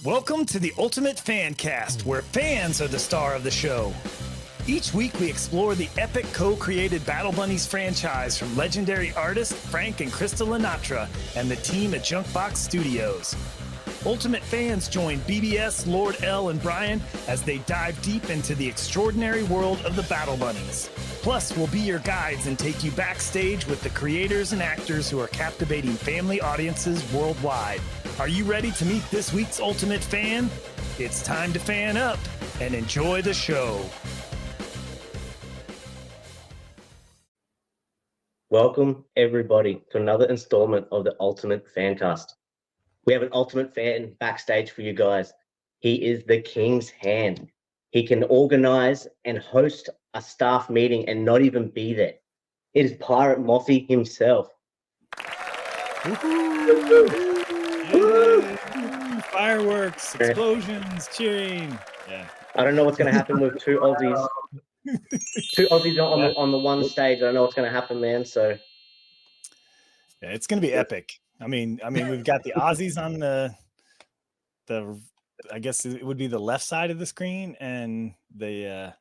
Welcome to the Ultimate Fancast, where fans are the star of the show. Each week we explore the epic co-created Battle Bunnies franchise from legendary artists Frank and Krista Linatra and the team at Junkbox Studios. Ultimate fans join BBS, Lord L, and Brian as they dive deep into the extraordinary world of the Battle Bunnies. Plus, we'll be your guides and take you backstage with the creators and actors who are captivating family audiences worldwide. Are you ready to meet this week's Ultimate Fan? It's time to fan up and enjoy the show. Welcome, everybody, to another installment of the Ultimate Fancast. We have an Ultimate Fan backstage for you guys. He is the King's Hand. He can organize and host a staff meeting and not even be there. It is Pirate Mothy himself. Fireworks, explosions, cheering. Yeah. I don't know what's going to happen with two Aussies on the one stage. I don't know what's going to happen, man. So yeah, it's going to be epic. I mean, we've got the Aussies on the I guess it would be the left side of the screen, and the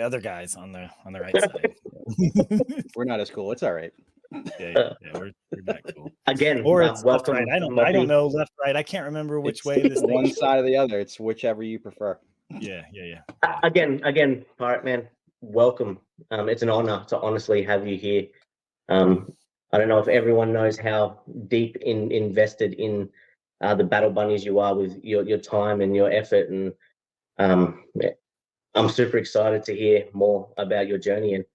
other guys on the right side. We're not as cool. It's all right. Yeah, we're not cool. Again, or it's left, right. I don't know left, right. I can't remember which way this one side or the other. It's whichever you prefer. Yeah. Again, Pirate Man, welcome. It's an honor to honestly have you here. I don't know if everyone knows how deep invested in the Battle Bunnies you are with your time and your effort, and I'm super excited to hear more about your journey and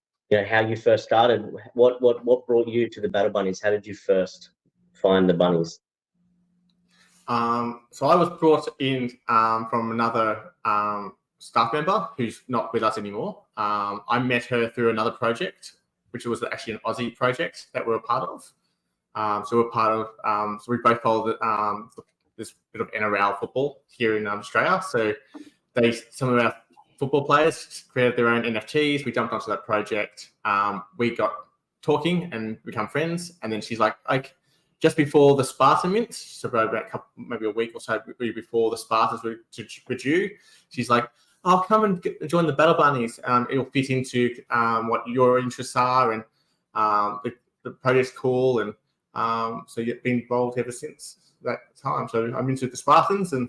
how you first started. What brought you to the Battle Bunnies? How did you first find the bunnies? So I was brought in from another staff member who's not with us anymore. I met her through another project, which was actually an Aussie project that we're a part of. So we're part of. So we both followed this bit of NRL football here in Australia. So some of our football players created their own NFTs. We jumped onto that project. We got talking and become friends. And then she's like just before the Spartan mints, so about maybe a week or so before the Spartans were due, she's like, "Oh, come and join the Battle Bunnies. It'll fit into what your interests are, and the project's cool." And so you've been involved ever since that time. So I'm into the Spartans, and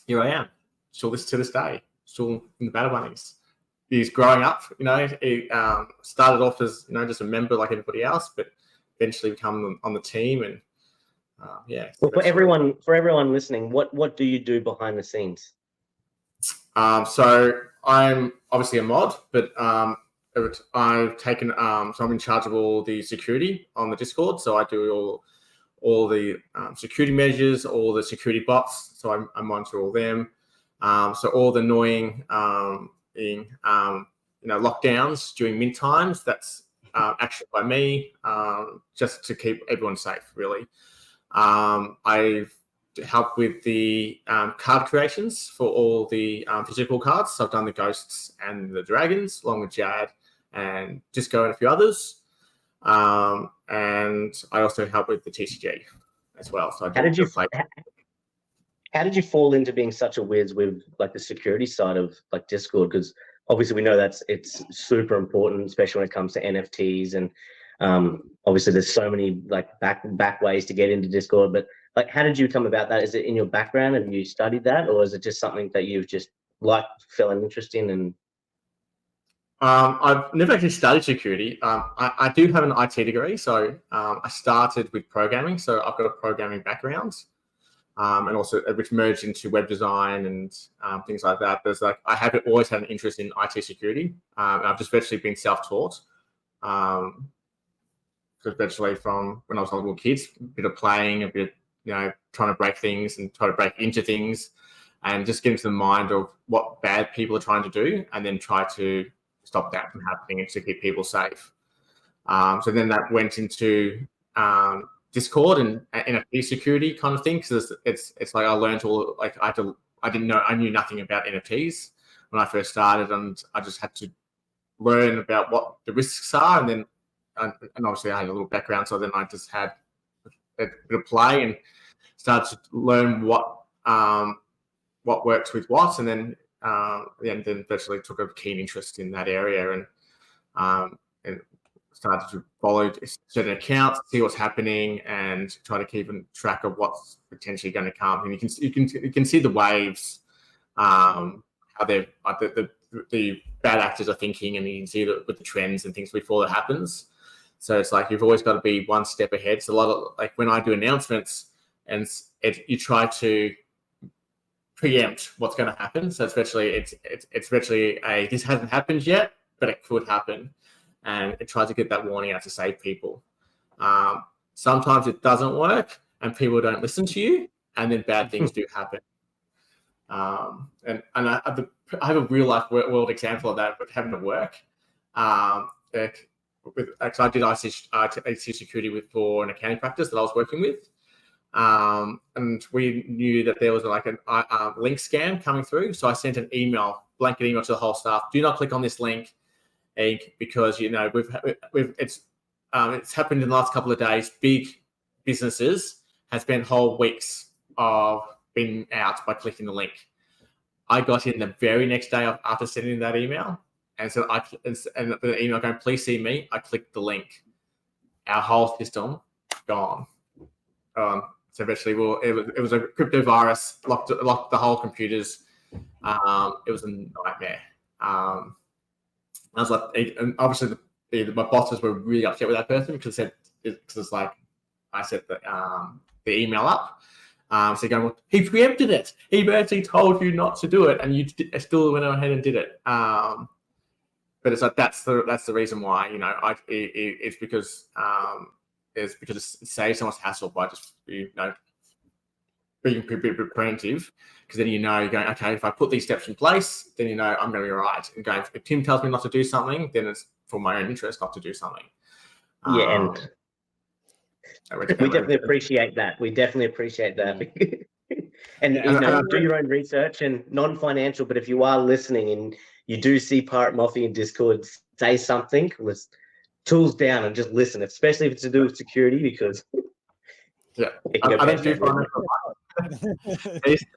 here I am, still to this day, still in the Battle Bunnies. He's growing up, he started off as just a member like everybody else, but eventually become on the team. And Well, for everyone listening, what do you do behind the scenes? So I'm obviously a mod, but I've taken so I'm in charge of all the security on the Discord. So I do all the security measures, all the security bots. So I monitor all them. So all the annoying lockdowns during mint times, that's actioned by me, just to keep everyone safe, really. I've helped with the card creations for all the physical cards. So I've done the ghosts and the dragons, along with Jad and Disco and a few others. And I also help with the TCG as well. So How did you fall into being such a whiz with the security side of Discord? Because obviously we know it's super important, especially when it comes to NFTs, and obviously there's so many back ways to get into Discord. But how did you come about that? Is it in your background? Have you studied that, or is it just something that you've just felt an interest in? And I've never actually studied security. I do have an IT degree, so I started with programming. So I've got a programming background. And also which merged into web design and things like that. There's I have always had an interest in IT security. And I've just virtually been self-taught. Especially from when I was a little kid, a bit of playing, a bit, trying to break things and try to break into things, and just get into the mind of what bad people are trying to do, and then try to stop that from happening and to keep people safe. So then that went into Discord and NFT security kind of thing, because it's I learned all I knew nothing about NFTs when I first started, and I just had to learn about what the risks are, and then obviously I had a little background, so then I just had a bit of play and started to learn what works with what, and then virtually took a keen interest in that area, and started to follow certain accounts, see what's happening, and try to keep track of what's potentially going to come. And you can see the waves, how they're like the bad actors are thinking, and you can see that with the trends and things before it happens. So it's like you've always got to be one step ahead. So a lot of like when I do announcements, and you try to preempt what's going to happen. So it's virtually this hasn't happened yet, but it could happen, and it tries to get that warning out to save people. Sometimes it doesn't work, and people don't listen to you, and then bad things do happen. And I have a real life world example of that, but having to work. Actually, I did IC security for an accounting practice that I was working with. And we knew that there was like a link scam coming through. So I sent an blanket email to the whole staff. Do not click on this link, because it's happened in the last couple of days. Big businesses have spent whole weeks of being out by clicking the link. I got in the very next day after sending that email, and so and the email going, please see me. I clicked the link. Our whole system gone. So eventually, it was a crypto virus, locked the whole computers. It was a nightmare. I was like, and obviously my bosses were really upset with that person because it's like I set the email up. So going, well, he preempted it. He actually told you not to do it, and you still went ahead and did it. But it's like that's the reason why, it's because it saves so much hassle by just being preemptive, because then you're going, okay, if I put these steps in place, then I'm going to be all right. And going, if Tim tells me not to do something, then it's for my own interest not to do something. And we definitely appreciate that. And do your own research, and non-financial. But if you are listening and you do see Pirate Mothy in Discord say something, let's tools down and just listen, especially if it's to do with security, because I don't do financial.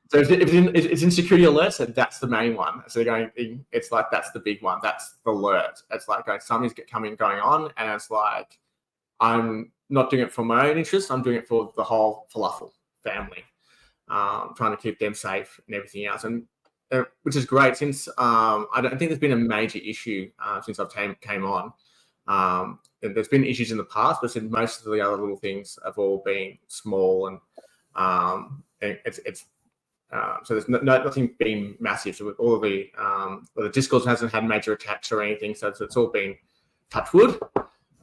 So it's in security alerts, and that's the main one. So they're going, it's like that's the big one. That's the alert. It's like something's going on, and it's like I'm not doing it for my own interest. I'm doing it for the whole falafel family, trying to keep them safe and everything else. And which is great, since I don't think there's been a major issue since I've came on. There's been issues in the past, but most of the other little things have all been small, and so there's nothing been massive. So with all of the Discord hasn't had major attacks or anything, so it's all been, touch wood,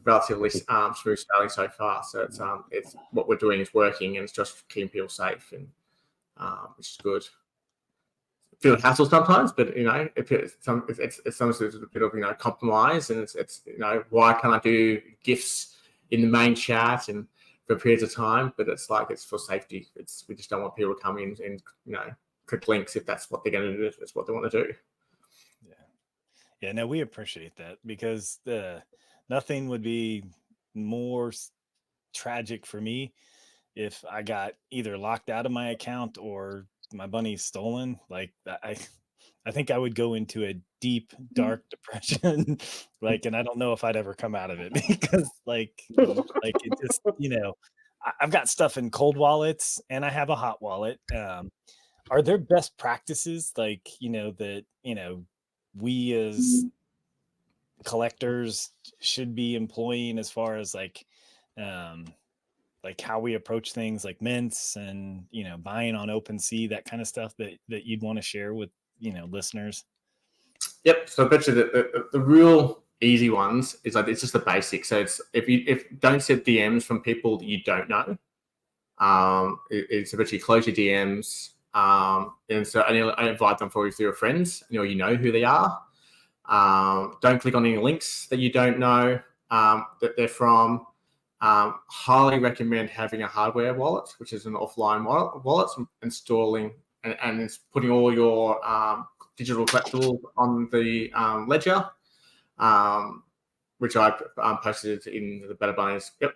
relatively smooth sailing so far. So it's what we're doing is working, and it's just keeping people safe, and which is good. Feel a hassle sometimes, but it's sometimes a bit of compromise, and it's why can't I do GIFs in the main chat and for periods of time? But it's like it's for safety. We just don't want people to come in and click links if that's what they're going to do. That's what they want to do. Yeah. No, we appreciate that, because nothing would be more tragic for me if I got either locked out of my account or my bunny's stolen. Like I think I would go into a deep, dark depression. And I don't know if I'd ever come out of it, because it just, I've got stuff in cold wallets and I have a hot wallet. Are there best practices that we as collectors should be employing, as far as how we approach things like mints and buying on OpenSea, that kind of stuff that you'd want to share with listeners? Yep. So I bet you the real easy ones is it's just the basics. So it's if don't set DMs from people that you don't know. It's eventually close your DMs. And so I invite them through your friends. You know who they are. Don't click on any links that you don't know that they're from. Highly recommend having a hardware wallet, which is an offline wallet, installing and it's putting all your digital collectibles on the ledger, which I posted in the Battle Bunnies. Yep,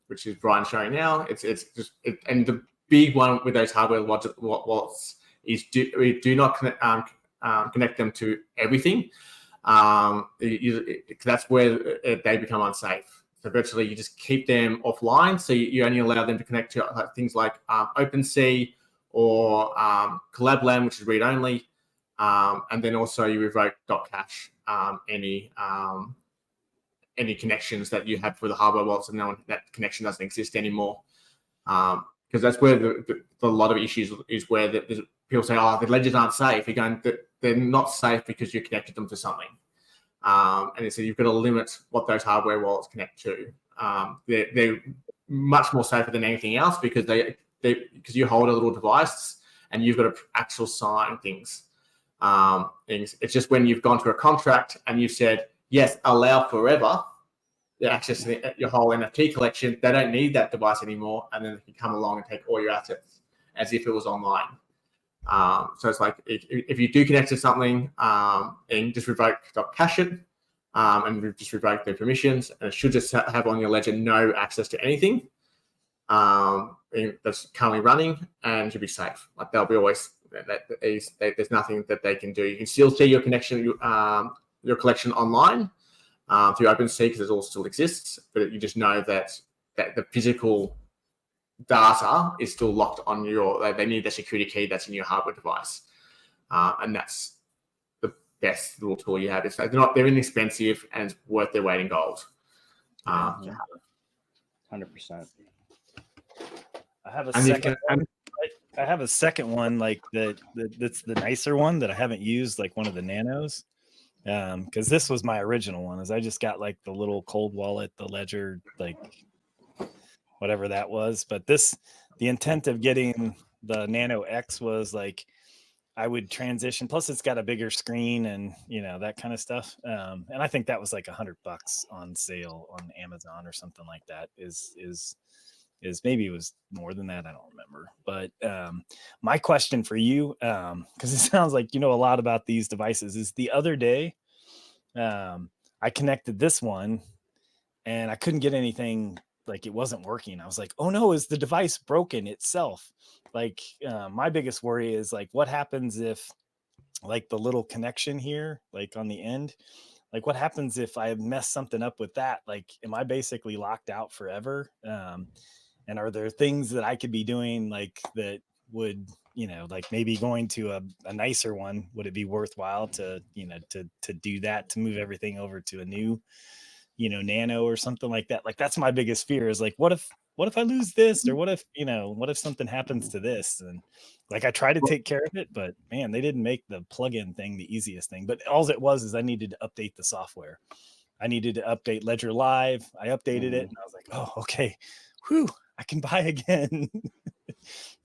which is Brian showing now. It's just and big one with those hardware wallets is do not connect them to everything. That's where they become unsafe. So virtually, you just keep them offline. So you only allow them to connect to things like OpenSea or Collabland, which is read only, and then also you revoke .cache any connections that you have with the hardware wallets, and that connection doesn't exist anymore. Because that's where the lot of issues is, where people say, "Oh, the ledgers aren't safe." You're going, they're not safe because you connected them to something. And so you've got to limit what those hardware wallets connect to. They're much more safer than anything else because because you hold a little device and you've got to actual sign things. It's just when you've gone to a contract and you've said, yes, allow forever the access to your whole NFT collection, they don't need that device anymore, and then they can come along and take all your assets as if it was online. So it's like if you do connect to something and just revoke .cache it, and just revoke their permissions, and it should just have on your ledger no access to anything that's currently running, and should be safe. Like they'll be always there's nothing that they can do. You can still see your connection, your collection online through OpenSea because it all still exists, but you just know that the physical data is still locked on they need the security key that's in your hardware device, and that's the best little tool you have. They're inexpensive and it's worth their weight in gold. 100%. I have a second. I have a second one, like that's the nicer one that I haven't used, like one of the nanos. Because this was my original one, is I just got like the little cold wallet, the ledger, like whatever that was. But the intent of getting the Nano X was like I would transition. Plus, it's got a bigger screen and that kind of stuff. And I think that was like $100 on sale on Amazon or something like that. Is maybe it was more than that. I don't remember. But my question for you, because it sounds like you know a lot about these devices, is the other day I connected this one and I couldn't get anything, like it wasn't working. I was like, oh no, is the device broken itself? Like my biggest worry is like what happens if like the little connection here, like on the end, like what happens if I mess something up with that? Like, am I basically locked out forever? And are there things that I could be doing like that would, like maybe going to a nicer one, would it be worthwhile to do that, to move everything over to a new, nano or something like that? Like, that's my biggest fear is like, what if I lose this, or what if something happens to this? And like, I try to take care of it, but man, they didn't make the plugin thing the easiest thing. But all it was is I needed to update the software. I needed to update Ledger Live. I updated it and I was like, oh, okay. Whew, I can buy again.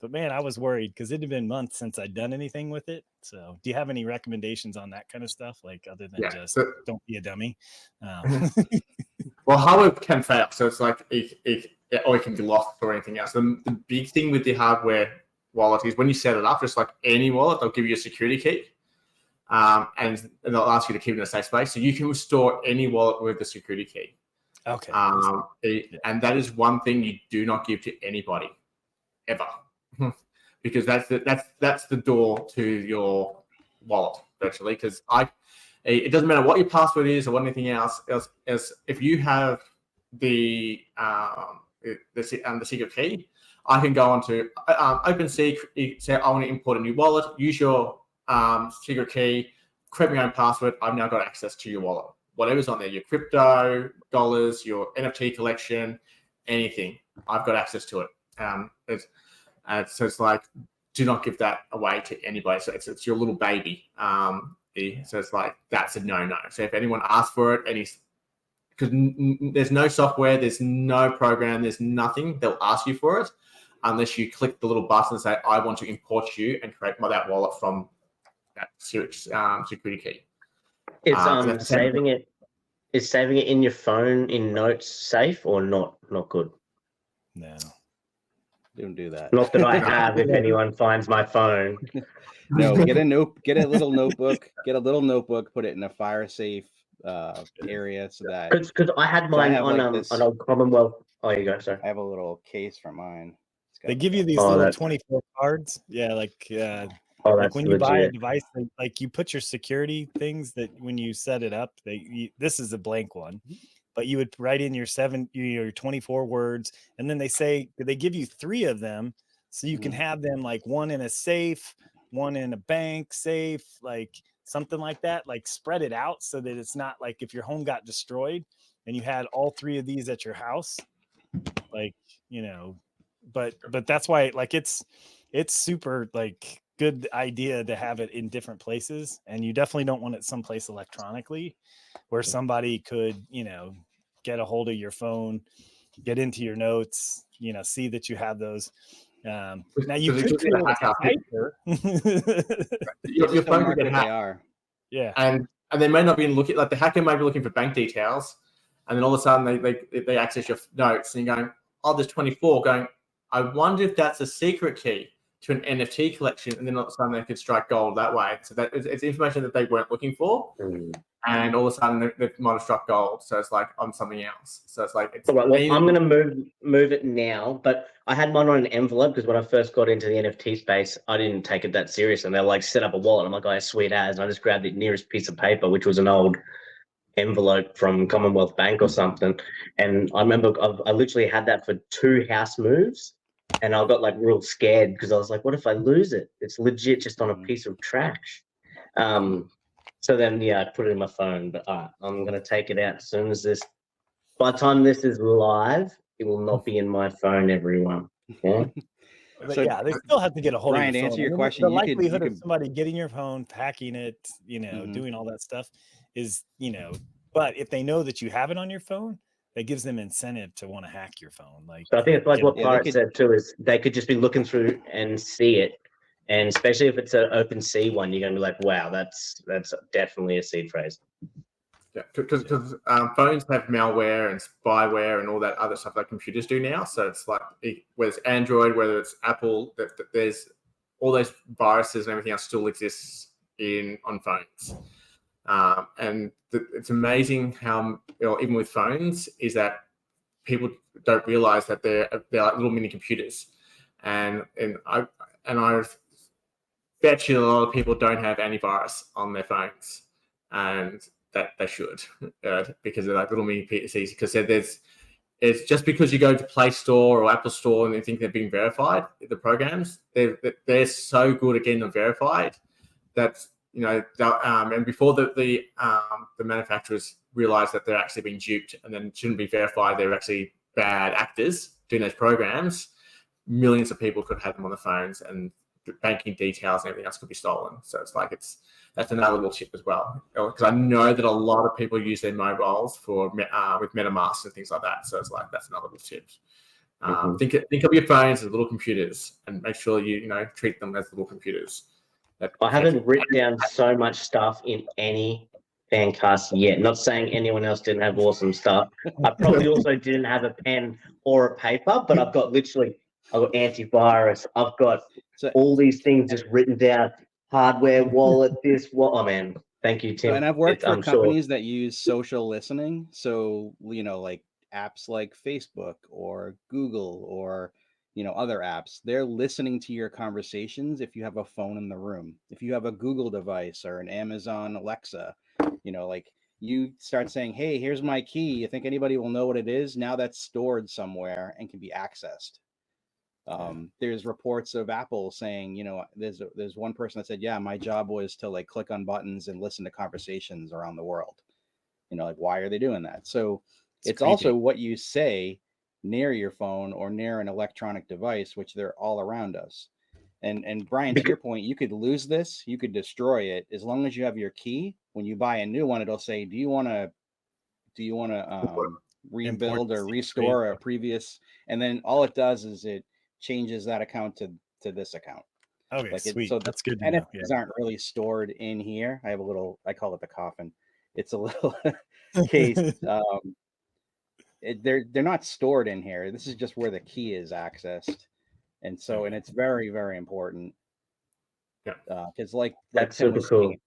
But man, I was worried because it had been months since I'd done anything with it. So do you have any recommendations on that kind of stuff? Like other than don't be a dummy? Well, hardware can fail. So it's like or it can be lost or anything else. The big thing with the hardware wallet is when you set it up, just like any wallet, they'll give you a security key. And they'll ask you to keep it in a safe space. So you can restore any wallet with the security key. Okay. And that is one thing you do not give to anybody ever, because that's the door to your wallet virtually. Because it doesn't matter what your password is or anything else. As if you have the secret key, I can go onto OpenSea, say I want to import a new wallet, use your secret key, create my own password. I've now got access to your wallet. Whatever's on there, your crypto, dollars, your NFT collection, anything, I've got access to it. So it's like, do not give that away to anybody. So it's your little baby. So it's like, that's a no-no. So if anyone asks for it, because there's no software, there's no program, there's nothing, they'll ask you for it unless you click the little button and say, I want to import you and create that wallet from that security key. Is saving it in your phone in notes safe or not good? No, don't do that. Not that I have. If anyone finds my phone, no, get a little notebook, put it in a fire safe area so that because I had mine on an old Commonwealth. Oh, you go. Sorry, I have a little case for mine. It's They give you these Oh, little that's 24 cards. Yeah, like oh, like that's when you buy a legit. device, like you put your security things that when you set it up, this is a blank one, but you would write in your 24 words, and then they give you 3 of them, so you can have them like one in a safe, one in a bank safe, like something like that, like spread it out so that it's not like if your home got destroyed and you had all 3 of these at your house, like, you know, but that's why, like, it's super like good idea to have it in different places, and you definitely don't want it someplace electronically where somebody could, you know, get a hold of your phone, get into your notes, you know, see that you have those. Now you could create a cipher. Your phone could get hacked. Yeah, and they may not be looking, like the hacker may be looking for bank details, and then all of a sudden they access your notes, and you're going, oh, there's 24. Going, I wonder if that's a secret key to an NFT collection, and then all of a sudden they could strike gold that way. So that it's information that they weren't looking for, and all of a sudden they might have struck gold. So it's like on something else. So it's like, All right, well, I'm going to move it now, but I had mine on an envelope because when I first got into the NFT space, I didn't take it that serious, and they're like, set up a wallet. I'm like, oh, sweet as, and I just grabbed the nearest piece of paper, which was an old envelope from Commonwealth Bank or something. And I remember I literally had that for 2 house moves, and I got like real scared because I was like, what if I lose it? It's legit just on a piece of trash. So then, yeah, I put it in my phone, but I'm going to take it out as soon as this. By the time this is live, it will not be in my phone, everyone. Yeah. But so, yeah, they still have to get a hold Brian, of your phone. To answer your question, the likelihood of somebody getting your phone, hacking it, you know, doing all that stuff is, you know, but if they know that you have it on your phone, that gives them incentive to want to hack your phone. Like, so I think it's like what Pirate said too, is they could just be looking through and see it. And especially if it's an open sea one, you're going to be like, wow, that's definitely a seed phrase. Yeah, because phones have malware and spyware and all that other stuff that computers do now. So it's like, whether it's Android, whether it's Apple, that there's all those viruses and everything else still exists on phones. And it's amazing how, you know, even with phones, is that people don't realize that they're like little mini computers. And I bet you a lot of people don't have antivirus on their phones, and that they should, because they're like little mini PCs. Because it's just because you go to Play Store or Apple Store and they think they're being verified, the programs, they're so good at getting them verified that, you know, and before the manufacturers realize that they're actually being duped and then shouldn't be verified, they're actually bad actors doing those programs, millions of people could have them on the phones, and banking details and everything else could be stolen. So it's like, that's another little tip as well, because I know that a lot of people use their mobiles for with MetaMask and things like that. So it's like, that's another little tip. Think of your phones as little computers, and make sure you treat them as little computers. I haven't written down so much stuff in any Fancast yet. Not saying anyone else didn't have awesome stuff. I probably also didn't have a pen or a paper, but I've got antivirus. I've got all these things just written down. Hardware, wallet, oh man. Thank you, Tim. And I've worked for companies that use social listening. So, you know, like apps like Facebook or Google or, you know, other apps, they're listening to your conversations if you have a phone in the room. If you have a Google device or an Amazon Alexa, you know, like you start saying, hey, here's my key. You think anybody will know what it is? Now that's stored somewhere and can be accessed. There's reports of Apple saying, you know, there's one person that said, yeah, my job was to like click on buttons and listen to conversations around the world. You know, like, why are they doing that? So it's also what you say near your phone or near an electronic device, which they're all around us. And Brian, to your point, you could lose this, you could destroy it. As long as you have your key, when you buy a new one, it'll say, do you want to rebuild or restore a previous? And then all it does is it changes that account to this account. Okay, like sweet. So that's good. NFTs aren't really stored in here. I have a little, I call it the coffin. It's a little case. They're not stored in here. This is just where the key is accessed, and so and it's very, very important. Yeah, because like that's Tim super was cool. saying,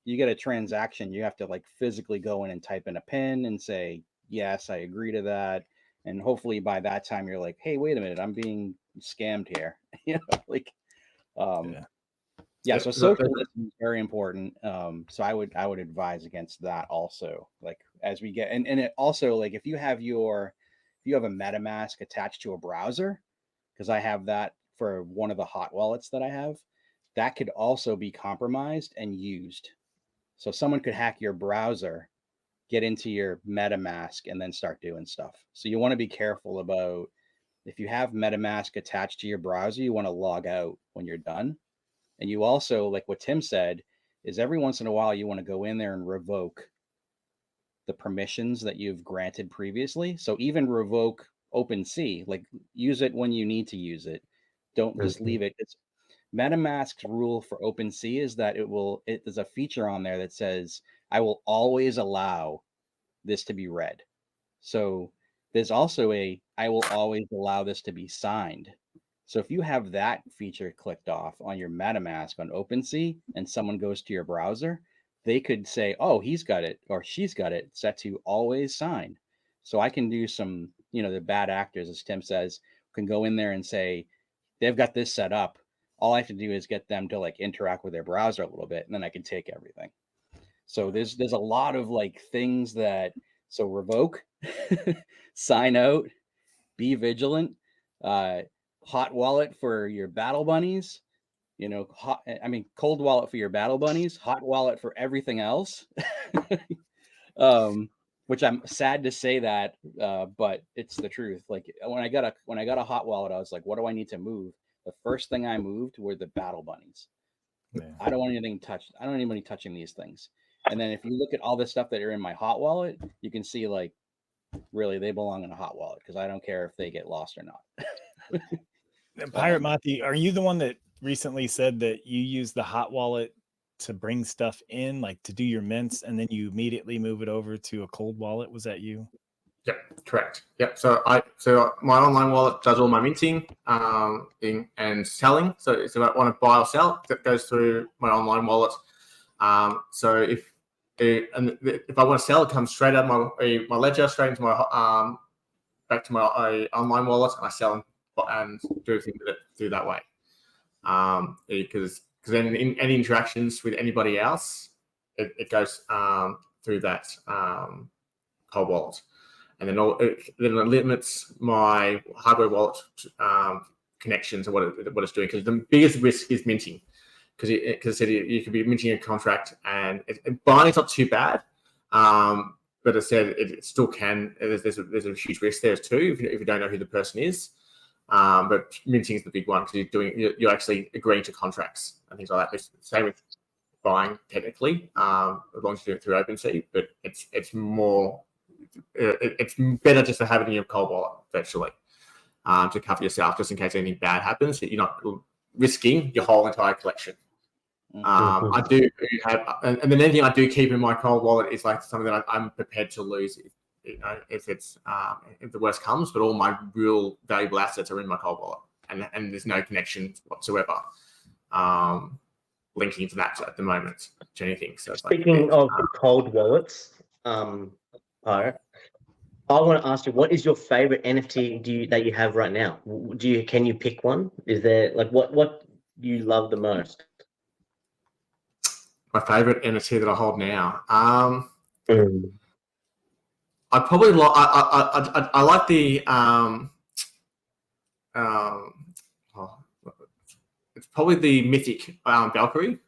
you get a transaction, you have to like physically go in and type in a PIN and say yes, I agree to that, and hopefully by that time you're like, hey, wait a minute, I'm being scammed here. You know, like, Yeah. yeah. So social listening is very important. So I would advise against that also. Like as we get, and it also, like if you have a MetaMask attached to a browser, because I have that for one of the hot wallets that I have, that could also be compromised and used. So someone could hack your browser, get into your MetaMask, and then start doing stuff. So you want to be careful about, if you have MetaMask attached to your browser, you want to log out when you're done. And you also, like what Tim said, is every once in a while you want to go in there and revoke the permissions that you've granted previously. So even revoke OpenSea, like use it when you need to use it. Don't just leave it. It's MetaMask's rule for OpenSea is that there's a feature on there that says, I will always allow this to be read. So there's also I will always allow this to be signed. So if you have that feature clicked off on your MetaMask on OpenSea and someone goes to your browser, they could say, oh, he's got it or she's got it set to always sign. So I can do some, the bad actors, as Tim says, can go in there and say, they've got this set up. All I have to do is get them to like interact with their browser a little bit, and then I can take everything. So there's a lot of like things that, so revoke, sign out, be vigilant, hot wallet for your battle bunnies, cold wallet for your battle bunnies, hot wallet for everything else. Which I'm sad to say that, but it's the truth. Like when I got a hot wallet, I was like, what do I need to move? The first thing I moved were the battle bunnies. Yeah. I don't want anything touched. I don't want anybody touching these things. And then if you look at all the stuff that are in my hot wallet, you can see like, really, they belong in a hot wallet because I don't care if they get lost or not. Pirate Mothy, are you the one that recently said that you use the hot wallet to bring stuff in, like to do your mints, and then you immediately move it over to a cold wallet? Was that you? Yep, correct. Yep. So my online wallet does all my minting and selling. So if I want to buy or sell, that goes through my online wallet. So if I want to sell, it comes straight out of my ledger, straight into my back to my online wallet, and I sell and do everything with it through that way. Because then in any interactions with anybody else, it goes through that cold wallet. And then it limits my hardware wallet connections and what it's doing. Because the biggest risk is minting. Because you could be minting a contract and buying is not too bad. But as I said, it still can. There's a huge risk there too if you don't know who the person is. But minting is the big one because you're actually agreeing to contracts and things like that. Same with buying technically, as long as you do it through OpenSea. But it's more. It's better just to have it in your cold wallet virtually to cover yourself just in case anything bad happens. You're not risking your whole entire collection. I do have, and then anything I do keep in my cold wallet is like something that I'm prepared to lose, if it's if the worst comes. But all my real valuable assets are in my cold wallet, and there's no connection whatsoever linking to that at the moment to anything. So speaking of cold wallets, Pirate, I want to ask you, what is your favorite NFT that you have right now? Can you pick one? Is there like what you love the most? My favorite NFT that I hold now. I probably I like the it's probably the Mythic Valkyrie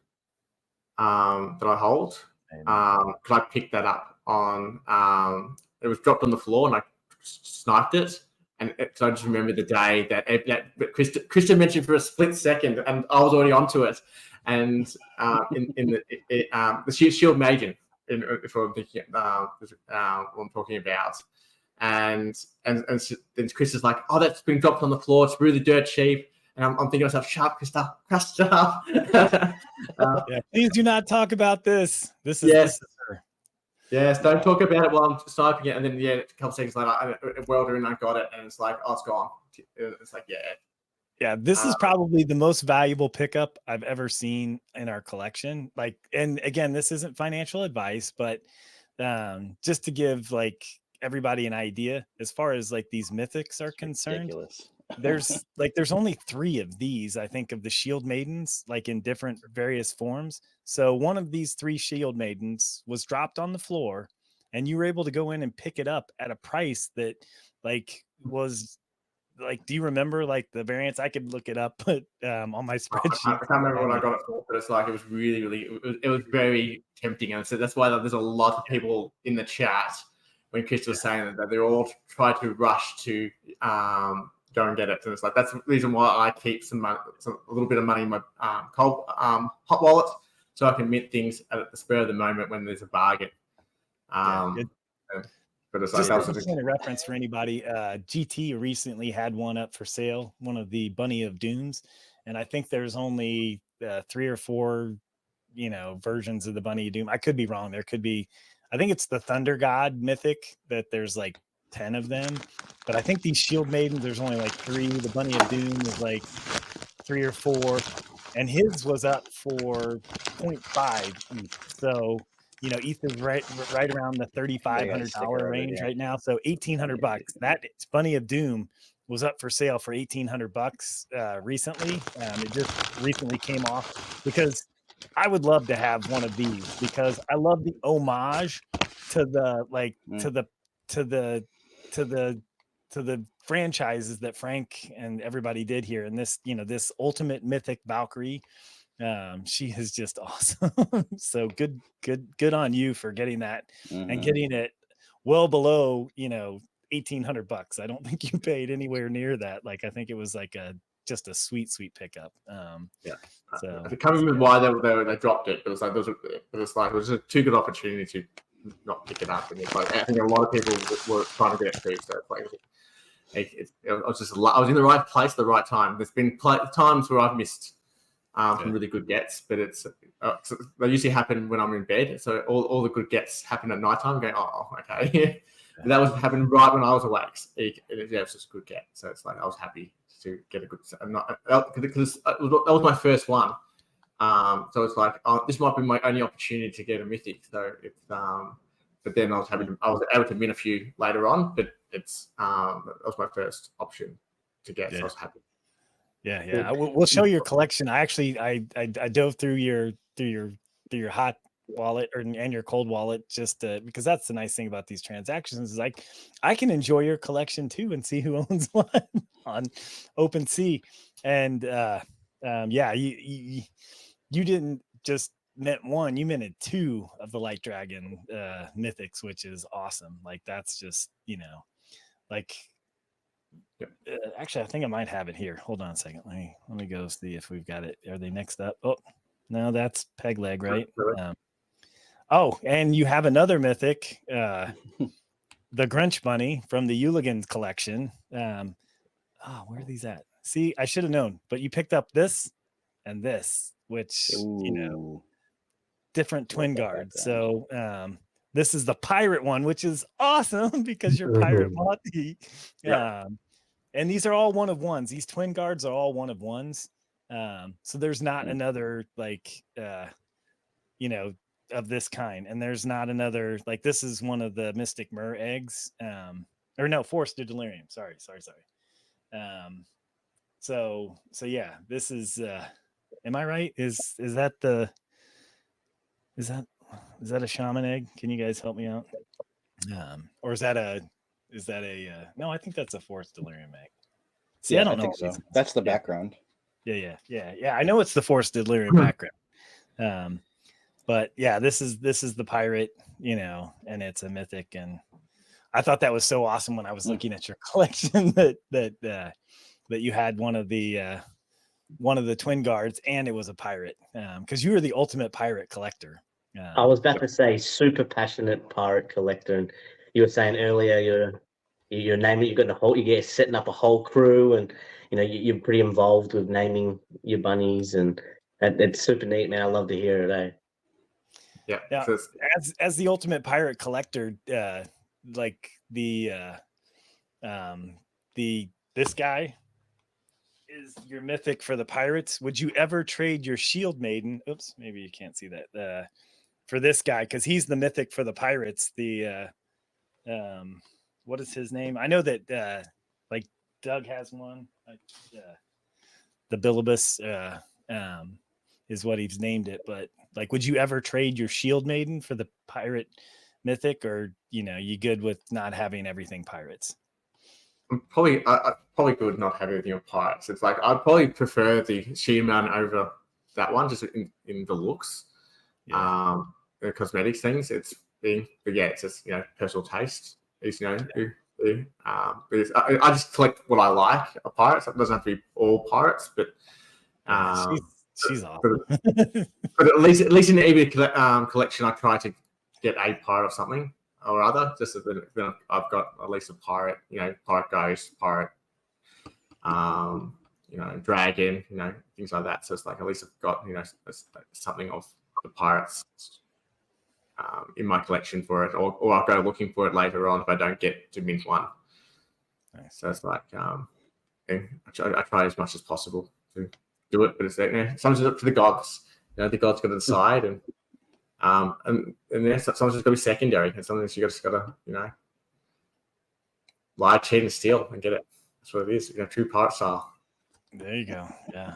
that I hold. Because I picked that up on it was dropped on the floor and I sniped it. And so I just remember the day that Krista mentioned for a split second, and I was already onto it. And in the Shield Maiden, if I'm thinking what I'm talking about, and then Chris is like, "Oh, that's been dropped on the floor. It's really dirt cheap." And I'm thinking to myself, "Sharp, Krista, sharp." Yeah, please do not talk about this. This is yes. Yes, don't talk about it while I'm sniping it. And then, a couple seconds later, I welder and I got it. And it's like, oh, it's gone. It's like, yeah. Yeah, this is probably the most valuable pickup I've ever seen in our collection. Like, and again, this isn't financial advice, but just to give like everybody an idea as far as like these mythics are concerned. Ridiculous. there's only 3 of these, I think, of the Shield Maidens, like in different various forms. So one of these 3 Shield Maidens was dropped on the floor, and you were able to go in and pick it up at a price that like was like, do you remember like the variants? I could look it up, but on my spreadsheet. I can't remember what I got it for, but it's like it was really it was very tempting, and so that's why there's a lot of people in the chat when Chris was saying that they all try to rush to go and get it. And it's like that's the reason why I keep a little bit of money in my hot wallet, so I can mint things at the spur of the moment when there's a bargain. But it's like just a reference for anybody. GT recently had one up for sale, one of the Bunny of Dooms, and I think there's only 3 or 4, versions of the Bunny of Doom. I could be wrong. There could be, I think it's the Thunder God Mythic that there's like 10 of them, but I think these Shield Maidens there's only like 3. The Bunny of Doom is like 3 or 4, and his was up for 0.5 each. So ETH is right around the $3,500 range right now. So $1,800. That Bunny of Doom was up for sale for $1,800 recently. It just recently came off because I would love to have one of these because I love the homage to the franchises that Frank and everybody did here. And this, this ultimate mythic Valkyrie. She is just awesome. So good on you for getting that and getting it well below, $1,800. I don't think you paid anywhere near that. Like, I think it was like just a sweet pickup. So I can't remember why they dropped it. It was like it was a too good opportunity to not pick it up. And it's like I think a lot of people were trying to get it too. So it's like I was in the right place at the right time. There's been times where I've missed some really good gets, but they usually happen when I'm in bed. So all the good gets happen at night time. Going, oh, okay. But that was happening right when I was awake. It was just a good get. So it's like I was happy to get a good. Because that was my first one. So it's like this might be my only opportunity to get a mythic. So it's but then I was able to mint a few later on. But that was my first option to get. So I was happy. Yeah. We'll show your collection. I actually I dove through your hot wallet and your cold wallet just because that's the nice thing about these transactions is like I can enjoy your collection too and see who owns one on OpenSea. And you didn't just mint one, you minted 2 of the Light Dragon mythics, which is awesome. Like that's just actually, I think I might have it here. Hold on a second. Let me go see if we've got it. Are they next up? Oh, no, that's Peg Leg, right? And you have another mythic, the Grunch Bunny from the Euligans collection. Where are these at? See, I should have known, but you picked up this and this, which different twin guards. So this is the pirate one, which is awesome because you're Pirate Mothy. And these are all 1 of 1s. These twin guards are all 1 of 1s. So there's not another of this kind. And there's not another, like this is one of the Mystic Mer eggs. Forced to Delirium. Sorry. So yeah, this is am I right? Is that a shaman egg? Can you guys help me out? Or is that a no, I think that's a Forced Delirium egg. See, I don't know. Think so. That's the background. Yeah. I know it's the Forced Delirium background. But yeah, this is the pirate, and it's a mythic, and I thought that was so awesome when I was looking at your collection that you had one of the twin guards and it was a pirate, because you were the ultimate pirate collector. I was about to say super passionate pirate collector, and you were saying earlier you're naming, you're setting up a whole crew, and you're pretty involved with naming your bunnies, and it's super neat, man. I love to hear it. Yeah. As the ultimate pirate collector, like this guy is your mythic for the pirates. Would you ever trade your Shield Maiden? Oops, maybe you can't see that. For this guy, because he's the mythic for the pirates. The what is his name? I know that Doug has one. The Bilibus is what he's named it. But like, would you ever trade your Shield Maiden for the Pirate Mythic, or you good with not having everything pirates? I'm probably good not having everything on pirates. It's like I'd probably prefer the Shield Man over that one, just in the looks, the cosmetics things. It's just personal taste. It's I just collect what I like of pirates. It doesn't have to be all pirates, but she's awesome. but at least in the EV collection, I try to get a pirate or something or other. Just so that I've got at least a pirate, pirate ghost, pirate, dragon, things like that. So it's like at least I've got something of the pirates in my collection for it, or I'll go looking for it later on if I don't get to mint one. Nice. So it's like I try as much as possible to do it, but it's sometimes it's up to the gods. The gods got to decide, and sometimes it's got to be secondary, and sometimes you just got to lie, cheat, and steal and get it. That's what it is. True pirate style. There you go. Yeah.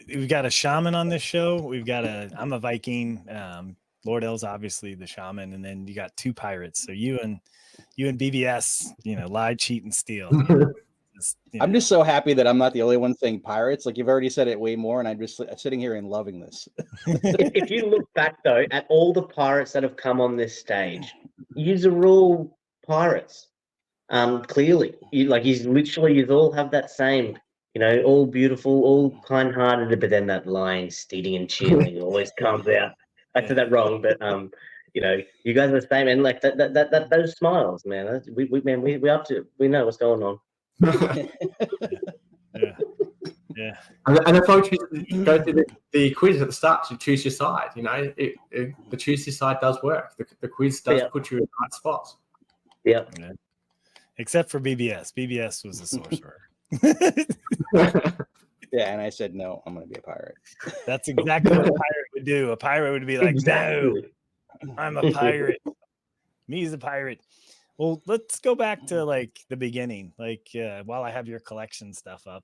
We've got a shaman on this show. I'm a Viking. Lord L's obviously the shaman, and then you got two pirates. So you and BBS, lie, cheat, and steal. I'm just so happy that I'm not the only one saying pirates. Like, you've already said it way more, and I'm just sitting here and loving this. If you look back though at all the pirates that have come on this stage, yous are all pirates. Clearly, you all have that same, all beautiful, all kind-hearted, but then that lying, stealing, and cheating always comes out. I said that wrong, but you guys are the same, and like that those smiles, man. We know what's going on. Yeah. And that's why we go through the quiz at the start to choose your side. The choose your side does work. The quiz does put you in the right spot. Yeah. Except for BBS. BBS was a sorcerer. Yeah, and I said no. I'm going to be a pirate. That's exactly what a pirate would do. A pirate would be like, exactly. No, I'm a pirate. Me's a pirate. Well, let's go back to like the beginning. Like while I have your collection stuff up,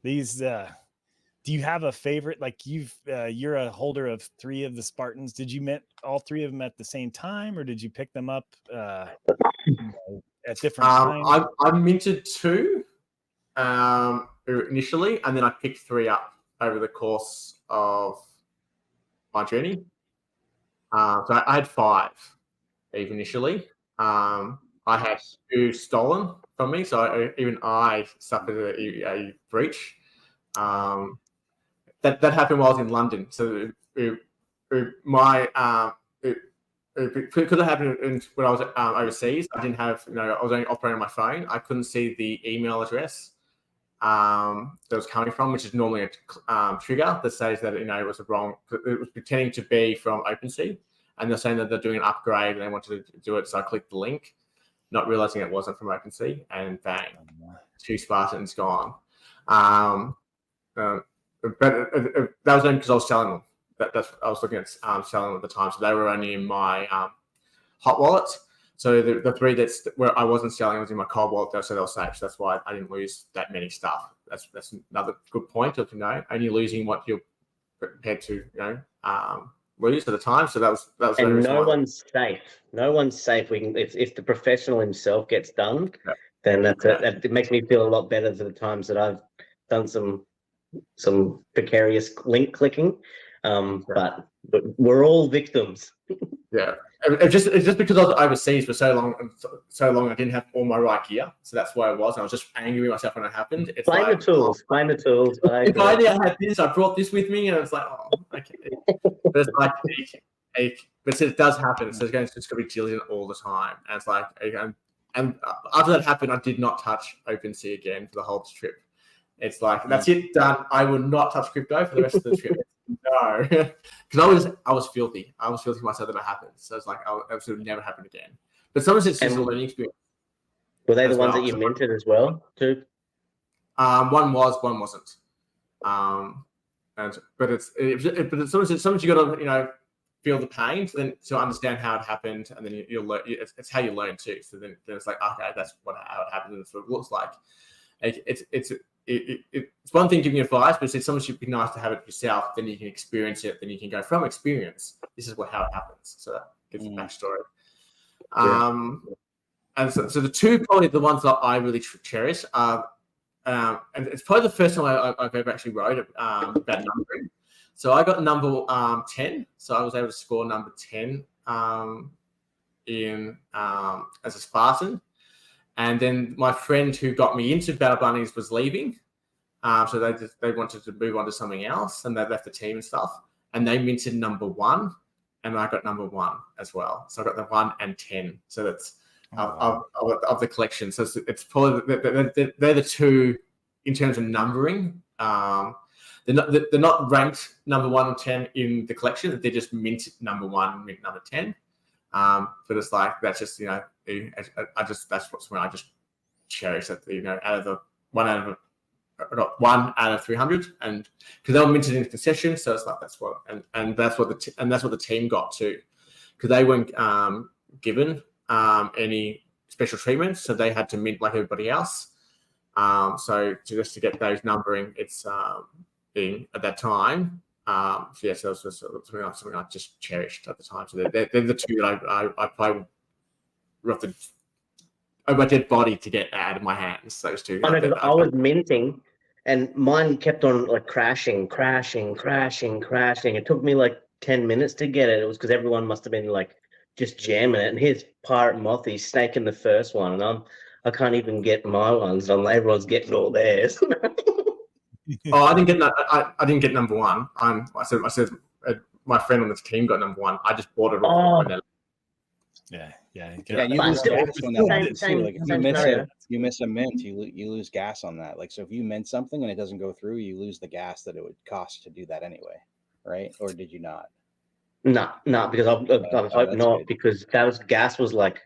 these. Do you have a favorite? Like you're a holder of 3 of the Spartans. Did you met all 3 of them at the same time, or did you pick them up at different times? I minted 2 initially, and then I picked 3 up over the course of my journey. So I had 5 even initially. I had 2 stolen from me, so even I suffered a breach. That happened while I was in London. So it could have happened when I was overseas. I didn't have, I was only operating on my phone. I couldn't see the email address that was coming from, which is normally a trigger that says that it was wrong. It was pretending to be from OpenSea, and they're saying that they're doing an upgrade and they wanted to do it. So I clicked the link, not realizing it wasn't from OpenSea, and bang, 2 Spartans gone. But that was only because I was selling them. I was looking at selling them at the time, so they were only in my hot wallet. So the 3 where I wasn't selling was in my cold wallet, so they were safe. So that's why I didn't lose that many stuff. That's another good point of only losing what you're prepared to lose at the time. So that was. And no one's safe. No one's safe. If the professional himself gets done, then it makes me feel a lot better for the times that I've done some precarious link clicking, but we're all victims. Yeah, it's just because I was overseas for so long. I didn't have all my right gear, so that's why I was. And I was just angry with myself when it happened. It's Find the tools. If I had this, I brought this with me, and it's like, oh, okay. But it's like, but it does happen. So it's going to be dealing all the time, and it's like, and after that happened, I did not touch OpenSea again for the whole trip. It's like, that's it, done. I will not touch crypto for the rest of the trip. No, because I was filthy. I was filthy myself that it happened. So it's like, it would never happen again. But sometimes it's just a learning experience. Were they the ones that you minted as well, too? One was, one wasn't. But sometimes you got to feel the pain, so then to understand how it happened, and then you'll learn. It's how you learn too. So then it's like, okay, that's how it happened, and that's what it looks like. It's one thing giving advice, but it's something should be nice to have it yourself. Then you can experience it. Then you can go from experience. This is how it happens. So that gives a backstory. And so the two probably the ones that I really cherish are, and it's probably the first time I've ever actually wrote about numbering. So I got number 10. So I was able to score number 10 in as a Spartan. And then my friend who got me into Battle Bunnies was leaving. So they wanted to move on to something else, and they left the team and stuff. And they minted number 1, and I got number 1 as well. So I got the 1 and 10. So that's of the collection. So it's probably they're the two in terms of numbering. They're not ranked number 1 or 10 in the collection. They're just mint number 1, mint number 10. But it's like that's just that's something I just cherish. That out of the I got 1 out of 300, and because they were minted in concession, so it's like that's what the team got too, because they weren't given any special treatment, so they had to mint like everybody else. So just to get those numbering, it's at that time. So that was just something I just cherished at the time. So they're the two that I play roughly over my dead body to get out of my hands. Those two. I know, because I was minting, and mine kept on like crashing. It took me like 10 minutes to get it. It was because everyone must have been like just jamming it. And here's Pirate Mothy snaking the first one, and I can't even get my ones. And everyone's getting all theirs. Oh, I didn't get number 1. I said my friend on the team got number 1. I just bought it off. Yeah. You lose still, gas on that same, too. Like if you miss a mint, you lose gas on that. Like so, if you mint something and it doesn't go through, you lose the gas that it would cost to do that anyway, right? Or did you not? No, because I hope not, good. Because gas was like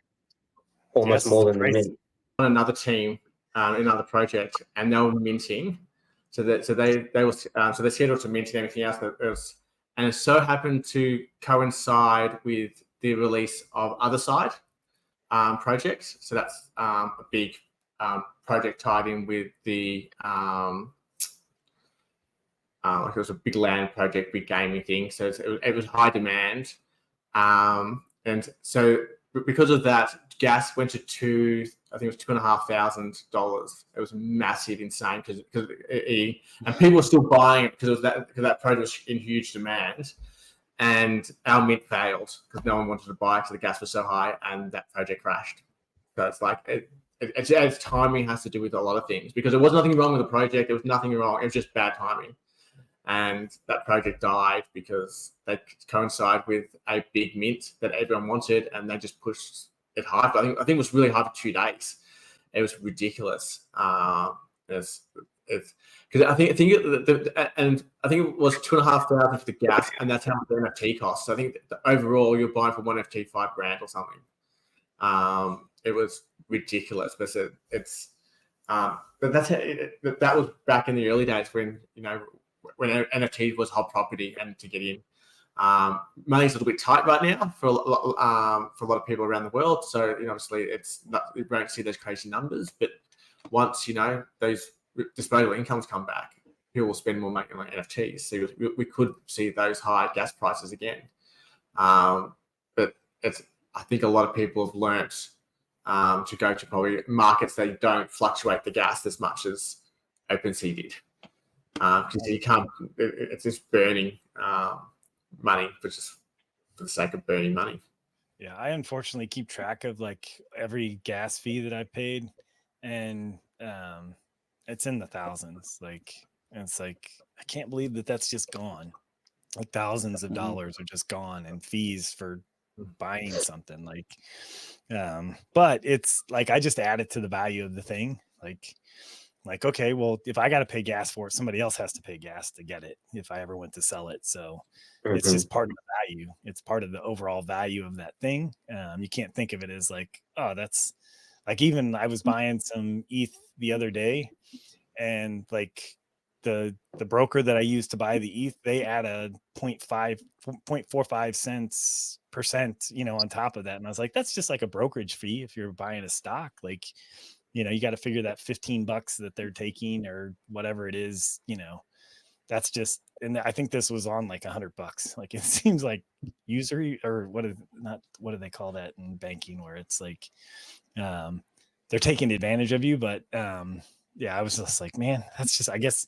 almost more than the mint. On another team, another project, and they were minting. So they scheduled to mint and everything else. And it so happened to coincide with the release of Other Side projects. So that's a big project tied in with the like it was a big land project, big gaming thing. So it was high demand, and so because of that, gas went to I think it was $2,500. It was massive, insane, because and people were still buying it because that project was in huge demand, and our mint failed because no one wanted to buy it because the gas was so high, and that project crashed. So it's like its timing has to do with a lot of things, because there was nothing wrong with the project. There was nothing wrong. It was just bad timing. And that project died because they coincide with a big mint that everyone wanted, and they just pushed it high. I think it was really high for 2 days. It was ridiculous. Because I think it was $2,500 for the gas, and that's how much the NFT costs. So I think that overall you're buying for one NFT $5,000 or something. It was ridiculous, but but that was back in the early days when when NFT was hot property and to get in. Money's a little bit tight right now for a lot of people around the world. So obviously you won't see those crazy numbers, but once those disposable incomes come back, people will spend more money on NFTs. So we could see those high gas prices again. But I think a lot of people have learnt to go to probably markets that don't fluctuate the gas as much as OpenSea did. Because you can't, it's just burning money for the sake of burning money. Yeah, I unfortunately keep track of like every gas fee that I paid, and it's in the thousands. Like, and it's like I can't believe that's just gone. Like thousands of dollars are just gone, and fees for buying something. Like, but it's like I just add it to the value of the thing. Like, okay, well, if I got to pay gas for it, somebody else has to pay gas to get it if I ever went to sell it. So it's just part of the value. It's part of the overall value of that thing. You can't think of it as like, oh, that's like, even I was buying some ETH the other day, and like the broker that I use to buy the ETH, they add a 0.45 cents percent, you know, on top of that. And I was like, that's just like a brokerage fee if you're buying a stock. Like, you know, you got to figure that $15 that they're taking or whatever it is, you know, that's just, and I think this was on like $100. Like, it seems like usury, or what do they call that in banking, where it's like, they're taking advantage of you. But yeah, I was just like, man, that's just, I guess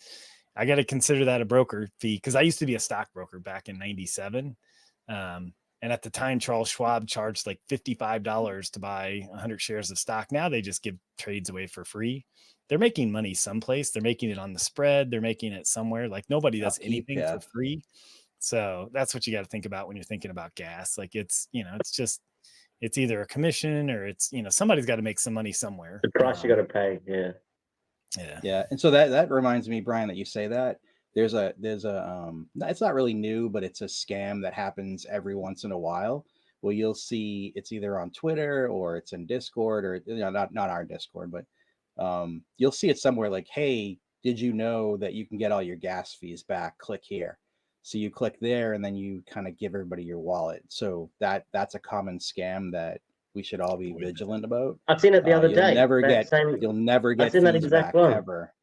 I got to consider that a broker fee, because I used to be a stockbroker back in '97. And at the time, Charles Schwab charged like $55 to buy 100 shares of stock. Now they just give trades away for free. They're making money someplace. They're making it on the spread. They're making it somewhere. Like, nobody does anything for free. So that's what you got to think about when you're thinking about gas. Like, it's, you know, it's either a commission or it's, you know, somebody's got to make some money somewhere. The price you got to pay. Yeah. And so that reminds me, Brian, that you say that there's a it's not really new, but it's a scam that happens every once in a while. Well, you'll see it's either on Twitter or it's in Discord, or, you know, not our Discord, but you'll see it somewhere like, hey, did you know that you can get all your gas fees back? Click here. So you click there, and then you kind of give everybody your wallet. So that's a common scam that we should all be vigilant about. I've seen it the other day. You'll never get that fees exact back one. ever.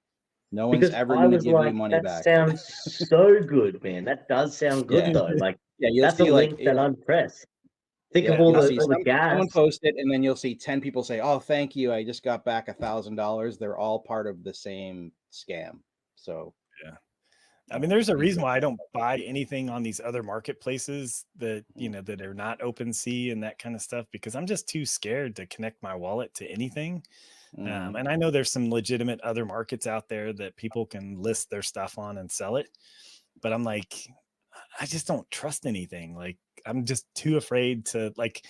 No one's Because ever I going to was give like, you money that back. sounds so good, man. That does sound good though. Like, you'll that's see a like link that I'd press. Think of you'll all see the gas. someone post it, and then you'll see 10 people say, "Oh, thank you, I just got back $1,000." They're all part of the same scam. So yeah, I mean, there's a reason why I don't buy anything on these other marketplaces that, you know, that are not OpenSea and that kind of stuff, because I'm just too scared to connect my wallet to anything. And I know there's some legitimate other markets out there that people can list their stuff on and sell it, but I'm like, I just don't trust anything. Like, I'm just too afraid to, like,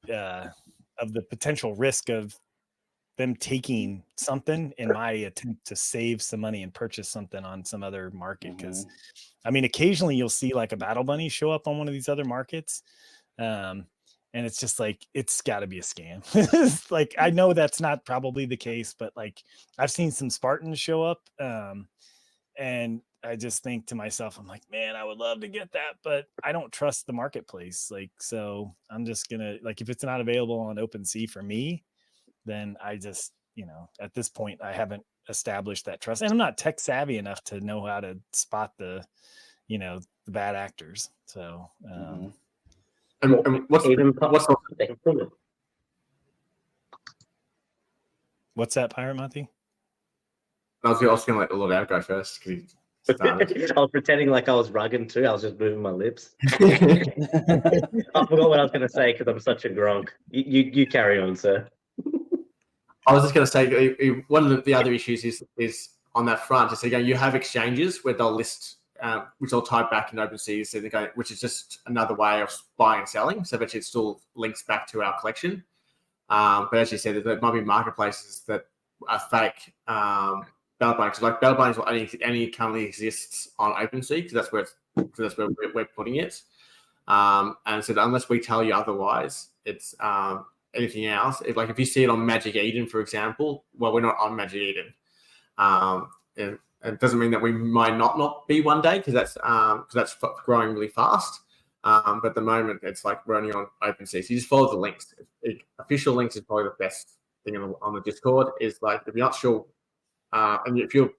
of the potential risk of them taking something in my attempt to save some money and purchase something on some other market. Because I mean, occasionally you'll see like a Battle Bunny show up on one of these other markets. And it's just like, it's got to be a scam. Like, I know that's not probably the case, but like, I've seen some Spartans show up. And I just think to myself, I'm like, man, I would love to get that, but I don't trust the marketplace. Like, so I'm just gonna, like, if it's not available on OpenSea for me, then I just, you know, at this point, I haven't established that trust, and I'm not tech savvy enough to know how to spot the, you know, the bad actors. So, what's that, Pirate Mothy? I was going to let the Lord Out go first, because he started. I was pretending like I was rugging too. I was just moving my lips. I forgot what I was going to say because I'm such a gronk. You carry on, sir. I was just going to say, one of the other issues is on that front. Is you have exchanges where they'll list, which they'll tie back in OpenSea, so they go, which is just another way of buying and selling. So that it still links back to our collection. But as you said, there might be marketplaces that are fake. Battle Bunnies, like Battle Bunnies, only currently exists on OpenSea because that's where we're putting it. And so unless we tell you otherwise, it's anything else. If you see it on Magic Eden, for example, well, we're not on Magic Eden. It doesn't mean that we might not be one day, because that's growing really fast. But at the moment, it's like we're only on OpenSea. So you just follow the links. Official links is probably the best thing on the Discord. Is like, if you're not sure. And if you're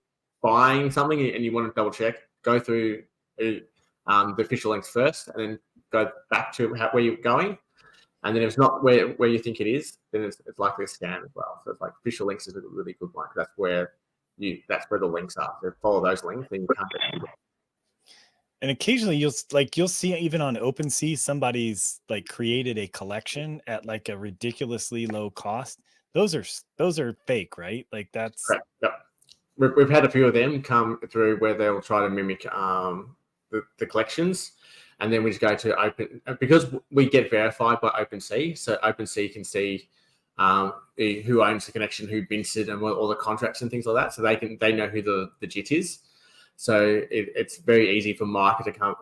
buying something and you want to double check, go through the official links first, and then go back to where you're going. And then if it's not where you think it is, then it's likely a scam as well. So it's like, official links is a really good one, because that's where the links are. So follow those links, then you can't get them. And occasionally you'll see even on OpenSea, somebody's like created a collection at like a ridiculously low cost. Those are fake, right? Like, that's correct. Yep. We've had a few of them come through where they'll try to mimic the collections, and then we just go to open, because we get verified by OpenSea. So OpenSea can see who owns the connection, who minted, and all the contracts and things like that. So they know who the JIT is. So it's very easy for Micah to come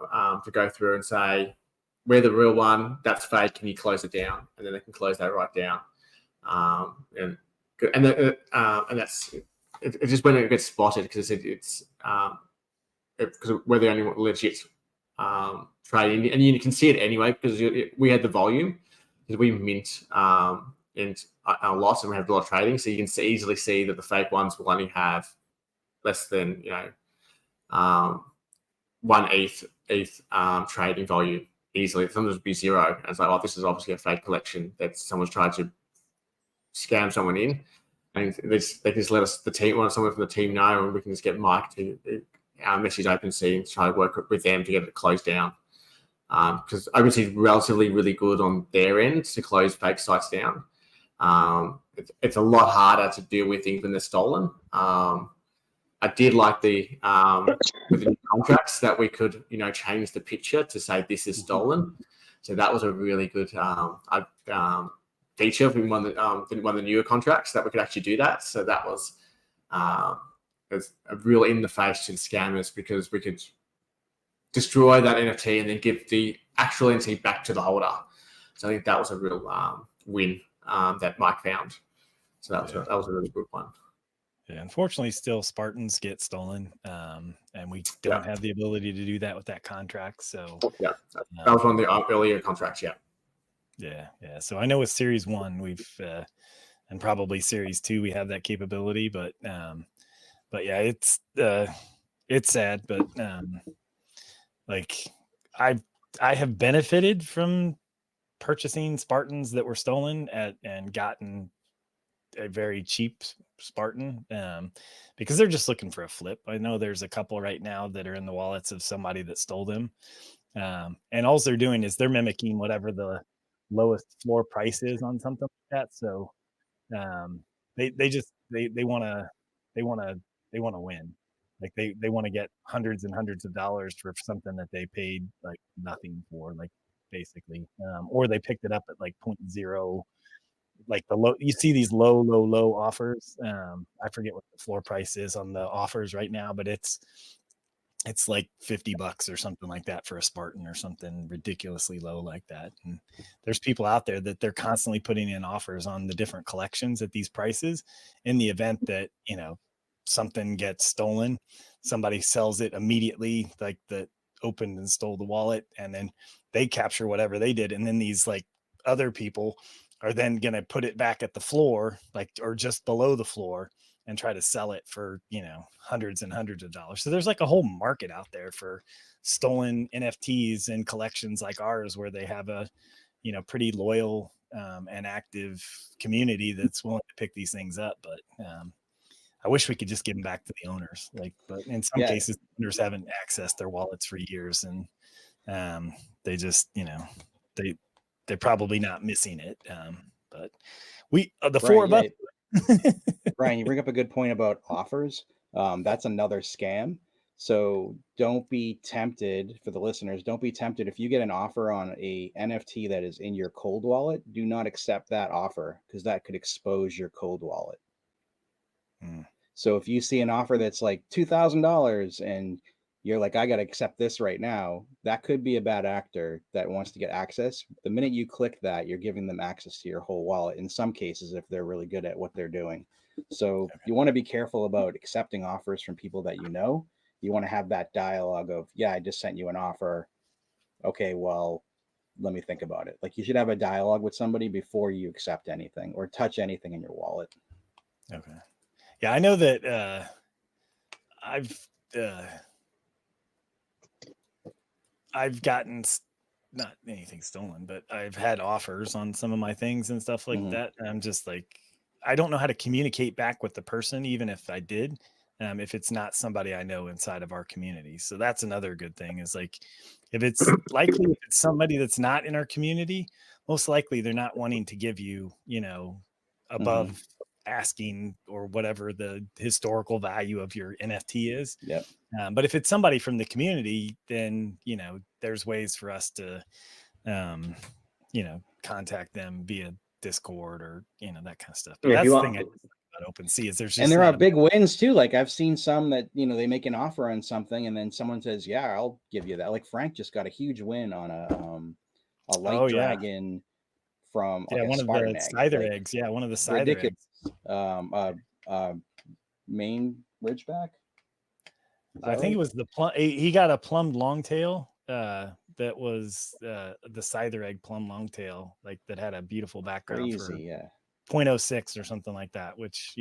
to go through and say, we're the real one, that's fake, can you close it down? And then they can close that right down. And that's It just when it gets spotted because it's because we're the only legit trading, and you can see it anyway because we had the volume because we mint in a lot and we have a lot of trading, so you can easily see that the fake ones will only have less than 1 ETH trading volume easily. Sometimes it'd be 0. And it's like, oh, this is obviously a fake collection that someone's tried to scam someone in, and they just let us, the team, or someone from the team, know, and we can just get Mike to message OpenSea and try to work with them to get it closed down. Because OpenSea is relatively really good on their end to close fake sites down. It's a lot harder to deal with things when they're stolen. I did like with the new contracts that we could, change the picture to say this is stolen. So that was a really good feature in one of the newer contracts that we could actually do that. So that was a real in the face to the scammers because we could destroy that NFT and then give the actual NFT back to the holder. So I think that was a real win that Mike found. So that was a really good one. Yeah, unfortunately, still Spartans get stolen, and we don't have the ability to do that with that contract. So that was one of the earlier contracts. Yeah. So I know with Series 1, we've and probably Series 2, we have that capability, but yeah, it's sad, but like I have benefited from purchasing Spartans that were stolen and gotten a very cheap Spartan because they're just looking for a flip. I know there's a couple right now that are in the wallets of somebody that stole them, and all they're doing is they're mimicking whatever the lowest floor price is on something like that. So they want to win. Like they want to get hundreds and hundreds of dollars for something that they paid like nothing for, like basically, or they picked it up at like 0.0, like the low. You see these low offers. I forget what the floor price is on the offers right now, but it's like $50 or something like that for a Spartan or something ridiculously low like that. And there's people out there that they're constantly putting in offers on the different collections at these prices in the event that, something gets stolen, somebody sells it immediately, like that opened and stole the wallet, and then they capture whatever they did. And then these like other people are then going to put it back at the floor, like, or just below the floor, and try to sell it for, hundreds and hundreds of dollars. So there's like a whole market out there for stolen NFTs and collections like ours, where they have a, pretty loyal and active community that's willing to pick these things up. But I wish we could just give them back to the owners. But in some cases, owners haven't accessed their wallets for years, and they just, they're probably not missing it. But we, the four of us. Brian, you bring up a good point about offers. That's another scam. So don't be tempted, for the listeners, don't be tempted. If you get an offer on a NFT that is in your cold wallet, do not accept that offer, because that could expose your cold wallet. So if you see an offer that's like $2,000 and you're like, I got to accept this right now, that could be a bad actor that wants to get access. The minute you click that, you're giving them access to your whole wallet, in some cases, if they're really good at what they're doing. So you want to be careful about accepting offers from people that you know. You want to have that dialogue of, I just sent you an offer. Okay, well, let me think about it. Like, you should have a dialogue with somebody before you accept anything or touch anything in your wallet. Okay. Yeah, I know that I've gotten not anything stolen, but I've had offers on some of my things and stuff like that. And I'm just like, I don't know how to communicate back with the person, even if I did, if it's not somebody I know inside of our community. So that's another good thing, is like, if it's somebody that's not in our community, most likely they're not wanting to give you, above asking or whatever the historical value of your NFT is. Yep. But if it's somebody from the community, then, there's ways for us to, contact them via Discord or, that kind of stuff. But that's the thing I like about OpenSea is there's just, and there are big wins too. Like, I've seen some that, they make an offer on something and then someone says, yeah, I'll give you that. Like, Frank just got a huge win on a light dragon from one of the Seither eggs. Yeah, one of the Seither eggs. main Ridgeback? I think it was the plum. He got a plumbed longtail. That was the Seither egg plum longtail, like that had a beautiful background for 0.06 or something like that. Which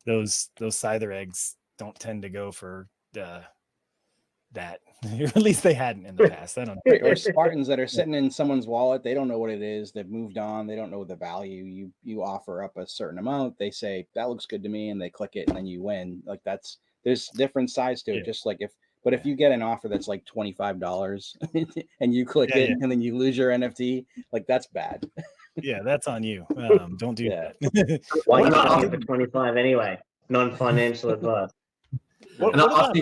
those Seither eggs don't tend to go for that. At least they hadn't in the past. I don't know. Or Spartans that are sitting in someone's wallet. They don't know what it is. They've moved on. They don't know the value. You offer up a certain amount. They say that looks good to me, and they click it, and then you win. Like there's different sides to it. Just like if you get an offer that's like $25 and you click it and then you lose your NFT, like that's bad. Yeah, that's on you. Don't do that. Why not offer for 25 anyway? Non-financial advice. What about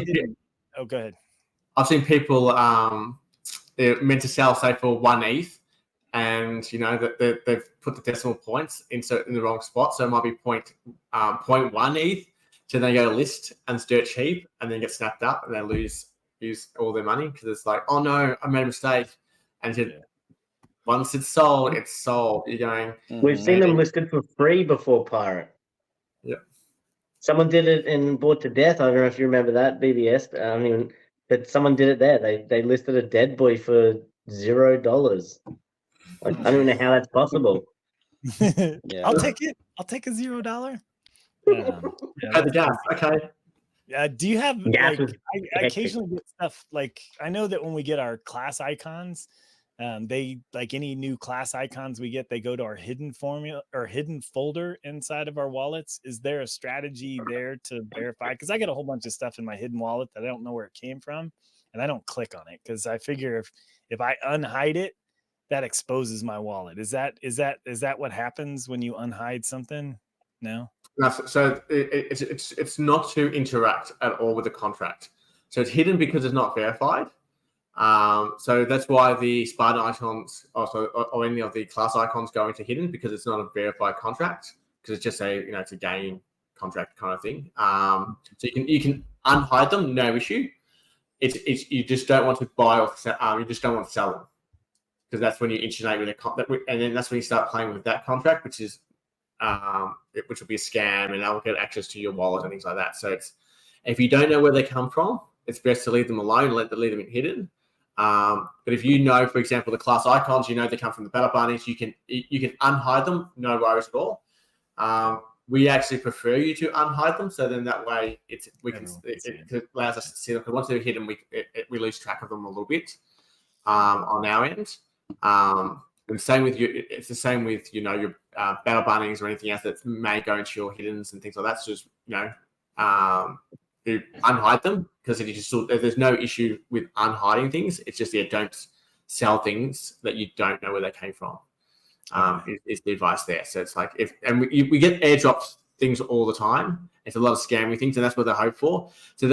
oh, go ahead. I've seen people they're meant to sell, say, for 1 ETH, and that they've put the decimal points in the wrong spot, so it might be 0.1 ETH. So they go to list and it's dirt cheap, and then get snapped up, and they lose all their money because it's like, oh no, I made a mistake. And once it's sold, it's sold. You're going. We've seen them listed for free before, Pirate. Yeah. Someone did it and bought to death. I don't know if you remember that, BBS. But someone did it there. They listed a dead boy for $0. Like, I don't even know how that's possible. I'll take it. I'll take a $0. The gas. Okay. Do you have I occasionally get stuff like, I know that when we get our class icons, they, like any new class icons we get, they go to our hidden formula or hidden folder inside of our wallets. Is there a strategy there to verify? Because I get a whole bunch of stuff in my hidden wallet that I don't know where it came from, and I don't click on it because I figure if I unhide it, that exposes my wallet. Is that what happens when you unhide something? No. So it's not to interact at all with the contract. So it's hidden because it's not verified. So that's why the Spartan icons or any of the class icons go into hidden, because it's not a verified contract, because it's just it's a game contract kind of thing. So you can unhide them, no issue. It's you just don't want to buy or you just don't want to sell them, because that's when you initiate with a contract, and then that's when you start playing with that contract, which is which will be a scam, and they'll get access to your wallet and things like that. So if you don't know where they come from, it's best to leave them alone, leave them hidden. But if for example, the class icons, they come from the Battle Bunnies, you can unhide them, no worries at all. We actually prefer you to unhide them, so then that way it allows us to see them. Because once they're hidden, we lose track of them a little bit on our end. And same with you. It's the same with your Battle Bunnies or anything else that may go into your hiddens and things like that. So just you unhide them, because there's no issue with unhiding things. It's just don't sell things that you don't know where they came from. Is the advice there. So it's like we get airdrops things all the time. It's a lot of scammy things, and that's what they hope for. So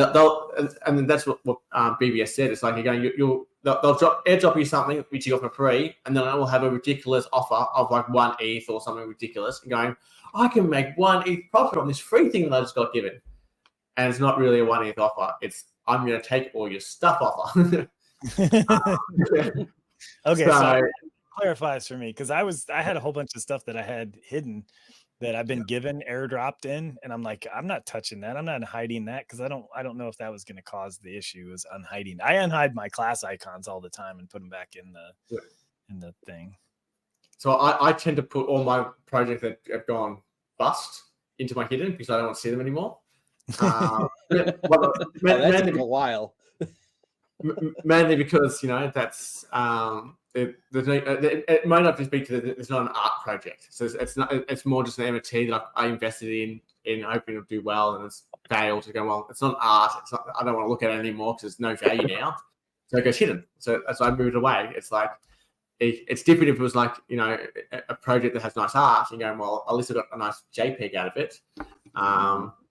and then that's what BBS said. It's like they'll airdrop you something which you got for free, and then I will have a ridiculous offer of like 1 ETH or something ridiculous, and going, I can make 1 ETH profit on this free thing that I just got given. And it's not really a 1 ETH offer. It's, I'm going to take all your stuff offer. Okay, so clarifies for me, because I had a whole bunch of stuff that I had hidden that I've been given airdropped in, and I'm like, I'm not touching that. I'm not hiding that, because I don't know if that was going to cause the issue. Is unhiding. I unhide my class icons all the time and put them back in the thing. So I tend to put all my projects that have gone bust into my hidden, because I don't want to see them anymore. That took a while. Mainly because that's it might not just be because it's not an art project, so it's more just an NFT that I invested in hoping it'll do well, and it's failed to go, well, it's not art, I don't want to look at it anymore because there's no value now, so it goes hidden. So I moved away. It's like it's different if it was like a project that has nice art and going, well, at least I got a nice JPEG out of it.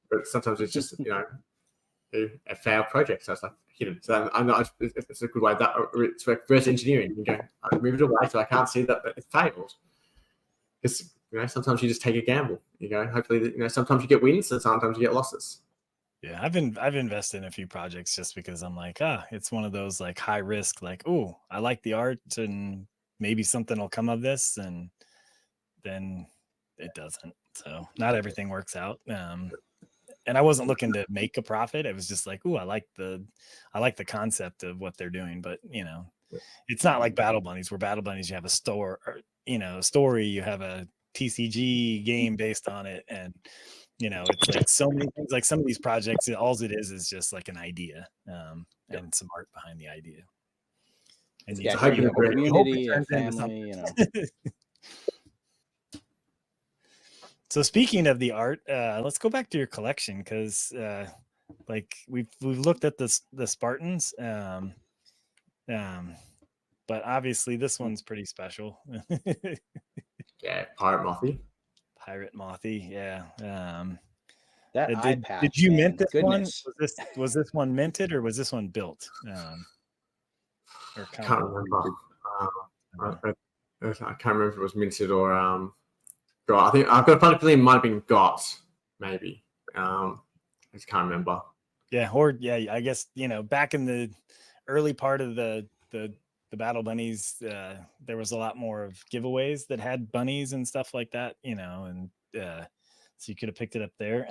But sometimes it's just a failed project, so it's like hidden. So it's a good way that it's reverse engineering. You go, I move it away so I can't see that it failed. Because sometimes you just take a gamble. Hopefully sometimes you get wins and sometimes you get losses. Yeah, I've invested in a few projects just because I'm like, it's one of those like high risk, like, oh, I like the art and maybe something will come of this, and then it doesn't. So not everything works out. I wasn't looking to make a profit. It was just like, ooh, I like the concept of what they're doing. But it's not like Battle Bunnies, where Battle Bunnies you have a store, or, story, you have a TCG game based on it, and it's like so many things. Like some of these projects, all it is just like an idea, and some art behind the idea. And Yeah, hope you have a it community, a turns into family, So speaking of the art, let's go back to your collection, because like we've looked at the Spartans, but obviously this one's pretty special. Yeah, Pirate Mothy. Pirate Mothy, yeah. that eye Did patch, you man, mint this goodness. one? Was this one minted, or was this one built? Or I can't remember. I can't remember if it was minted or got. I think I've got a funny feeling it might have been got, maybe. I just can't remember. Yeah, or I guess back in the early part of the Battle Bunnies, there was a lot more of giveaways that had bunnies and stuff like that, and so you could have picked it up there.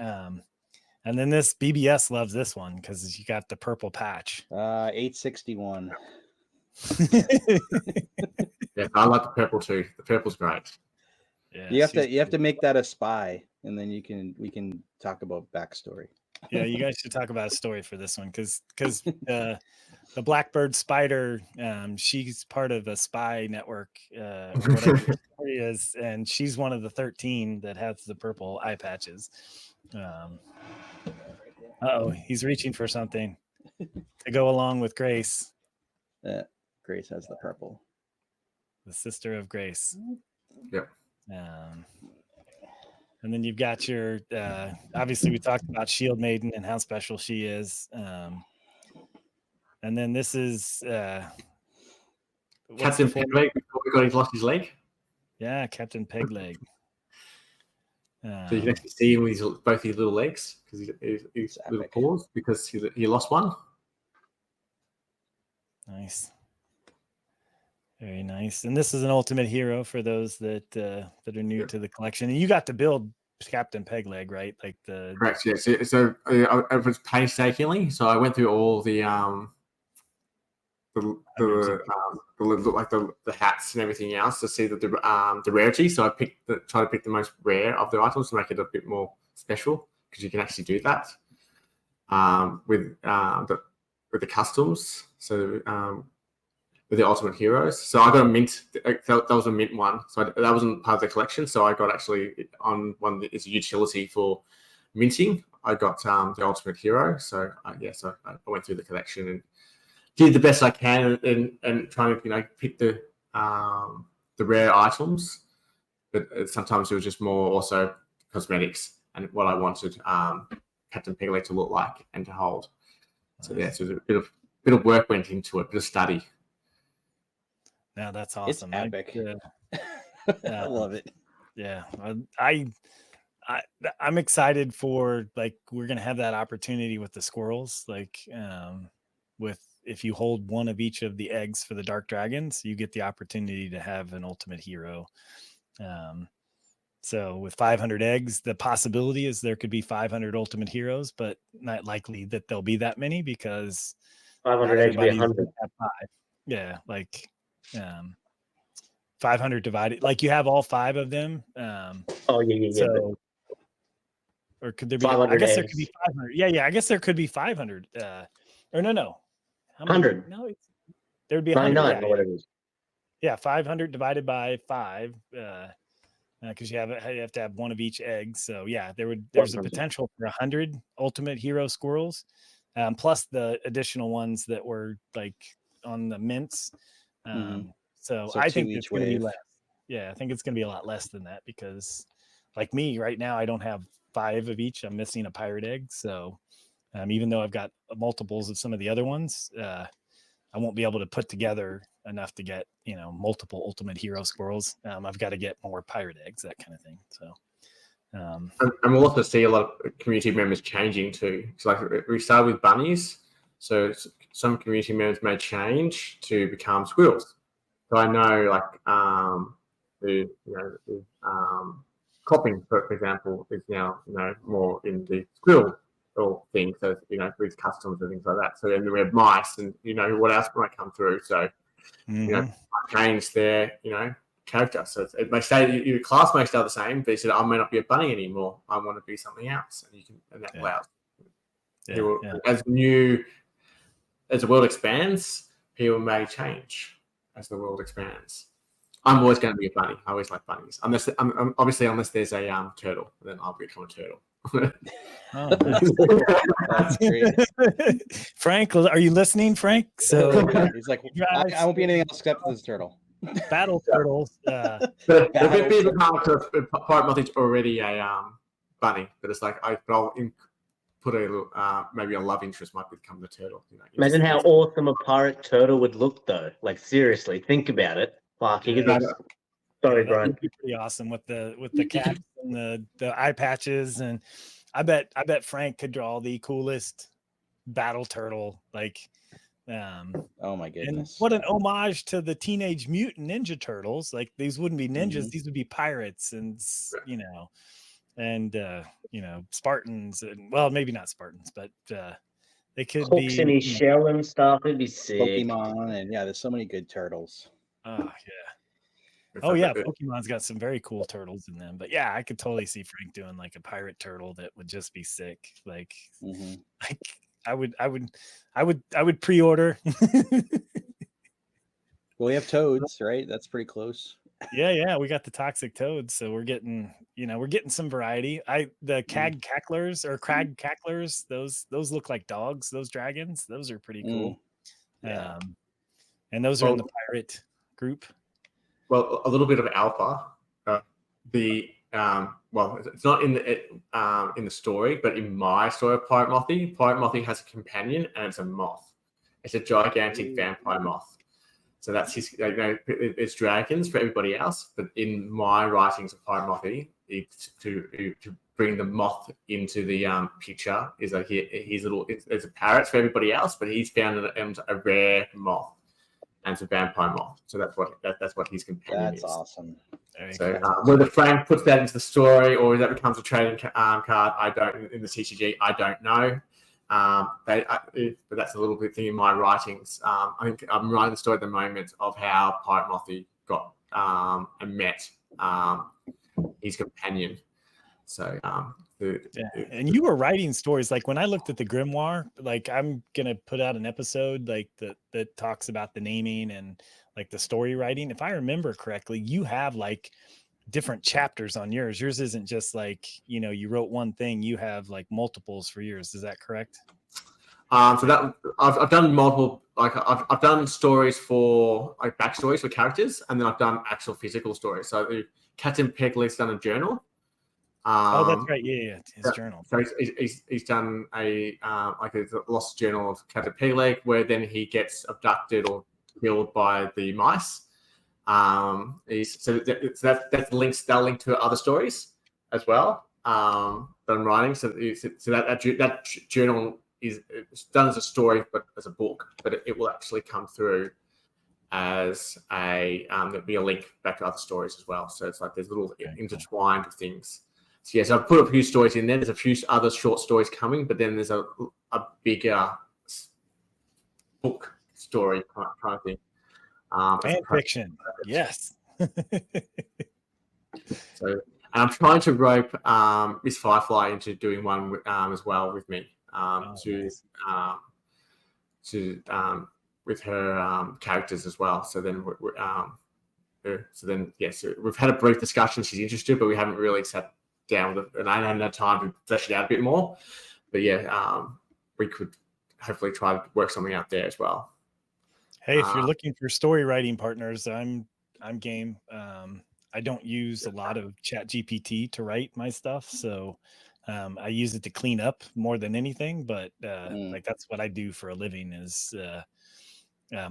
And then this BBS loves this one because you got the purple patch. 861. Yeah, I like the purple too. The purple's great. Yeah, you have to make that a spy, and then we can talk about backstory. Yeah, you guys should talk about a story for this one, because the Blackbird Spider, she's part of a spy network, or whatever the story is, and she's one of the 13 that has the purple eye patches. He's reaching for something to go along with Grace. Grace has the purple. The sister of Grace. Yep. And then you've got your, obviously we talked about Shield Maiden and how special she is. And then this is Captain Pegleg before he lost his leg. Yeah, Captain Pegleg. So you can actually see him with both his little legs, because his little paws, because he lost one. Nice. Very nice. And this is an ultimate hero for those that are new to the collection. And you got to build Captain Pegleg, right? Like the correct. Yeah. So it was painstakingly. So I went through all the hats and everything else to see the rarity. So I try to pick the most rare of the items to make it a bit more special, because you can actually do that with the customs. So with the ultimate heroes. So I got a mint. That was a mint one. So that wasn't part of the collection. So I got actually on one that is a utility for minting. I got the ultimate hero. So I went through the collection and did the best I can and trying to pick the rare items. But sometimes it was just more also cosmetics and what I wanted Captain Pegleg to look like and to hold. So yeah, so a bit of work went into it, bit of study. No, that's awesome. It's epic. I love it. Yeah, I'm excited for, like, we're gonna have that opportunity with the squirrels. Like, if you hold one of each of the eggs for the Dark Dragons, you get the opportunity to have an ultimate hero. So with 500 eggs, the possibility is there could be 500 ultimate heroes, but not likely that there'll be that many, because 500 eggs would be 100. Yeah, like 500 divided, like you have all 5 of them. Yeah. So, or could there be? I guess eggs. There could be 500. Yeah. I guess there could be 500. Or no. How many? 100. No, there would be 100. or whatever it is. Yeah, 500 divided by 5. Because you have to have one of each egg. So yeah, there's a potential for 100 ultimate hero squirrels, plus the additional ones that were like on the mints. So I think it's going to be less. Yeah, I think it's going to be a lot less than that, because like me right now, I don't have 5 of each. I'm missing a pirate egg. So even though I've got multiples of some of the other ones, I won't be able to put together enough to get, multiple ultimate hero squirrels. I've got to get more pirate eggs, that kind of thing. So, and we'll also see a lot of community members changing too. So like we started with bunnies, so some community members may change to become squirrels. So I know, like cropping, for example, is now more in the squirrel all things. So with customs and things like that. So then we have mice, and what else might come through. So I changed their character. So it may stay, your class may stay the same, but he said, I may not be a bunny anymore. I want to be something else, and that allows. As the world expands, people may change as the world expands. I'm always going to be a bunny. I always like bunnies, unless there's a turtle, then I'll become a turtle. Oh, that's great. Frank, are you listening, Frank? So he's like, I won't be anything else except this turtle. Battle turtles. The bit of Pirate Mothy's already a bunny, but it's like I'll put a little, maybe a love interest might become the turtle. Imagine how awesome a pirate turtle would look, though. Like seriously, think about it. Fuck, you could. Sorry, Brian. That'd be pretty awesome with the caps and the eye patches, and I bet Frank could draw the coolest battle turtle. Like, oh my goodness! What an homage to the Teenage Mutant Ninja Turtles! Like these wouldn't be ninjas; these would be pirates, and Spartans, and well, maybe not Spartans, but they could hooks be in his shell and stuff. It'd be sick. Pokemon, and there's so many good turtles. Oh yeah. Oh yeah, Pokemon's got some very cool turtles in them. But yeah, I could totally see Frank doing like a pirate turtle that would just be sick. Like, like I would pre-order. Well, we have toads, right? That's pretty close. Yeah, we got the toxic toads, so we're getting some variety. The Crag Cacklers, those look like dogs. Those dragons, those are pretty cool. Yeah. And those are in the pirate group. Well, a little bit of alpha. It's not in the story, but in my story of Pirate Mothy has a companion, and it's a moth. It's a gigantic vampire moth. So that's his. It's dragons for everybody else, but in my writings of Pirate Mothy, to bring the moth into the picture is like it's a parrot for everybody else, but he's found a rare moth. And it's a vampire moth, so that's what his companion is. That's awesome. So whether Frank puts that into the story or that becomes a trading card, I don't in the CCG. I don't know. But that's a little bit thing in my writings. I think I'm writing the story at the moment of how Pirate Mothy got and met his companion. So and you were writing stories. Like when I looked at the grimoire, like I'm gonna put out an episode like that talks about the naming and like the story writing. If I remember correctly, you have like different chapters on yours. Yours isn't just like you wrote one thing. You have like multiples for yours. Is that correct? So that I've done multiple. Like I've done stories for like backstories for characters, and then I've done actual physical stories. So Captain Pegleg's done a journal. That's right. Yeah. His journal. So he's done a lost journal of Captain Pegleg, where then he gets abducted or killed by the mice. That links to other stories as well that I'm writing. So that journal is done as a story, but as a book. But it will actually come through as there'll be a link back to other stories as well. So it's like there's little intertwined things. So yes, I've put a few stories in there. There's a few other short stories coming, but then there's a bigger book story kind of thing. Fan fiction, yes. So, and I'm trying to rope Miss Firefly into doing one as well with me with her characters as well. So then we've had a brief discussion. She's interested, but we haven't really sat down with it, and I haven't had time to flesh it out a bit more. But we could hopefully try to work something out there as well. Hey, if you're looking for story writing partners, I'm game. I don't use a lot of ChatGPT to write my stuff, so I use it to clean up more than anything. But like that's what I do for a living is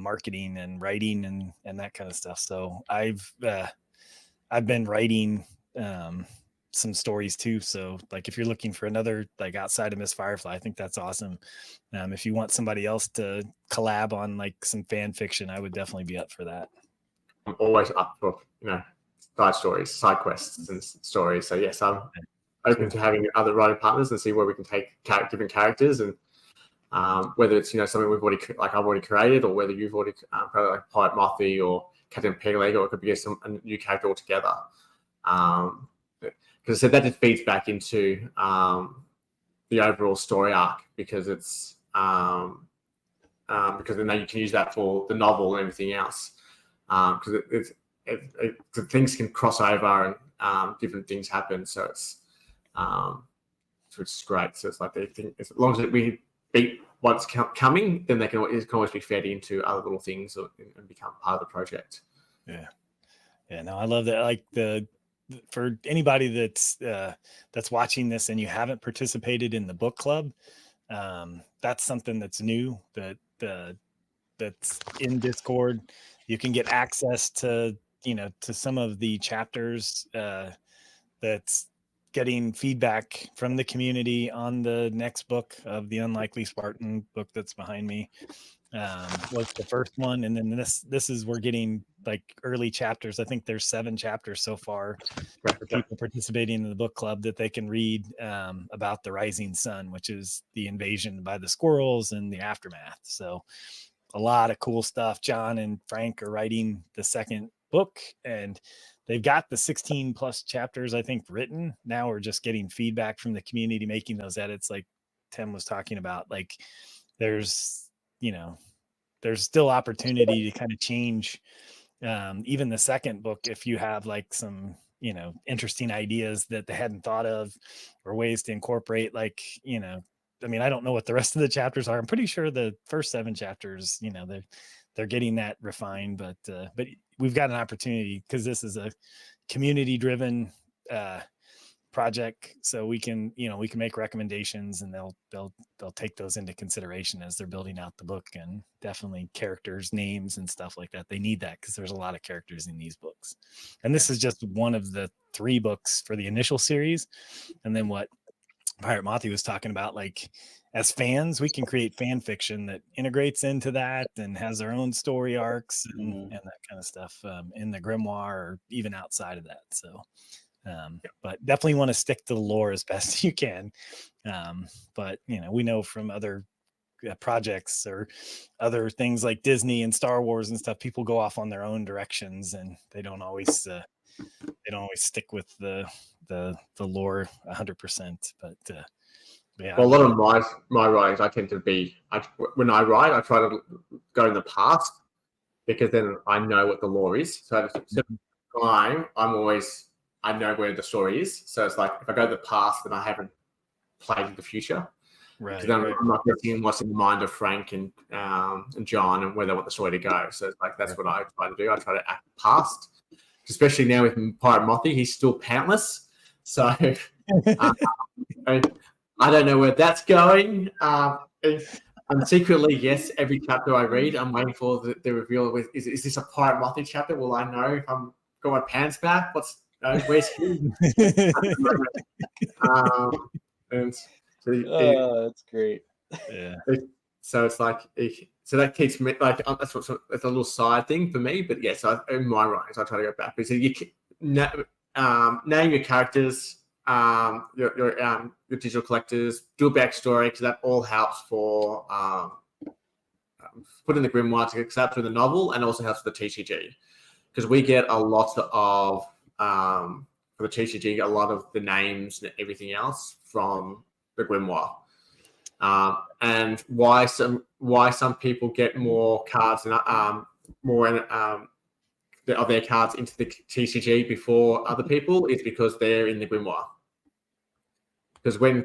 marketing and writing and that kind of stuff. So I've been writing some stories too. So like if you're looking for another like outside of Miss Firefly, I think that's awesome. If you want somebody else to collab on like some fan fiction, I would definitely be up for that. I'm always up for side stories, side quests and stories. So yes, I'm open to having other writing partners and see where we can take different characters, and whether it's something I've already created, or whether you've already created, like Pirate Mothy or Captain Pegleg, or it could be a new character altogether. Because I said that just feeds back into the overall story arc, because it's because then you can use that for the novel and everything else. Because things can cross over and different things happen. So it's great. So it's like they think as long as we beat what's coming, then it can always be fed into other little things and become part of the project. Yeah. No, I love that. Like for anybody that's watching this and you haven't participated in the book club, that's something that's new that's in Discord. You can get access to some of the chapters that's getting feedback from the community on the next book of the Unlikely Spartan book that's behind me. Was the first one, and then this is we're getting like early chapters. I think there's 7 chapters so far for people participating in the book club that they can read about the Rising Sun, which is the invasion by the squirrels and the aftermath. So a lot of cool stuff. John and Frank are writing the second book, and they've got the 16 plus chapters, I think, written. Now we're just getting feedback from the community, making those edits like Tim was talking about. Like there's still opportunity to kind of change even the second book if you have like some interesting ideas that they hadn't thought of, or ways to incorporate, like I mean, I don't know what the rest of the chapters are. I'm pretty sure the first 7 chapters, they're getting that refined, but we've got an opportunity because this is a community driven project, so we can make recommendations, and they'll take those into consideration as they're building out the book. And definitely characters, names and stuff like that, they need that because there's a lot of characters in these books, and this is just one of the 3 books for the initial series. And then what Pirate Mothy was talking about, like as fans, we can create fan fiction that integrates into that and has their own story arcs and that kind of stuff in the grimoire or even outside of that. So but definitely want to stick to the lore as best you can. But we know from other projects or other things like Disney and Star Wars and stuff, people go off on their own directions, and they don't always stick with the lore 100%. But yeah, well, a lot of my writings, I tend to be when I write, I try to go in the past, because then I know what the lore is. So at a certain time, I know where the story is. So it's like if I go to the past, then I haven't played in the future. Right. Because I'm not getting what's in the mind of Frank and John and where they want the story to go. So it's like that's what I try to do. I try to act past, especially now with Pirate Mothy. He's still pantless, so I don't know where that's going. And secretly, yes, every chapter I read, I'm waiting for the reveal. Is this a Pirate Mothy chapter? Will I know if I'm got my pants back? Where's he? And so that's great. Yeah. So it's like so that keeps me like that's a little side thing for me. But yeah, so in my writings, I try to go back. So you name your characters, your digital collectors, do a backstory, because that all helps for put in the grimoire to accept through the novel, and also helps for the TCG, because we get a lot of for the TCG, a lot of the names and everything else from the grimoire, and why some people get more cards and of their cards into the TCG before other people is because they're in the grimoire. Because when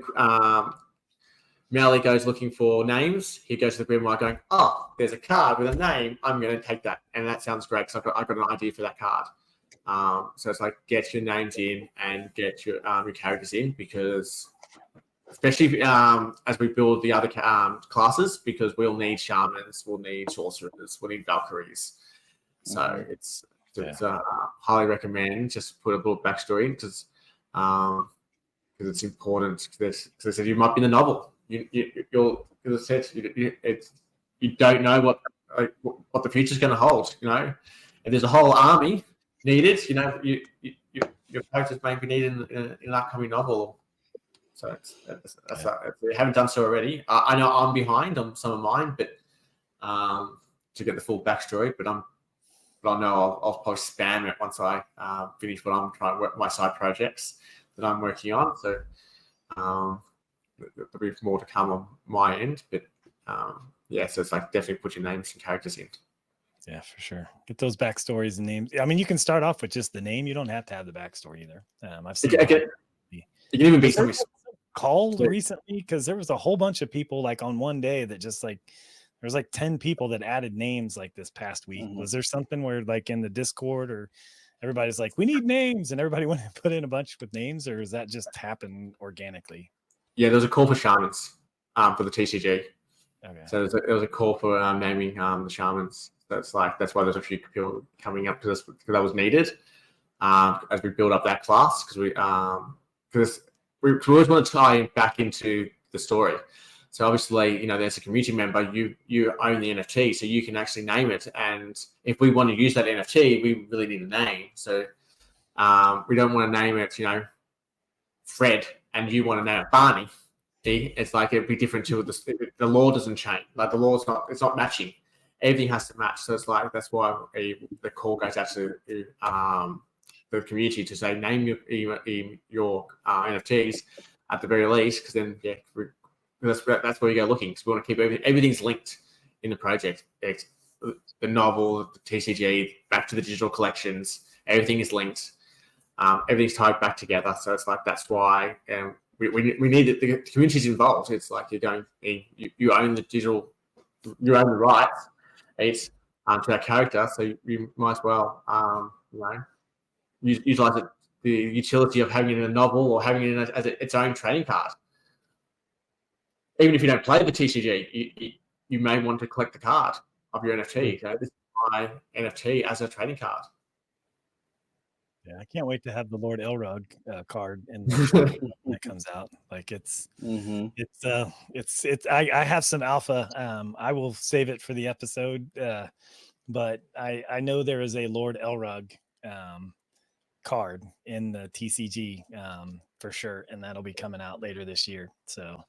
Melly goes looking for names, he goes to the grimoire going, "Oh, there's a card with a name. I'm going to take that, and that sounds great because I've got an idea for that card." So it's like get your names in and get your characters in, because especially as we build the other classes, because we'll need shamans, we'll need sorcerers, we'll need Valkyries. So it's highly recommend just put a little backstory, because it's important. Because I said you might be in the novel. You'll as I said you don't know what the future's going to hold. If there's a whole army needed, your characters may be needed in an upcoming novel. So if we haven't done so already, I know I'm behind on some of mine, but to get the full backstory, but I know I'll probably spam it once I finish what I'm trying to work, my side projects that I'm working on. So there'll be more to come on my end, but yeah, so it's like definitely put your names and characters in. Yeah, for sure. Get those backstories and names. I mean, you can start off with just the name. You don't have to have the backstory either. I've seen It can even be something called recently because there was a whole bunch of people like on one day that just like there was like 10 people that added names like this past week. Mm-hmm. Was there something where like in the Discord or everybody's like, we need names and everybody went and put in a bunch with names, or does that just happen organically? Yeah, there was a call for shamans for the TCG. Okay. So there was a call for naming the shamans. That's why there's a few people coming up to this because that was needed as we build up that class because we always want to tie back into the story. So obviously, there's a community member, you own the NFT, so you can actually name it. And if we want to use that NFT, we really need a name. So we don't want to name it, Fred, and you want to name it Barney. It's like it'd be different to the law doesn't change. Like the law's it's not matching. Everything has to match. So it's like that's why the call goes out to the community to say name your NFTs at the very least, because then that's where you go looking. Because we want to keep everything's linked in the project. It's the novel, the TCG, back to the digital collections. Everything is linked. Everything's tied back together. So it's like that's why we need the community's involved. It's like you own the digital, you own the rights. It's to that character, so you might as well utilize the utility of having it in a novel or having it as its own trading card. Even if you don't play the TCG, you may want to collect the card of your NFT. So this is my NFT as a trading card. Yeah, I can't wait to have the Lord Elrog card when it comes out. Like I have some alpha. I will save it for the episode. But I know there is a Lord Elrog card in the TCG for sure, and that'll be coming out later this year. So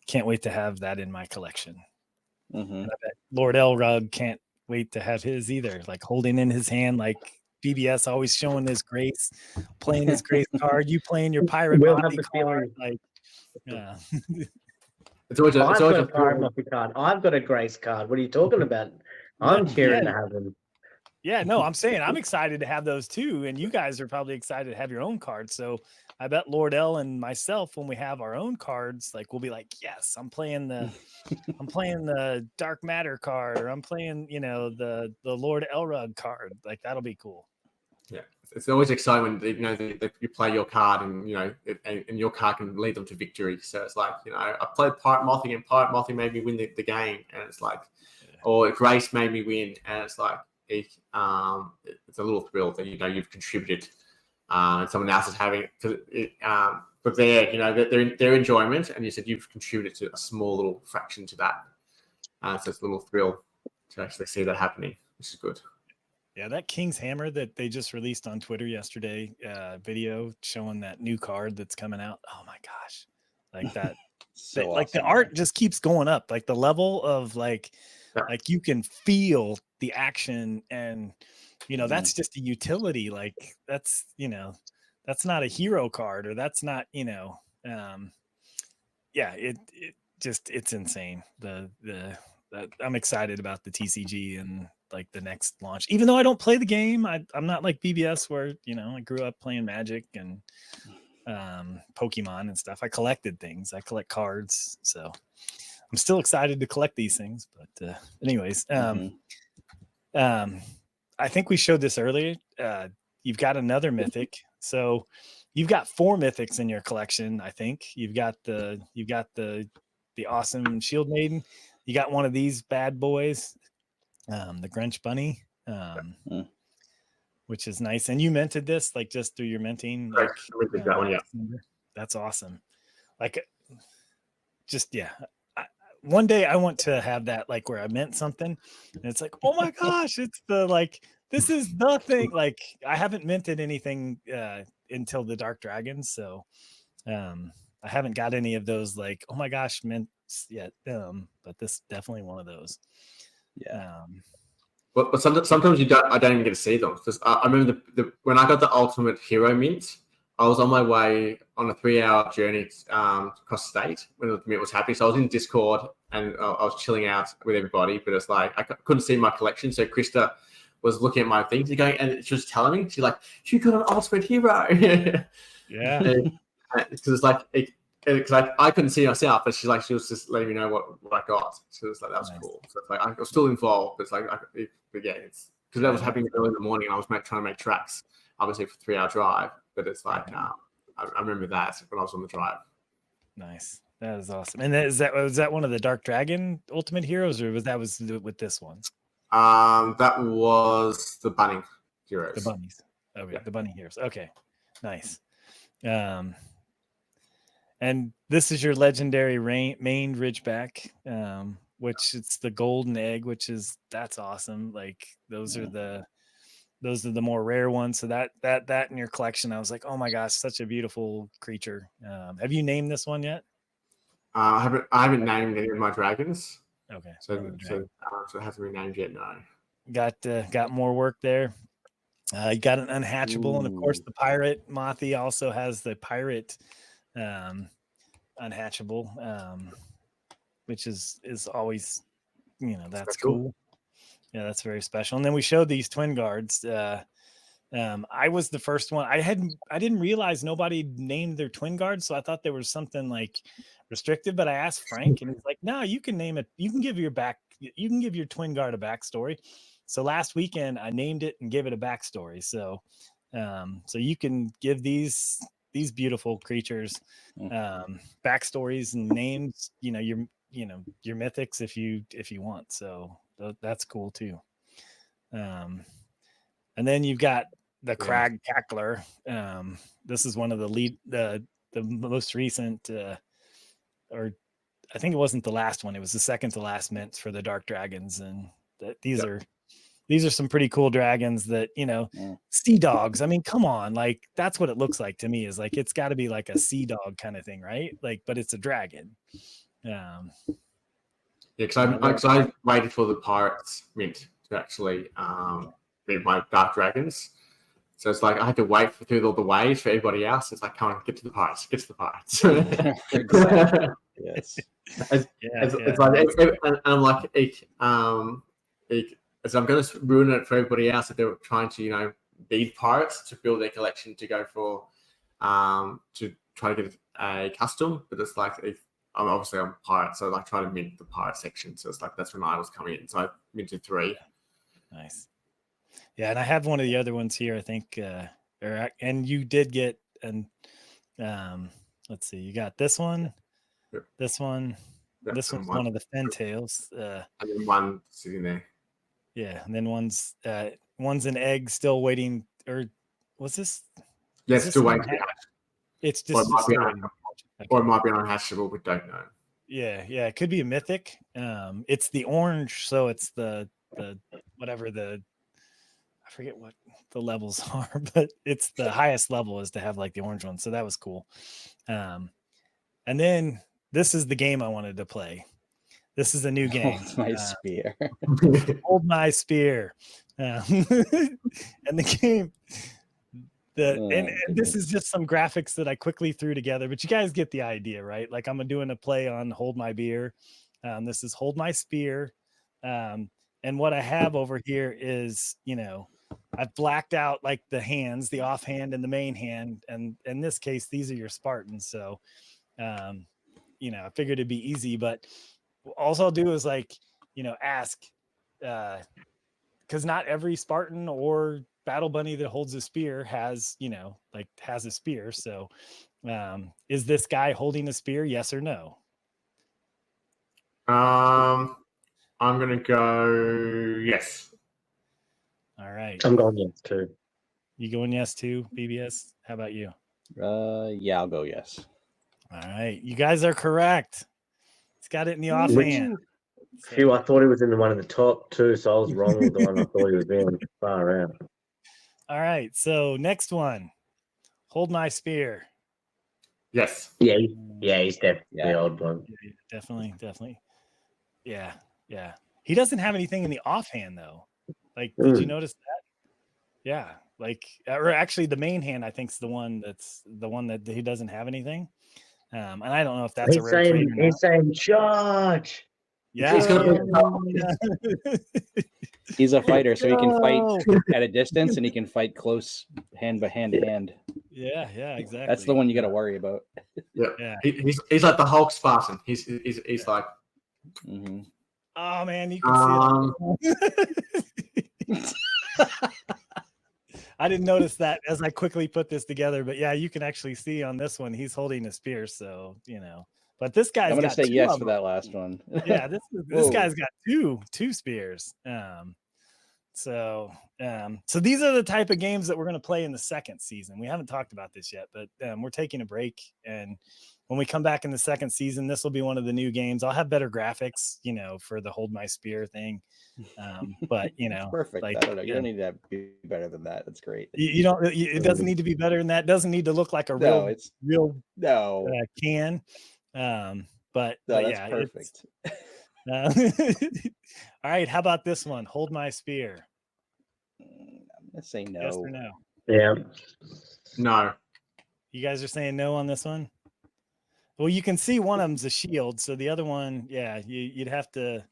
can't wait to have that in my collection. Mm-hmm. And I bet Lord Elrog can't wait to have his either, like holding in his hand like BBS, always showing his grace, playing his grace card. You playing your Pirate Mothy card, like. It's always a Pirate Mothy card. I've got a grace card. What are you talking about? I'm cheering to have them. Yeah, no, I'm saying I'm excited to have those too, and you guys are probably excited to have your own cards. So I bet Lord L and myself, when we have our own cards, like we'll be like, yes, I'm playing the Dark Matter card, or I'm playing, the Lord Elrog card. Like that'll be cool. Yeah, it's always exciting when you play your card and and your card can lead them to victory. So it's like I played Pirate Mothy and Pirate Mothy made me win the game, and it's like, or Grace made me win, and it's like it's a little thrill that you've contributed, and someone else is having it. But their enjoyment, and you said you've contributed to a small little fraction to that. So it's a little thrill to actually see that happening, which is good. Yeah, that King's Hammer that they just released on Twitter yesterday, video showing that new card that's coming out. Oh my gosh, like that. So like awesome. The art just keeps going up. Like the level of like you can feel the action, and that's just a utility. Like that's that's not a hero card, or that's not it's insane. I'm excited about the TCG and like the next launch, even though I don't play the game. I'm not like BBS where I grew up playing Magic and Pokemon and stuff. I collected things. I collect cards, so I'm still excited to collect these things. But anyways, I think we showed this earlier. You've got another mythic, so you've got 4 mythics in your collection. I think you've got the awesome Shield Maiden. You got one of these bad boys, the Grunch Bunny, which is nice. And you minted this like just through your minting. Like that one, yeah. That's awesome. Like, just one day I want to have that, like where I mint something and it's like, oh my gosh, it's this is the thing. Like I haven't minted anything until the Dark Dragons, so I haven't got any of those like, oh my gosh, mints yet. But this is definitely one of those. Yeah. But sometimes I don't even get to see them. Because I remember when I got the Ultimate Hero mint, I was on my way on a 3-hour journey across state when the mint was happening. So I was in Discord and I was chilling out with everybody, but it's like I couldn't see my collection. So Krista was looking at my things and going, and she was telling me, she's like, "You got an Ultimate Hero." Yeah. Because it's like, because I couldn't see myself, but she was just letting me know what I got. So it's like, that was cool. So it's like I was still involved, but it's like, but yeah, it's because that was happening early in the morning. And I was trying to make tracks, obviously for a 3-hour drive. But it's like, I remember that when I was on the drive. Nice. That is awesome. And was that one of the Dark Dragon Ultimate Heroes, or was with this one? That was the Bunny Heroes. The bunnies. Okay, yeah. The Bunny Heroes. Okay, nice. And this is your legendary maned Ridgeback, which it's the golden egg, that's awesome. Like those are the more rare ones. So that in your collection, I was like, oh my gosh, such a beautiful creature. Have you named this one yet? I haven't named any of my dragons. Okay. So it hasn't been named yet. No. Got more work there. You got an unhatchable, and of course the Pirate Mothy also has the Pirate unhatchable, which is always, that's cool. Yeah, that's very special. And then we showed these twin guards. I was the first one. I didn't realize nobody named their twin guards, so I thought there was something like restricted. But I asked Frank, and he's like, "No, you can name it. You can give your twin guard a backstory." So last weekend, I named it and gave it a backstory. So, so you can give these beautiful creatures backstories and names. Your mythics if you want. So that's cool too. And then you've got the Crag Cackler. This is one of the most recent, or I think it wasn't the last one. It was the second to last mint for the Dark Dragons, and these are some pretty cool dragons that sea dogs. I mean, come on, like that's what it looks like to me. Is like it's got to be like a sea dog kind of thing, right? Like, but it's a dragon. Yeah, because I waited for the Pirates mint to actually beat my Dark Dragons. So it's like I had to wait through all the waves for everybody else. It's like, come on, get to the Pirates. Yes. It's like, and I'm like, so I'm going to ruin it for everybody else if they're trying to, beat Pirates to build their collection to go for, to try to get a custom. But it's like, I'm a Pirate, so I try to mint the Pirate section. So it's like, that's when I was coming in. So I minted 3. Nice. Yeah, and I have one of the other ones here, I think, and you did get, and let's see, you got this one, this one, this one's one of the Fentails. And then one sitting there. Yeah, and then one's an egg still waiting, or was this? Yeah, it's still waiting. It's just, or it might be unhatchable, we don't know. Yeah, it could be a mythic. It's the orange, so it's the whatever I forget what the levels are, but it's the highest level is to have like the orange one. So that was cool. And then this is the game I wanted to play. This is a new game. Hold my spear. Hold my spear. And the game. And this is just some graphics that I quickly threw together, but you guys get the idea, right? Like I'm doing a play on Hold My Beer. This is Hold My Spear. And what I have over here is, I've blacked out like the hands, the offhand and the main hand. And in this case, these are your Spartans. So, I figured it'd be easy, but all I'll do is ask, because not every Spartan or Battle Bunny that holds a spear has a spear. So, is this guy holding a spear? Yes or no? I'm going to go yes. All right. I'm going yes too. You going yes too, BBS? How about you? Yeah, I'll go yes. All right. You guys are correct. It's got it in the offhand. Phew, I thought he was in one of the top 2, so I was wrong with the one I thought he was in. Far out. All right. So next one. Hold My Spear. Yes. Yeah, he's definitely Yeah. old one. Yeah, definitely. Yeah. He doesn't have anything in the offhand though. Like, did you notice that? Yeah, like, or actually, the main hand I think is the one that he doesn't have anything. And I don't know if that's a rare trait or not. He's saying charge. Yeah, He's gonna He's a fighter, so he can fight at a distance and he can fight close hand to hand. Yeah, exactly. That's the one you got to worry about. Yeah. He's like the Hulk Spartan. He's like. Mm-hmm. Oh man, you can see it. I didn't notice that as I quickly put this together, but yeah, you can actually see on this one he's holding a spear. So but this guy's I'm gonna got say two yes of for them. that last one. Yeah, this guy's got two spears. So these are the type of games that we're going to play in the second season. We haven't talked about this yet, but we're taking a break, and when we come back in the second season, this will be one of the new games. I'll have better graphics, for the hold my spear thing. But perfect. like, I don't know. You don't need to be better than that. That's great. You don't. It doesn't need to be better than that. It doesn't need to look like a real can. But that's yeah, perfect. All right, how about this one? Hold my spear. I'm gonna say no. Yes or no? Yeah. No. You guys are saying no on this one? Well, you can see one of them's a shield, so the other one, yeah, you'd have to,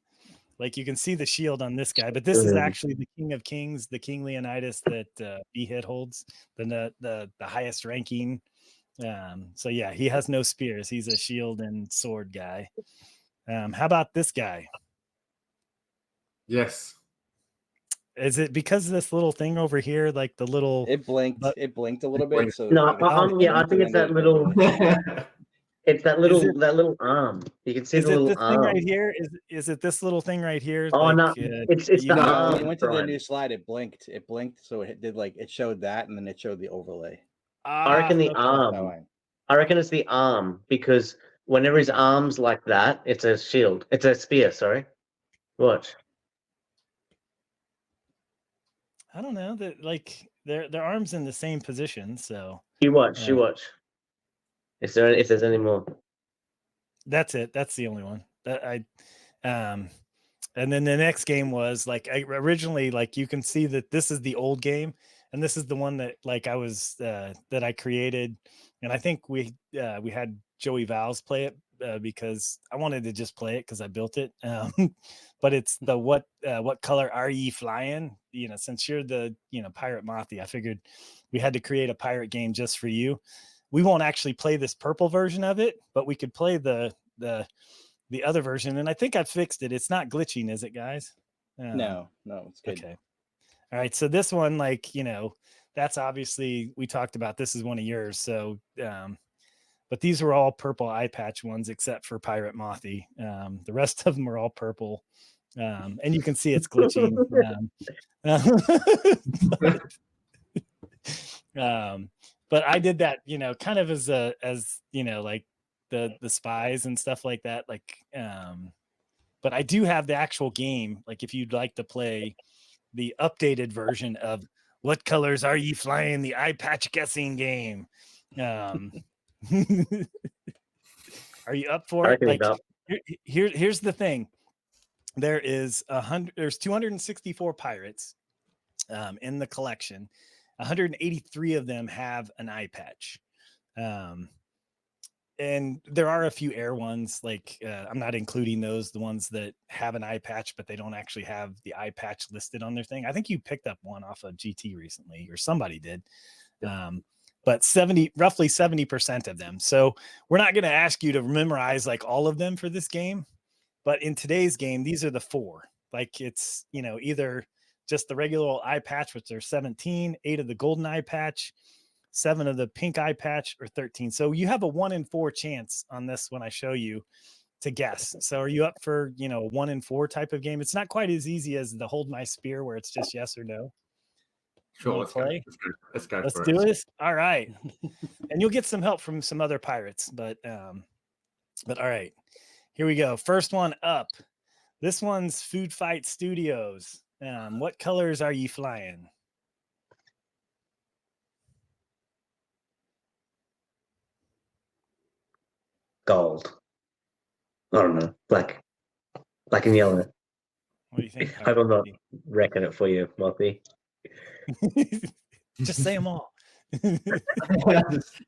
like, you can see the shield on this guy, but this is actually the King of Kings, the King Leonidas that B-Hit holds, the highest ranking. So yeah, he has no spears. He's a shield and sword guy. How about this guy? Yes. Is it because of this little thing over here, like the little? It blinked a little bit. So No, I think it's that little. It's that little arm. You can see the little arm. Thing right here? Is it this little thing right here? Oh, no, it's the arm. When you went to the new slide, it blinked. So it did it showed that, and then it showed the overlay. I reckon the arm. I reckon it's the arm, because whenever his arm's like that, it's a shield. It's a spear. Sorry. Watch. I don't know that, like, their arms in the same position. So you watch. If there's any more? That's it. That's the only one that and then the next game was like, originally, like, you can see that this is the old game, and this is the one that, like, I was that I created, and I think we had Joey Valves play it because I wanted to just play it because I built it. But it's the what color are ye flying? Since you're the Pirate Mothy, I figured we had to create a pirate game just for you. We won't actually play this purple version of it, but we could play the other version. And I think I fixed it. It's not glitching, is it, guys? No, it's good. Okay. All right. So this one, like, that's obviously, we talked about, this is one of yours. So, but these were all purple eye patch ones, except for Pirate Mothy. The rest of them are all purple. And you can see it's glitching. But I did that, kind of as like the spies and stuff like that. Like, but I do have the actual game. Like, if you'd like to play the updated version of What Colors Are You Flying? The eye patch guessing game. Are you up for it? Like, here's the thing. There's 264 pirates in the collection. 183 of them have an eye patch. And there are a few air ones, like I'm not including the ones that have an eye patch, but they don't actually have the eye patch listed on their thing. I think you picked up one off of GT recently, or somebody did. But roughly 70% of them. So we're not going to ask you to memorize like all of them for this game, but in today's game, these are the 4. Like, it's, either just the regular eye patch, which are 17, 8 of the golden eye patch, 7 of the pink eye patch, or 13. So you have a 1 in 4 chance on this when I show you to guess. So are you up for, 1 in 4 type of game? It's not quite as easy as the hold my spear, where it's just yes or no. Sure, let's play. Let's go. Let's do this. All right. And you'll get some help from some other pirates, but all right. Here we go. First one up. This one's Food Fight Studios. What colors are you flying? Gold. I don't know. Black and yellow. What do you think? Hope I'm not wrecking it for you, Mothy. Just say them all. Go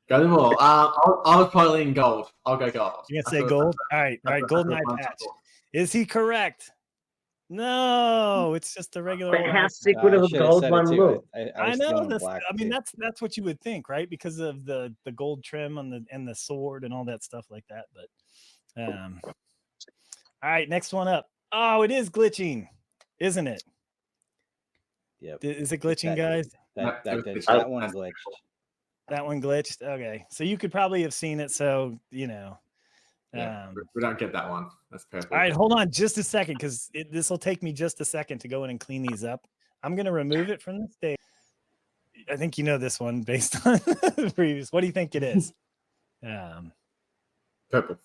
them all. I'll probably lean gold. I'll go gold. You're gonna say gold? All right, golden eye patch. Is he correct? No, it's just a regular. But old how eye sick I would a should have gold said it one too. look? I was know going that's. black I mean, too. that's what you would think, right? Because of the gold trim on the sword and all that stuff like that. But all right, next one up. Oh, it is glitching, isn't it? Yep. Is it glitching, guys? That one glitched. That one glitched. Okay, so you could probably have seen it. So you know. Yeah, we don't get that one. That's perfect. All right, hold on just a second, because this will take me just a second to go in and clean these up. I'm going to remove it from the stage. I think you know this one based on the previous. What do you think it is? Purple.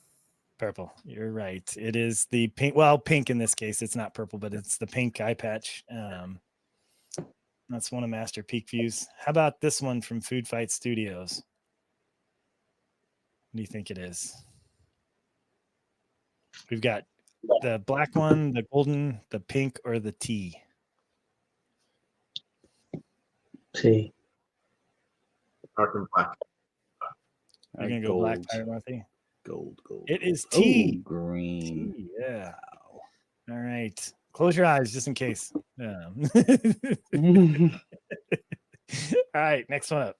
Purple. You're right. It is the pink. Well, pink in this case. It's not purple, but it's the pink eye patch. That's one of Master Peak Views. How about this one from Food Fight Studios? What do you think it is? We've got the black one, the golden, the pink, or the tea. Tea. Dark black. You're gonna go black, Pirate Mothy? Gold. It is tea. Green. Tea, yeah. Wow. All right. Close your eyes just in case. All right. Next one up.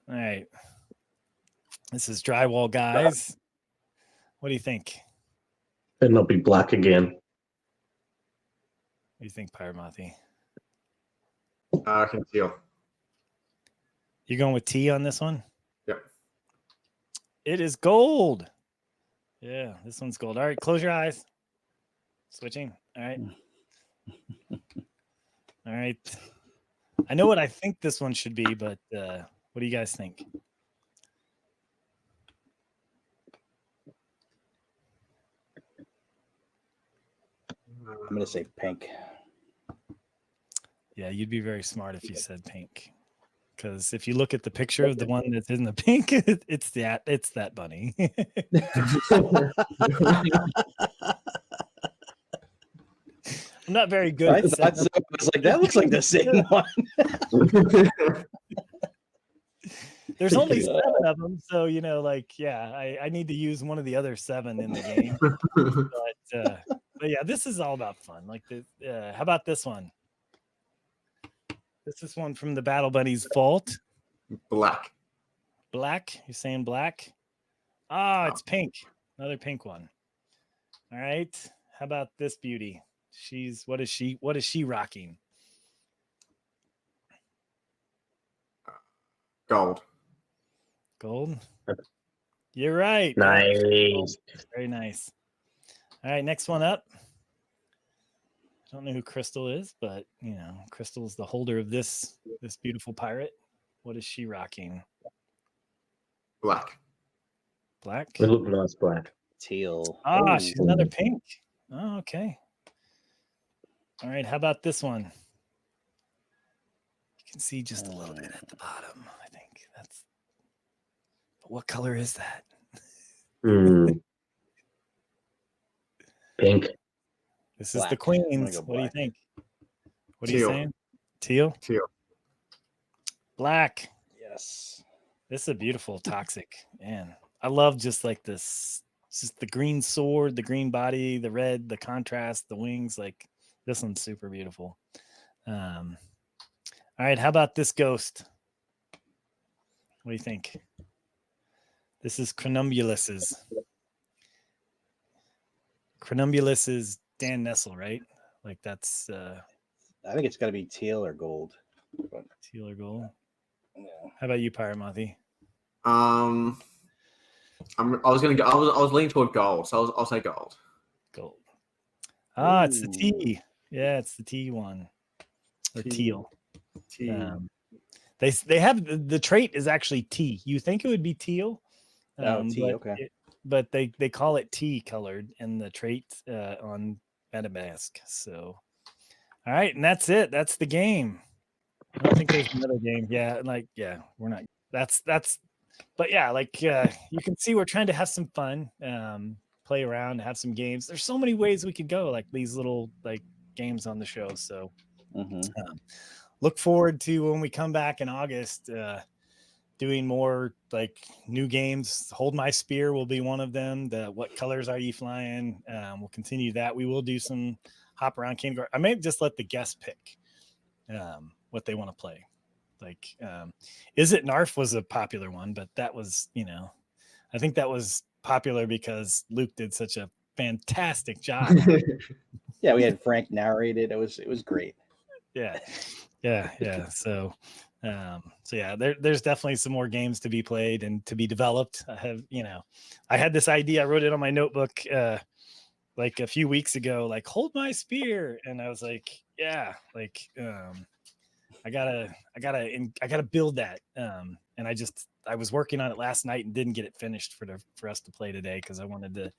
All right. This is Drywall Guys. What do you think? Better not be black again. What do you think, Pirate Mothy? I can feel. You going with tea on this one? Yep. It is gold. Yeah, this one's gold. All right, close your eyes. Switching. All right. All right. I know what I think this one should be, but what do you guys think? I'm going to say pink. Yeah, you'd be very smart if you said pink. Because if you look at the picture of the one that's in the pink, it's that bunny. I'm not very good. I thought so. I was like, that looks like the same one. There's only 7 of them, so I need to use one of the other 7 in the game. But yeah, this is all about fun. Like how about this one? This is one from the Battle Bunnies vault. Black. Black? You're saying black? Oh, it's pink. Another pink one. All right. How about this beauty? What is she rocking? Gold. Gold? You're right. Nice. Very nice. All right, next one up. I don't know who Crystal is, but Crystal's the holder of this beautiful pirate. What is she rocking? Black. Black? It look nice black. Teal. Ah, she's another pink. Oh, okay. All right, how about this one? You can see just a little bit at the bottom, I think. But what color is that? Pink. This Black. is the Queens. What do you think? What are you saying? Teal? Teal. Black. Yes. This is a beautiful toxic. Man, I love just like this. Just the green sword, the green body, the red, the contrast, the wings. Like this one's super beautiful. All right, how about this ghost? What do you think? This is Chronumbulus's. Chronumbulus is Dan Nessel, right? Like that's I think it's got to be teal or gold. teal or gold. Yeah. How about you, Pirate Mothy? I was leaning toward gold, so I'll say gold. Gold. Ah, it's the T. Yeah, it's the T one. Or teal. They have the trait is actually T. You think it would be teal? T. Okay. But they call it T colored in the trait on MetaMask. So, all right, and that's it. That's the game. I don't think there's another game. Yeah, we're not. That's but yeah, like you can see we're trying to have some fun, play around, have some games. There's so many ways we could go, like these little like games on the show. So look forward to when we come back in August, doing more like new games. Hold My Spear will be one of them. The What Colors Are You Flying? We'll continue that. We will do some hop around kindergarten. I may just let the guests pick what they want to play. Like, Is It Narf was a popular one, but that was, I think that was popular because Luke did such a fantastic job. Yeah, we had Frank narrated. It was great. Yeah. So yeah, there's definitely some more games to be played and to be developed. I had this idea. I wrote it on my notebook like a few weeks ago, like Hold My Spear, and I was like, yeah, like I gotta build that. And I was working on it last night and didn't get it finished for us to play today because I wanted to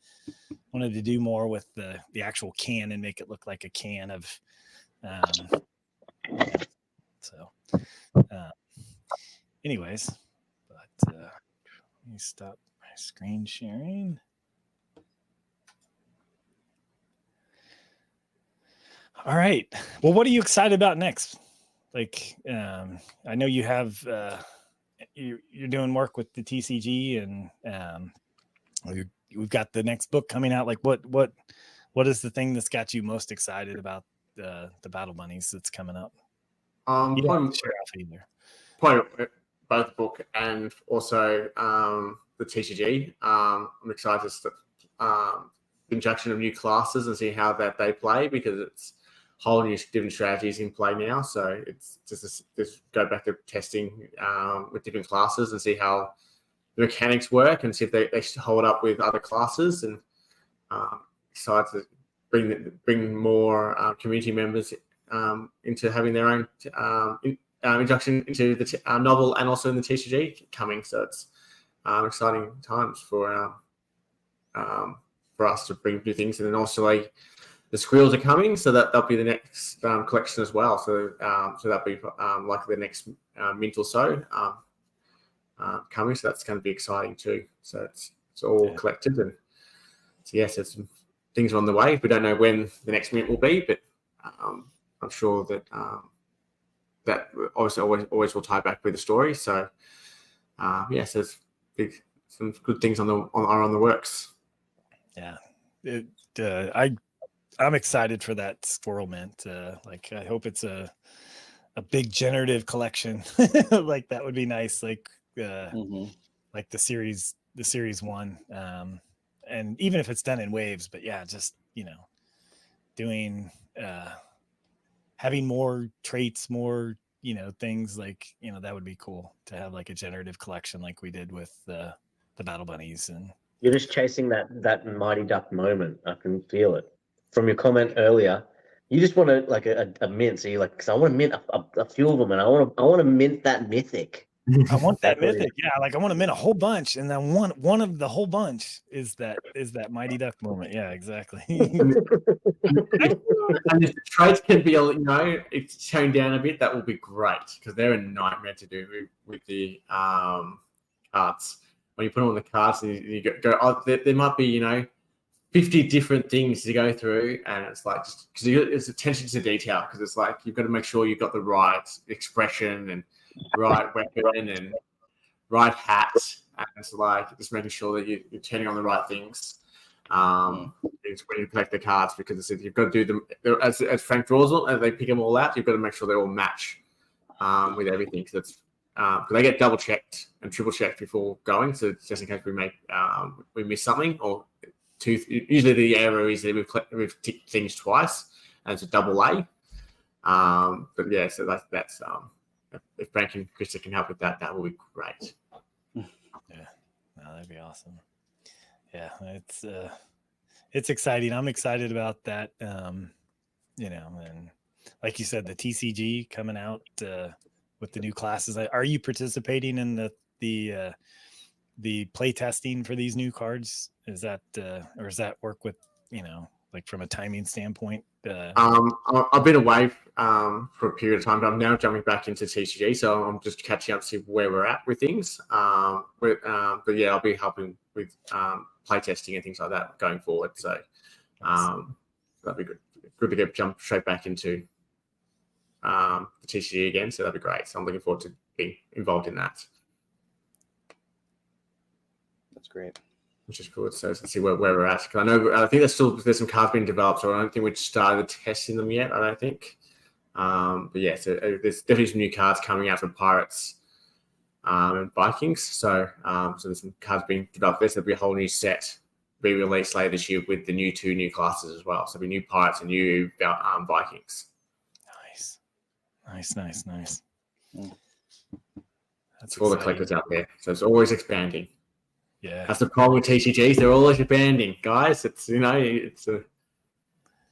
do more with the actual can and make it look like a can of so anyways, but let me stop my screen sharing. All right, well, what are you excited about next? Like, I know you have you're doing work with the TCG, and we've got the next book coming out. Like, what is the thing that's got you most excited about the Battle Bunnies that's coming up? You don't have to share off either. Probably both book and also the TCG. I'm excited to the introduction of new classes and see how that they play, because it's whole new different strategies in play now. So it's just go back to testing with different classes and see how the mechanics work and see if they hold up with other classes, and excited to bring more community members into having their own introduction into the novel and also in the TCG coming. So it's exciting times for us to bring new things. And then also like the squirrels are coming, so that'll be the next collection as well. So that'll be like the next mint or so coming. So that's going to be exciting too. So it's all collected, and so yes, there's some things on the way. We don't know when the next mint will be, but I'm sure that that obviously always will tie back with the story. So yes, there's some good things on the works. Yeah, I'm excited for that squirrel mint. Like, I hope it's a big generative collection. Like, that would be nice. Like, like the series 1. And even if it's done in waves, but yeah, just, doing, having more traits, more, things like, that would be cool to have like a generative collection like we did with the Battle Bunnies. And You're just chasing that Mighty Duck moment. I can feel it from your comment earlier. You just want to like a mint. So you're like, because I want to mint a few of them, and I want to mint that mythic. I want that mythic. Yeah, like I want to mint a whole bunch, and then one of the whole bunch is that Mighty Duck moment. Yeah, exactly. And if the traits can be, it's toned down a bit, that will be great, because they're a nightmare to do with the cards. When you put them on the cards and you go there might be 50 different things to go through, and it's like, just because it's attention to detail, because it's like you've got to make sure you've got the right expression and right weapon and right hat, and it's like just making sure that you're turning on the right things is when you collect the cards, because you've got to do them as Frank draws them and they pick them all out. You've got to make sure they all match with everything, because they get double checked and triple checked before going, so just in case we miss something, or usually the error is that we've ticked things twice and it's a double A. But yeah, so that's if Frank and Krista can help with that, that will be great. Yeah, no, that'd be awesome. Yeah, it's exciting. I'm excited about that. And like you said, the TCG coming out with the new classes. Are you participating in the play testing for these new cards? Is that or does that work with like from a timing standpoint? I've been away for a period of time. But I'm now jumping back into TCG, so I'm just catching up to see where we're at with things. But yeah, I'll be helping with playtesting and things like that going forward. So that'd be good. Good to jump straight back into the TCG again. So that'd be great. So I'm looking forward to being involved in that. That's great. Which is cool. So let's see where we're at. Because I think there's some cards being developed, so I don't think we've started testing them yet. I don't think. But yeah, so there's definitely some new cards coming out for Pirates and Vikings. So there's some cards being developed. There'll be a whole new set be released later this year with the two new classes as well. So there'll be new Pirates and new Vikings. Nice. That's for all the collectors out there. So it's always expanding. Yeah, that's the problem with TCGs. They're always expanding, guys. It's all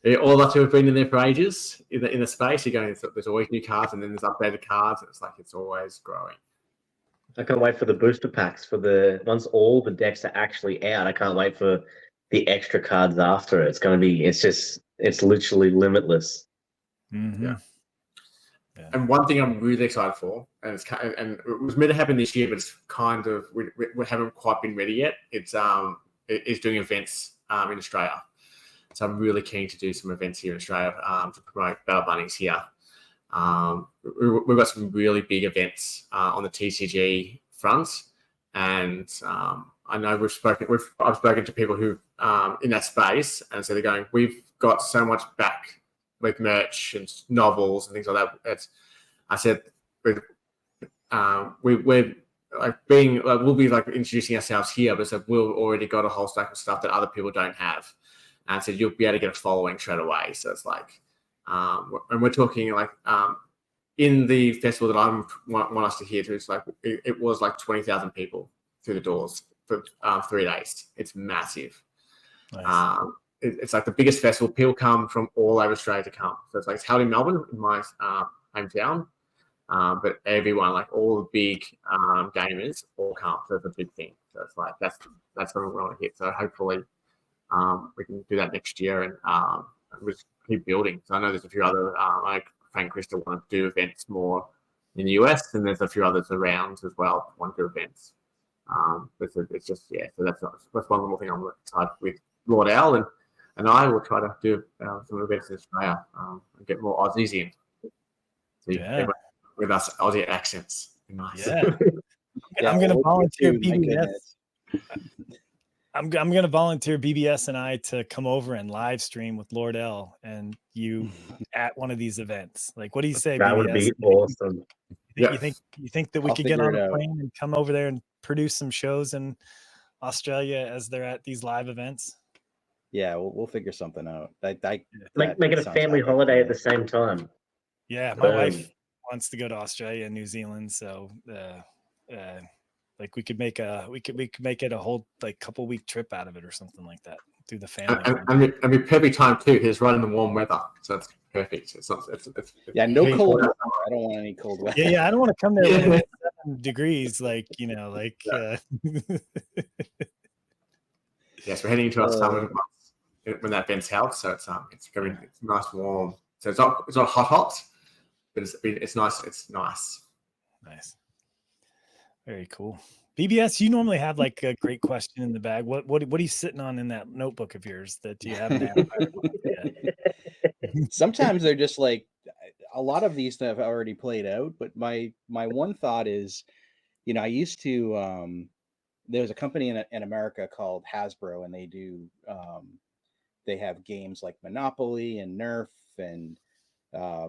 of us who have been in there for ages in the space. You're going. There's always new cards, and then there's updated cards. And it's always growing. I can't wait for the booster packs once all the decks are actually out. I can't wait for the extra cards after it. It's literally limitless. Mm-hmm. Yeah. And one thing I'm really excited for, and it was meant to happen this year, but it's kind of we haven't quite been ready yet. It's doing events in Australia. So I'm really keen to do some events here in Australia to promote Battle Bunnies here. We've got some really big events on the TCG front, and I know I've spoken to people who in that space, and so they're going, we've got so much back with merch and novels and things like that. I said we're we'll be like introducing ourselves here, but so we've already got a whole stack of stuff that other people don't have, and so you'll be able to get a following straight away. So it's like, and we're talking like in the festival that I want us to hear to, it's like it was like 20,000 people through the doors for 3 days. It's massive. Nice. It's like the biggest festival. People come from all over Australia to come. So it's held in Melbourne, in my hometown. But everyone, like all the big gamers, all come. So it's a big thing. So it's like that's what we want to hit. So hopefully we can do that next year and we'll just keep building. So I know there's a few other like Frank Crystal want to do events more in the US, and there's a few others around as well want to do events. But it's just so that's one more thing I'm excited with Lord Al and I will try to do some events in Australia and get more Aussies in. So with us Aussie accents. Nice. Yeah. I'm going to volunteer BBS. I'm going to volunteer BBS and I to come over and live stream with Lord L and you at one of these events. Like, what do you say? That BBS? would be awesome. You think that we could get on a plane and come over there and produce some shows in Australia as they're at these live events? Yeah, we'll figure something out. Make it a family holiday at the same time. Yeah, my wife wants to go to Australia and New Zealand, so like we could make it a whole like couple week trip out of it or something like that through the family. And be perfect time too. He's right in the warm weather, so it's perfect. It's no cold weather. I don't want any cold weather. Yeah, I don't want to come there when it's 7 degrees, like Yes, we're heading into our summer months when that event's held, so it's nice warm. So it's not hot, but it's nice. It's nice. Nice. Very cool. BBS, you normally have like a great question in the bag. What are you sitting on in that notebook of yours that you haven't had? Sometimes they're just like a lot of these have already played out, but my one thought is, I used to there's a company in America called Hasbro, and they do they have games like Monopoly and Nerf and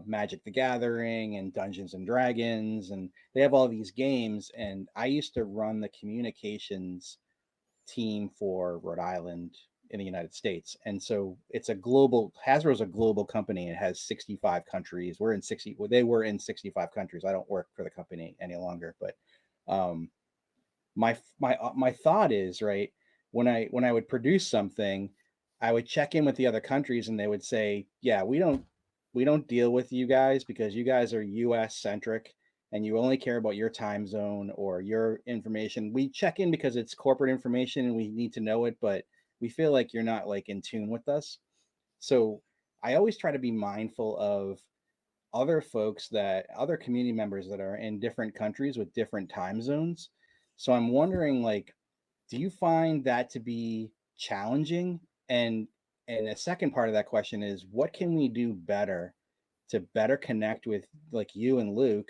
Magic the Gathering and Dungeons and Dragons, and they have all these games. And I used to run the communications team for Rhode Island in the United States, and so Hasbro's a global company. It has 65 countries. They were in 65 countries. I don't work for the company any longer, but my thought is, right, when I would produce something, I would check in with the other countries and they would say, yeah, we don't deal with you guys because you guys are US centric and you only care about your time zone or your information. We check in because it's corporate information and we need to know it, but we feel like you're not like in tune with us. So I always try to be mindful of other community members that are in different countries with different time zones. So I'm wondering, like, do you find that to be challenging? And a second part of that question is, what can we do better to better connect with like you and Luke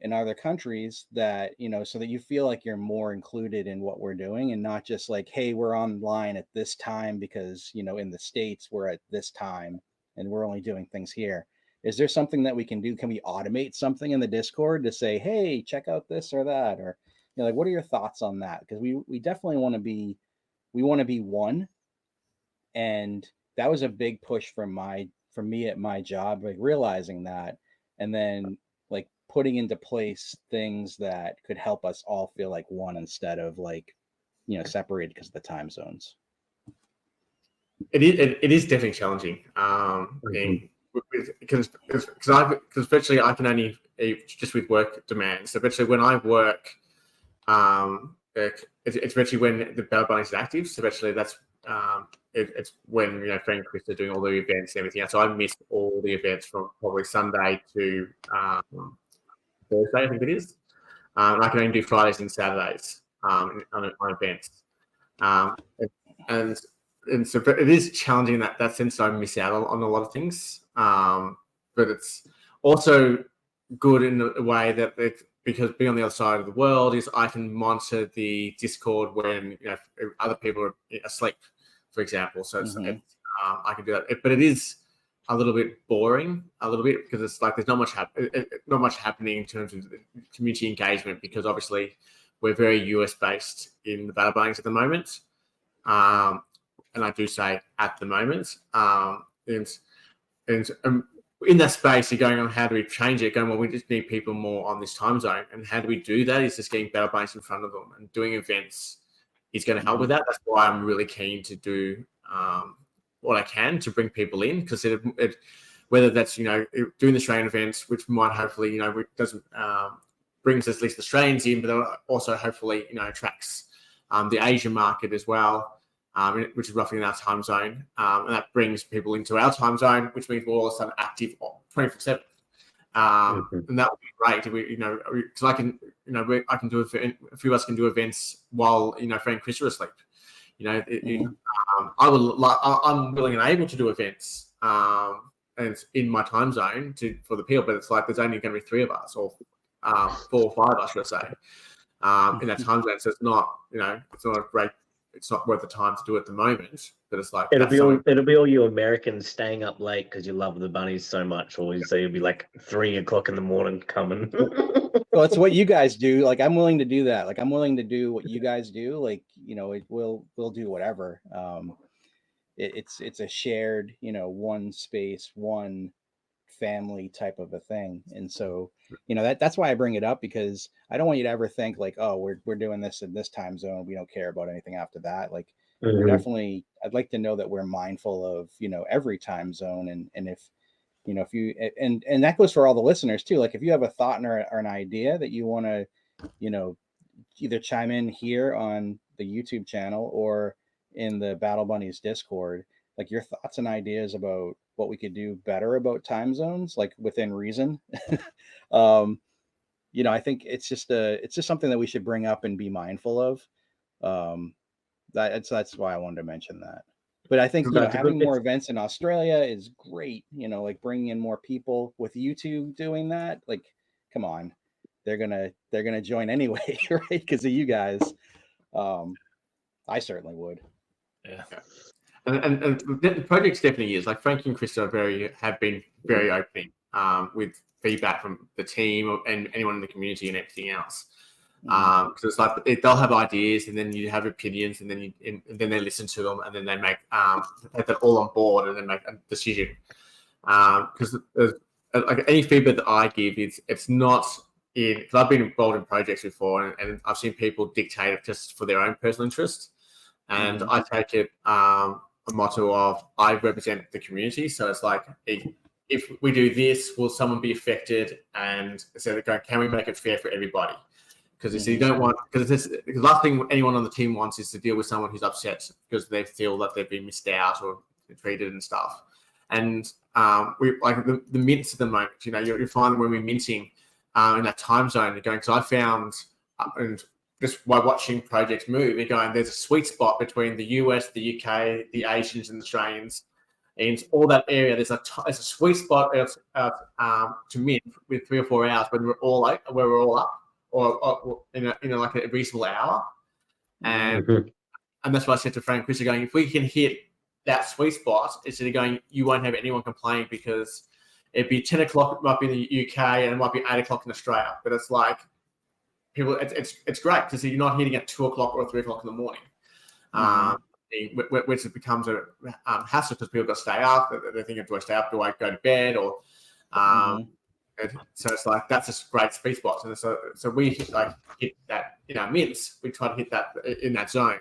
in other countries, that, so that you feel like you're more included in what we're doing, and not just like, hey, we're online at this time because, in the States we're at this time and we're only doing things here. Is there something that we can do? Can we automate something in the Discord to say, hey, check out this or that? Or, like, what are your thoughts on that? Because we definitely want to be one. And that was a big push from me at my job, like realizing that, and then like putting into place things that could help us all feel like one, instead of like, separated because of the time zones. It is definitely challenging. Because especially I can only, just with work demands. So especially when I work, it's especially when the Battle Bunnies is active. So especially that's it's when Frank and Chris are doing all the events and everything else. So I missed all the events from probably Sunday to Thursday, I think it is. And I can only do Fridays and Saturdays on events. And so it is challenging in that sense that I miss out on a lot of things. But it's also good in a way that because being on the other side of the world is I can monitor the Discord when other people are asleep, for example. So it's, I can do that. But it is a little bit boring, because it's like there's not much happening in terms of community engagement, because obviously we're very US based in the Battle Bunnies at the moment. And I do say at the moment, and in that space, you're going on, how do we change it? Going, well, we just need people more on this time zone. And how do we do that? Is just getting Battle Bunnies in front of them, and doing events is going to help with that. That's why I'm really keen to do what I can to bring people in, because whether that's, doing the Australian events, which might hopefully, doesn't brings at least Australians in, but also hopefully, attracts the Asian market as well. Which is roughly in our time zone, and that brings people into our time zone, which means we're all of a sudden active 24/7. And that would be great. Because I can do a few of us can do events while Frank and Chris are asleep. I'm willing and able to do events, and it's in my time zone for the people, but it's like there's only going to be 3 of us, or 4 or 5 of us, let's say, in that time zone. So it's not, it's not a great. It's not worth the time to do at the moment, but it's like it'll be all you Americans staying up late because you love the bunnies so much, or so you'll be like 3 o'clock in the morning coming. Well, it's what you guys do. Like, I'm willing to do that. Like, I'm willing to do what you guys do. Like, we'll do whatever. It's a shared, one space, one family type of a thing. And so, that's why I bring it up, because I don't want you to ever think like, oh, we're doing this in this time zone, we don't care about anything after that. Like, we're definitely, I'd like to know that we're mindful of, every time zone. And if you, and that goes for all the listeners too. Like, if you have a thought or an idea that you want to, either chime in here on the YouTube channel or in the Battle Bunnies Discord, like your thoughts and ideas about what we could do better about time zones, like within reason. I think it's just something that we should bring up and be mindful of. That's why I wanted to mention that. But I think having more events in Australia is great. Like bringing in more people with YouTube doing that. Like, come on, they're gonna join anyway, right? Because of you guys. I certainly would. Yeah. And the project's definitely is. Like, Frankie and Chris have been very open with feedback from the team and anyone in the community and everything else. Because it's like they'll have ideas, and then you have opinions, and then they listen to them, and then they take that all on board, and then make a decision. Because like any feedback that I give, it's not in. Because I've been involved in projects before, and I've seen people dictate it just for their own personal interest, and I take it a motto of I represent the community. So it's like, if we do this, will someone be affected? And instead of going, can we make it fair for everybody? Because you don't want, because the last thing anyone on the team wants is to deal with someone who's upset because they feel that they've been missed out or treated and stuff. And we like the mints at the moment. You know, you find when we're minting in that time zone, you're going. Because I found and just by watching projects move, you're going. There's a sweet spot between the US, the UK, the Asians, and the Australians. And all that area, there's a sweet spot to mint with 3 or 4 hours when we're all up, or in a like a reasonable hour, and that's what I said to Frank Chris, going, if we can hit that sweet spot, instead of going, you won't have anyone complain because it'd be 10 o'clock, it might be in the UK, and it might be 8 o'clock in Australia, but it's like people, it's great because you're not hitting at 2 o'clock or 3 o'clock in the morning. Which it becomes a hassle because people got to stay up. They're thinking, do I stay up? Do I go to bed? Or so it's like that's a great sweet spot. And so we hit that mints. We try to hit that in that zone,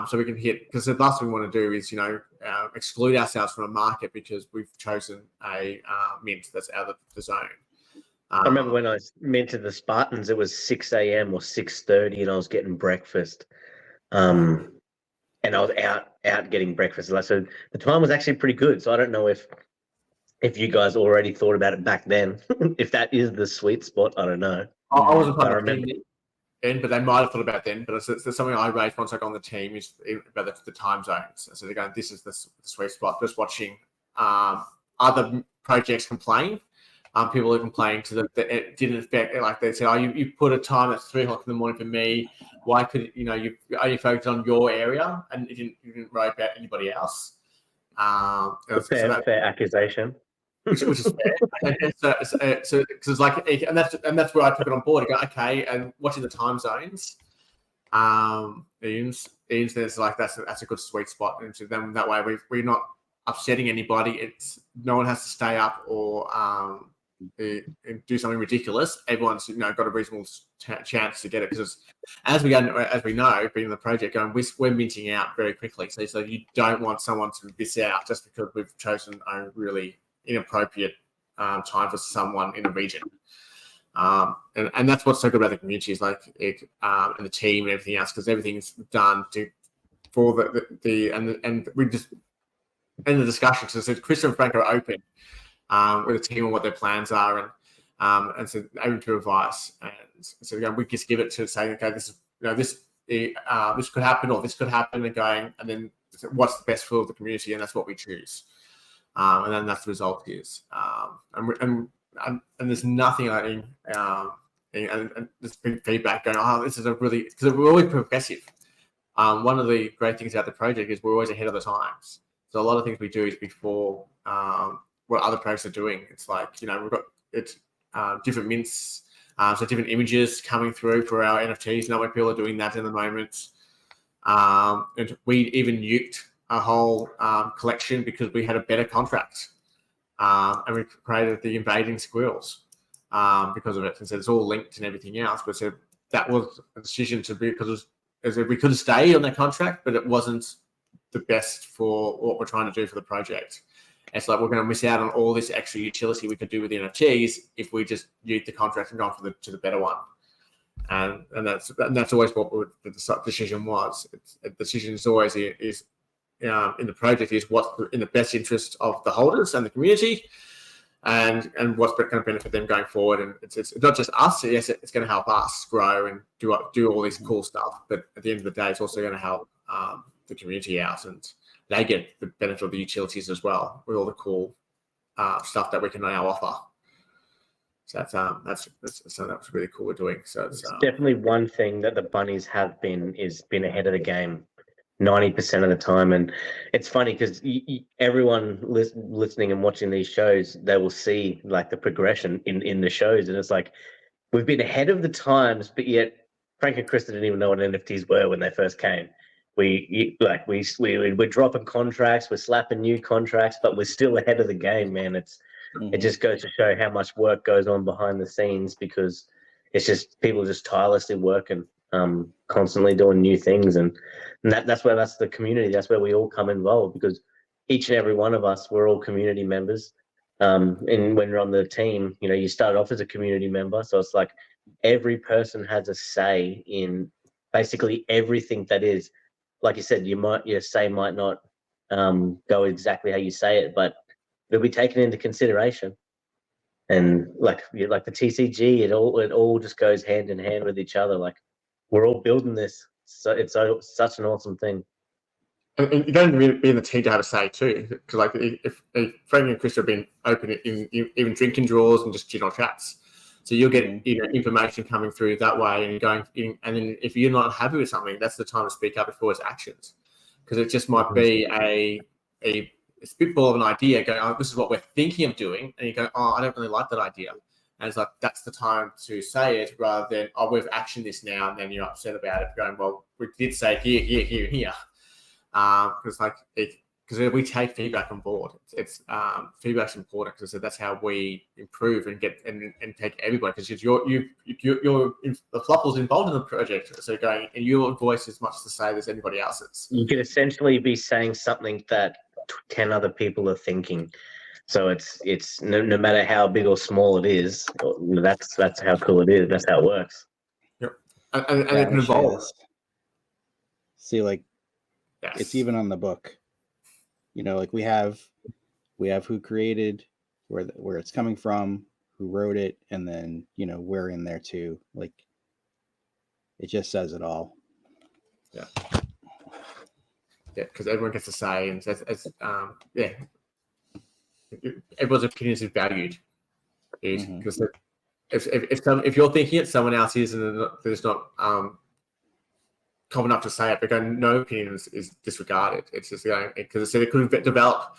so we can hit, because the last thing we want to do is exclude ourselves from a market because we've chosen a mint that's out of the zone. I remember when I minted the Spartans, it was 6 a.m. or 6:30, and I was getting breakfast. And I was out getting breakfast. So the time was actually pretty good. So I don't know if you guys already thought about it back then. If that is the sweet spot, I don't know. I wasn't part of the team then, but they might have thought about it then. But it's something I raised once I got on the team is about the time zones. So they're going, this is the sweet spot. Just watching other projects complain. People are complaining that it didn't affect, like they said, you put a time at 3 o'clock in the morning for me. Why could you only focused on your area and you didn't worry about anybody else? Fair accusation. Which is fair. So because like, and that's where I took it on board. I go, okay, and watching the time zones, Ian's there's like that's a good sweet spot, and so then that way we're not upsetting anybody. It's no one has to stay up or do something ridiculous. Everyone's got a reasonable chance to get it, because as we know, being in the project, we're minting out very quickly. So you don't want someone to miss out just because we've chosen a really inappropriate time for someone in a region. And that's what's so good about the community is like and the team and everything else, because everything's done for and we just in the discussion. So Chris and Frank are open with the team on what their plans are, and so open to advice. And so again, we just give it to saying, okay, this is this could happen or this could happen, and then what's the best for the community, and that's what we choose. And then that's the result is. And there's nothing like and there's been feedback going, oh, this is because we're always progressive. One of the great things about the project is we're always ahead of the times. So a lot of things we do is before what other projects are doing. It's like, we've got different mints, so different images coming through for our NFTs. Not many people are doing that in the moment. And we even nuked a whole collection because we had a better contract. And we created the invading squirrels because of it. And so it's all linked and everything else. But so that was a decision to be, because we could have stayed on that contract, but it wasn't the best for what we're trying to do for the project. It's like we're going to miss out on all this extra utility we could do with the NFTs if we just use the contract and go to the better one. And that's always what the decision was. The decision is always is in the project is what's in the best interest of the holders and the community, and what's going to benefit them going forward. And it's not just us. Yes, it's going to help us grow and do all this cool stuff. But at the end of the day, it's also going to help the community out, and they get the benefit of the utilities as well with all the cool stuff that we can now offer. So that's something that was really cool we're doing. So it's definitely one thing that the bunnies have been ahead of the game 90% of the time. And it's funny because everyone listening and watching these shows, they will see like the progression in the shows, and it's like we've been ahead of the times, but yet Frank and Krista didn't even know what NFTs were when they first came. We're dropping contracts, we're slapping new contracts, but we're still ahead of the game, man. It just goes to show how much work goes on behind the scenes, because it's just people just tirelessly working, constantly doing new things, and that's the community. That's where we all come involved, because each and every one of us, we're all community members. And when you're on the team, you start off as a community member, so it's like every person has a say in basically everything that is. Like you said, your say might not go exactly how you say it, but it'll be taken into consideration. And like the TCG, it all just goes hand in hand with each other. Like we're all building this, so it's such an awesome thing. And you don't really be in the team to have a say too, because like if Frank and Chris have been open in even drinking drawers and just general chats, so you'll get information coming through that way, and going in, and then if you're not happy with something, that's the time to speak up before it's actions, because it just might be a spitball of an idea going, oh, this is what we're thinking of doing, and you go, oh, I don't really like that idea, and it's like that's the time to say it rather than, oh, we've actioned this now, and then you're upset about it, going, well, we did say here. Because we take feedback on board. It's feedback's important because that's how we improve and get and take everybody, because you're the Flopple's involved in the project, so going, and your voice is much the same as anybody else's. You can essentially be saying something that 10 other people are thinking. So it's no matter how big or small it is, that's how cool it is. That's how it works. Yep, and it can evolve. See, like. Yes. It's even on the book, like we have who created, where it's coming from, who wrote it, and then we're in there too. Like it just says it all. Yeah, because everyone gets a say, and everyone's opinions is valued. Because if you're thinking it, someone else is, and there's not common enough to say it, but no opinion is disregarded. It's just going, because it could develop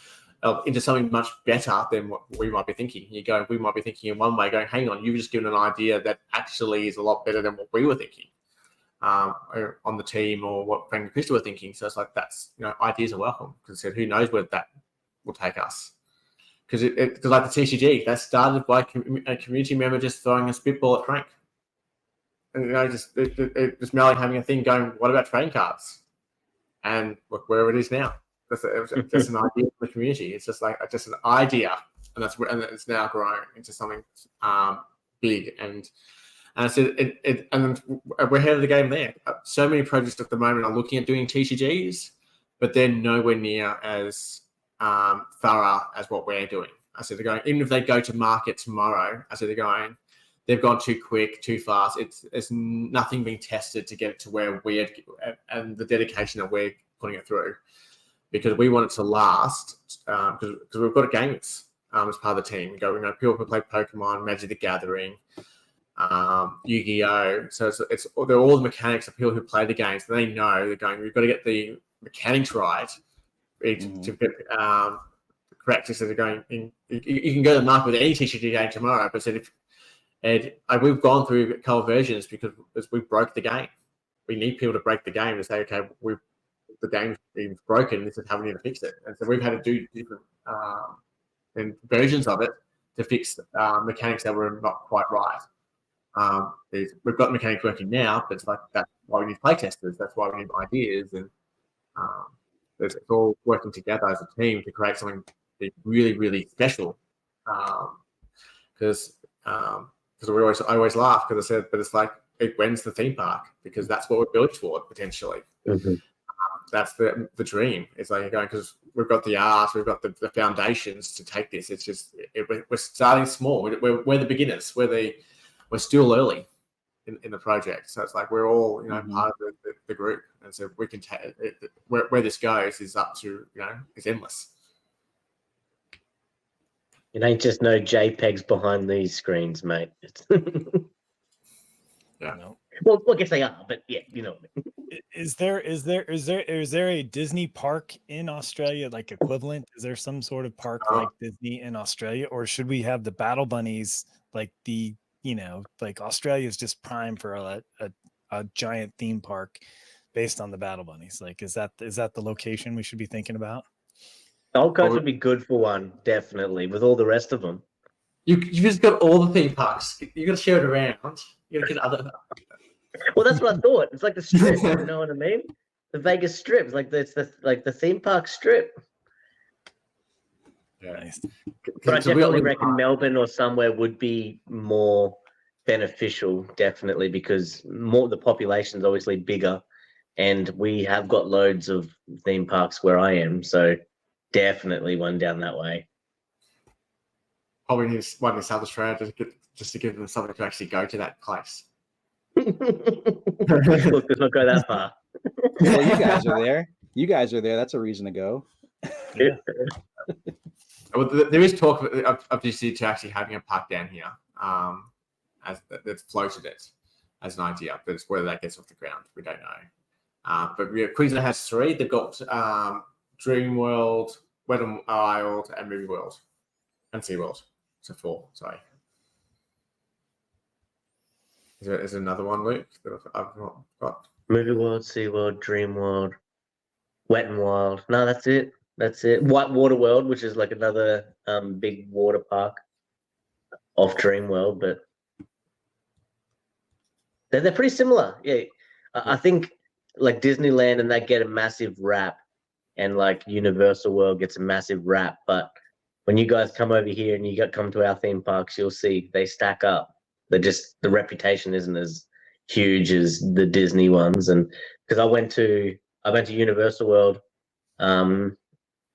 into something much better than what we might be thinking. We might be thinking in one way, going, hang on, you've just given an idea that actually is a lot better than what we were thinking on the team, or what Frank and Krista were thinking. So it's like, that's, ideas are welcome, because who knows where that will take us. Because like the TCG, that started by a community member just throwing a spitball at Frank. And just Melly having a thing going, what about trading cards? And look where it is now. That's just an idea for the community. It's just like just an idea, and it's now grown into something big. And I said, and we're ahead of the game there. So many projects at the moment are looking at doing TCGs, but they're nowhere near as thorough as what we're doing. I said, they're going, even if they go to market tomorrow, I said, they've gone too quick, too fast. It's nothing being tested to get it to where and the dedication that we're putting it through, because we want it to last. Because we've got games as part of the team. We know people who play Pokemon, Magic the Gathering, Yu-Gi-Oh. So they're all the mechanics of people who play the games. And they know they're going, we've got to get the mechanics right to get correct. So they're going, you can go to the market with any TCG game tomorrow, but we've gone through a couple of versions because we broke the game. We need people to break the game to say, okay, the game's been broken. This is how we need to fix it. And so we've had to do different versions of it to fix mechanics that were not quite right. We've got mechanics working now, but it's like that's why we need play testers. That's why we need ideas, and it's all working together as a team to create something really, really special. Because I always laugh because I said, but it's like, when's the theme park? Because that's what we're built toward potentially. Mm-hmm. That's the dream. It's like going, because we've got the art, we've got the foundations to take this. It's just we're starting small. We're the beginners. We're still early in the project. So it's like we're all part of the group, and so we can take where this goes is up to it's endless. It ain't just no JPEGs behind these screens, mate. Yeah. No. Well, I guess they are, but yeah, Is there a Disney park in Australia, like equivalent? Is there some sort of park like Disney in Australia, or should we have the Battle Bunnies, like like Australia is just prime for a giant theme park based on the Battle Bunnies? Like, is that the location we should be thinking about? Gold Coast would be good for one, definitely, with all the rest of them. You just got all the theme parks. You got to share it around. You got to get other. Well, that's what I thought. It's like the strip. You know what I mean? The Vegas Strip. It's like the theme park strip. Yeah. Nice. But I definitely reckon Melbourne or somewhere would be more beneficial, definitely, because the population's obviously bigger, and we have got loads of theme parks where I am. So definitely one down that way. probably need one in South Australia just to give them something to actually go to that place. Look, let's not go that far. Well, you guys are there. That's a reason to go. Yeah. Well, there is talk of this year to actually having a park down here. As that's floated it as an idea, but it's whether that gets off the ground, we don't know. But Queensland has 3. They've got Dream World, Wet n Wild, and Movie World, and Sea World. So 4. Sorry. Is there another one, Luke, that I've not got? Movie World, Sea World, Dream World, Wet n Wild. No, that's it. That's it. White Water World, which is like another big water park off Dream World, but they're pretty similar. Yeah, I think like Disneyland and that get a massive rap, and like Universal World gets a massive rap. But when you guys come over here and you come to our theme parks, you'll see they stack up. They're just, the reputation isn't as huge as the Disney ones. And because I went to Universal World, I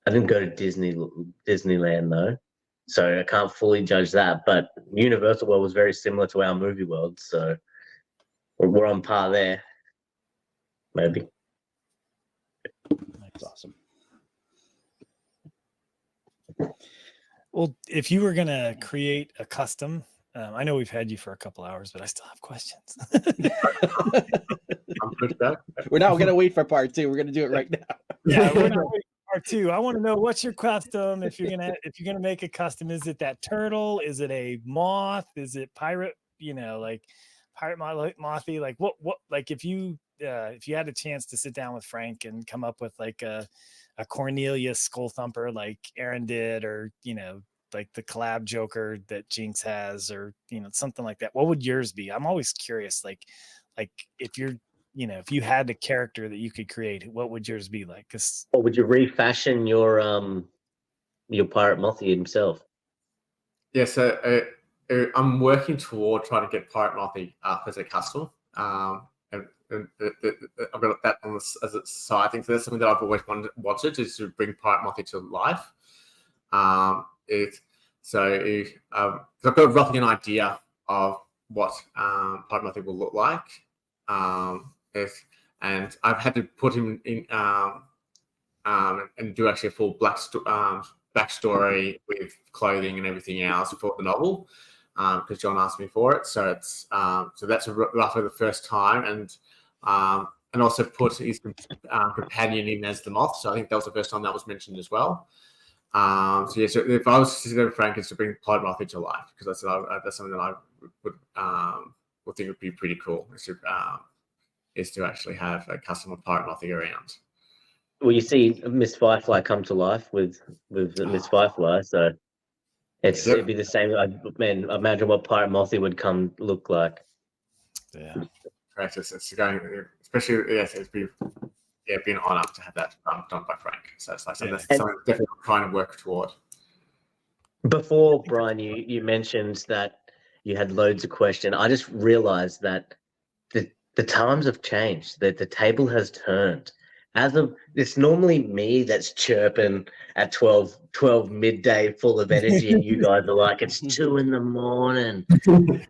didn't go to Disneyland though, so I can't fully judge that. But Universal World was very similar to our Movie World, so we're on par there, maybe. That's awesome. Well, if you were gonna create a custom, I know we've had you for a couple hours, but I still have questions. We're not gonna wait for part 2. We're gonna do it right now. Yeah, we're not waiting for part 2. I want to know, what's your custom? If you're gonna make a custom, is it that turtle? Is it a moth? Is it pirate? Like Pirate Mothy? Like what? Like if you had a chance to sit down with Frank and come up with like a Cornelius Skull Thumper like Aaron did, or like the collab Joker that Jinx has, or something like that, what would yours be? I'm always curious, like if you're if you had a character that you could create, what would yours be like? Or would you refashion your Pirate Mothy himself? Yeah, so I'm working toward trying to get Pirate Mothy up as a custom. And I've got that on as a side thing. So that's something that I've always wanted is to bring Pirate Mothy to life. I've got roughly an idea of what Pirate Mothy will look like. And I've had to put him in and do actually a full backstory with clothing and everything else for the novel, because John asked me for it. So it's so that's roughly the first time, and also put his companion in as the moth. So I think that was the first time that was mentioned as well. So if I was to sit there with Frank, it's to bring Pirate Mothy to life, because that's something that I would think would be pretty cool. Is to actually have a custom of Pirate Mothy around. Well, you see Miss Firefly come to life with Miss Firefly, so it'd be the same. Man, imagine what Pirate Mothy would look like. Yeah, correct. It's going, especially it's been an honor to have that done by Frank. So it's like that's something I'm definitely trying to work toward. Before, Brian, you mentioned that you had loads of questions. I just realized that the times have changed, that the table has turned. It's normally me that's chirping at 12 midday full of energy, and you guys are like, it's 2 a.m.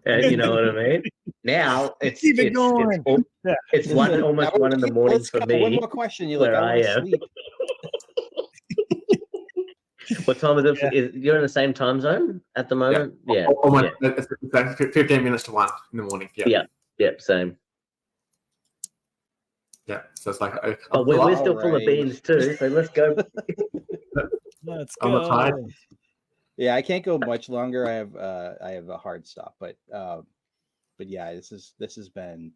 You know what I mean? Now it's going. It's almost 1 a.m. for me. One more question. You're like, I want to sleep. What time is it? Yeah. You're in the same time zone at the moment? Yeah. It's 15 minutes to 1 in the morning. Yeah. Yep, same. Yeah, so it's like we're still full of beans too, so let's go. Let's go. I'm tired. Yeah, I can't go much longer. I have a hard stop, but yeah, this has been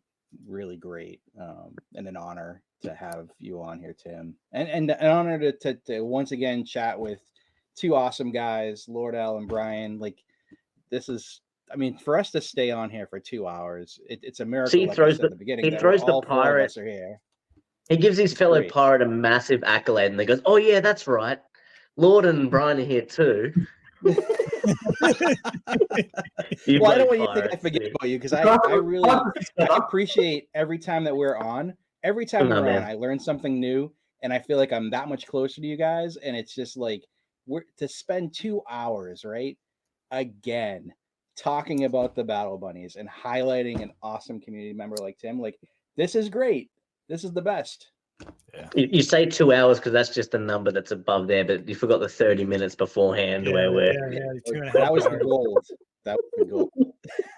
really great, and an honor to have you on here, Tim, and an honor to once again chat with 2 awesome guys, Lord L and Brian. Like, this is, I mean, for us to stay on here for 2 hours, it's a miracle. He throws the pirate. Are here. He gives his fellow pirate a massive accolade, and they goes, "Oh yeah, that's right. Lord and Brian are here too." Well, I don't want you to think I forget about you, because I really appreciate every time that we're on. Every time we're on, I learn something new, and I feel like I'm that much closer to you guys. And it's just like to spend 2 hours, right? again talking about the Battle Bunnies and highlighting an awesome community member like Tim. Like, this is great. This is the best. Yeah. You say 2 hours because that's just the number that's above there, but you forgot the 30 minutes beforehand where we're. That was the gold. That was the gold.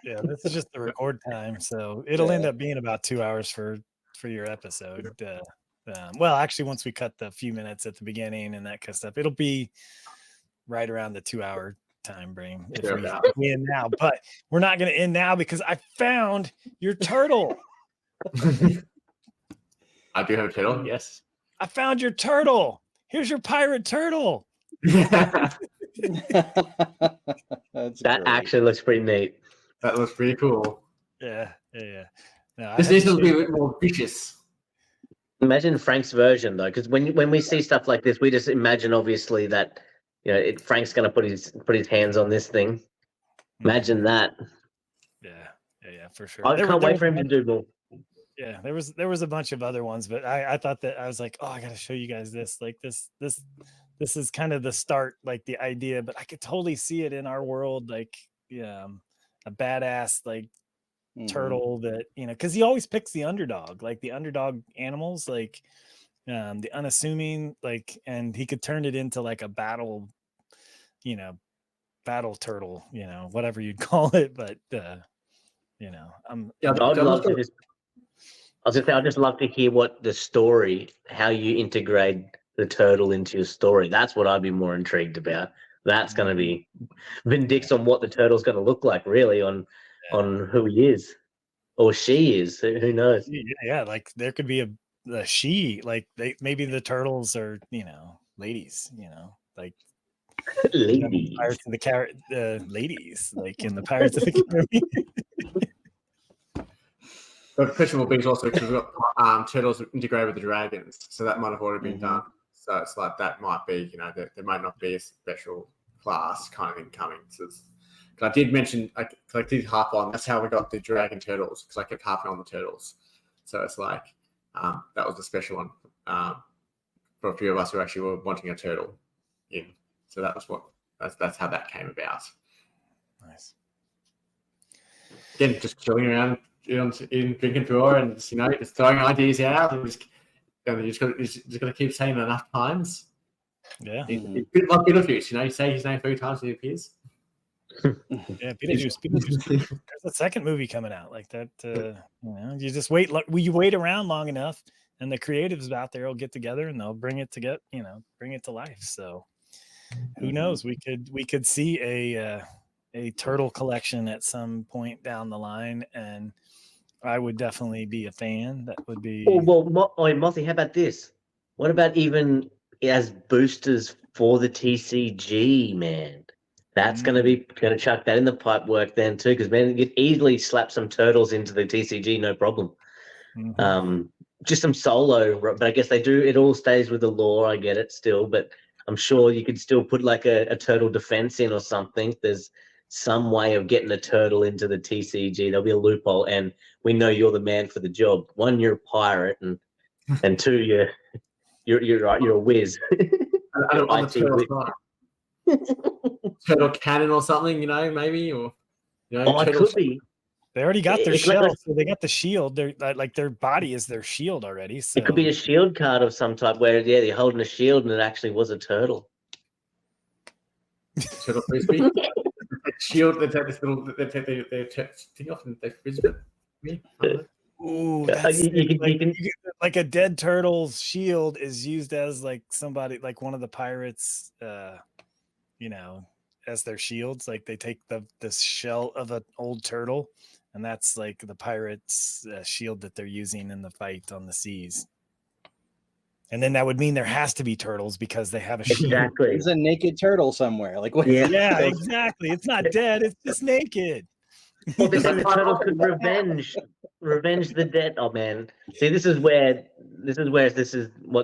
Yeah, this is just the record time, so it'll end up being about 2 hours for your episode. Well, actually, once we cut the few minutes at the beginning and that kind of stuff, it'll be right around the 2 hour time frame if we end now. But we're not going to end now because I found your turtle. I do have a turtle. Yes. I found your turtle. Here's your pirate turtle. That Great. actually looks pretty neat. That looks pretty cool. Yeah. No, This needs to be a bit more vicious. Imagine Frank's version though, because when we see stuff like this, we just imagine obviously that Frank's going to put his hands on this thing. Imagine that. Yeah, for sure. I can't wait for him to do more. Yeah, there was a bunch of other ones, but I thought that I was like, oh, I got to show you guys this. Like this is kind of the start, like the idea, but I could totally see it in our world, like a badass like turtle that because he always picks the underdog, like the underdog animals, like the unassuming, like, and he could turn it into like a battle turtle, whatever you'd call it, but I'd just love to hear what the story, how you integrate the turtle into your story. That's what I'd be more intrigued about. That's going to be vindicts on what the turtle's going to look like, really, on who he is or she is. Who knows? Yeah, like there could be a she, like maybe the turtles are ladies, like ladies. Pirates of the ladies, like in the Pirates of the Caribbean. The question will be also because we've got turtles integrated with the dragons, so that might have already been done. So it's like that might be, there might not be a special class kind of thing coming. So I did mention, I did harp on, that's how we got the dragon turtles, because I kept harping on the turtles. So it's like, that was a special one for a few of us who actually were wanting a turtle in. So that was that's how that came about. Nice. Again, just chilling around in drinking tour and just throwing ideas out. And you just got to keep saying it enough times. Yeah. It's a bit like Beetlejuice, you say his name 3 times and he appears. Yeah, Beetlejuice. There's a second movie coming out like that. You just wait. You wait around long enough, and the creatives out there will get together and they'll bring it to life. So, who knows? We could see a turtle collection at some point down the line, and I would definitely be a fan. That would be. Mothy, how about this? What about even as boosters for the TCG, man? That's going to chuck that in the pipe work then too, because man, you could easily slap some turtles into the TCG, no problem. Just some solo, but I guess they do. It all stays with the lore. I get it still, but I'm sure you could still put like a turtle defense in or something. There's some way of getting a turtle into the TCG. There'll be a loophole, and we know you're the man for the job. 1, you're a pirate, and 2, you're a whiz. On the turtle cannon or something, maybe, or it could be. They already got their shell, so they got the shield. They're like their body is their shield already. So it could be a shield card of some type where they're holding a shield and it actually was a turtle. Turtle frisbee. Shield. They take this little. They take their thing off and they frisbee it. Ooh, that's like a dead turtle's shield is used as like somebody, like one of the pirates, as their shields. Like they take the shell of an old turtle, and that's like the pirate's shield that they're using in the fight on the seas. And then that would mean there has to be turtles because they have a shield. Exactly. There's a naked turtle somewhere. Like what? Yeah, exactly. It's not dead. It's just naked. Well, then the turtle could revenge the dead. Oh man, see, this is what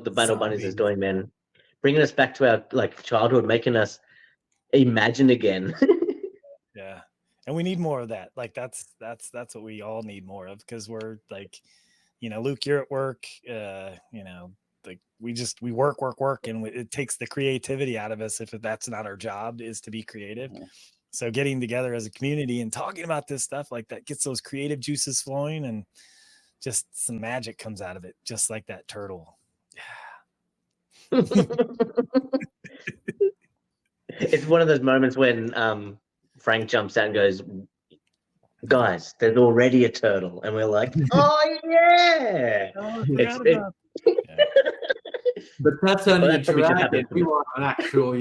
the Battle Bunnies is doing, man. Bringing us back to our childhood, making us imagine again. Yeah, and we need more of that. Like that's what we all need more of, because we're like, Luke, you're at work. Like we work, and it takes the creativity out of us if that's not our job, is to be creative. So getting together as a community and talking about this stuff like that gets those creative juices flowing, and just some magic comes out of it, just like that turtle. It's one of those moments when Frank jumps out and goes, "Guys, there's already a turtle," and we're like, "Oh yeah!" Oh, But that's only Well, a that probably just dragon. happened to We me. want an actual,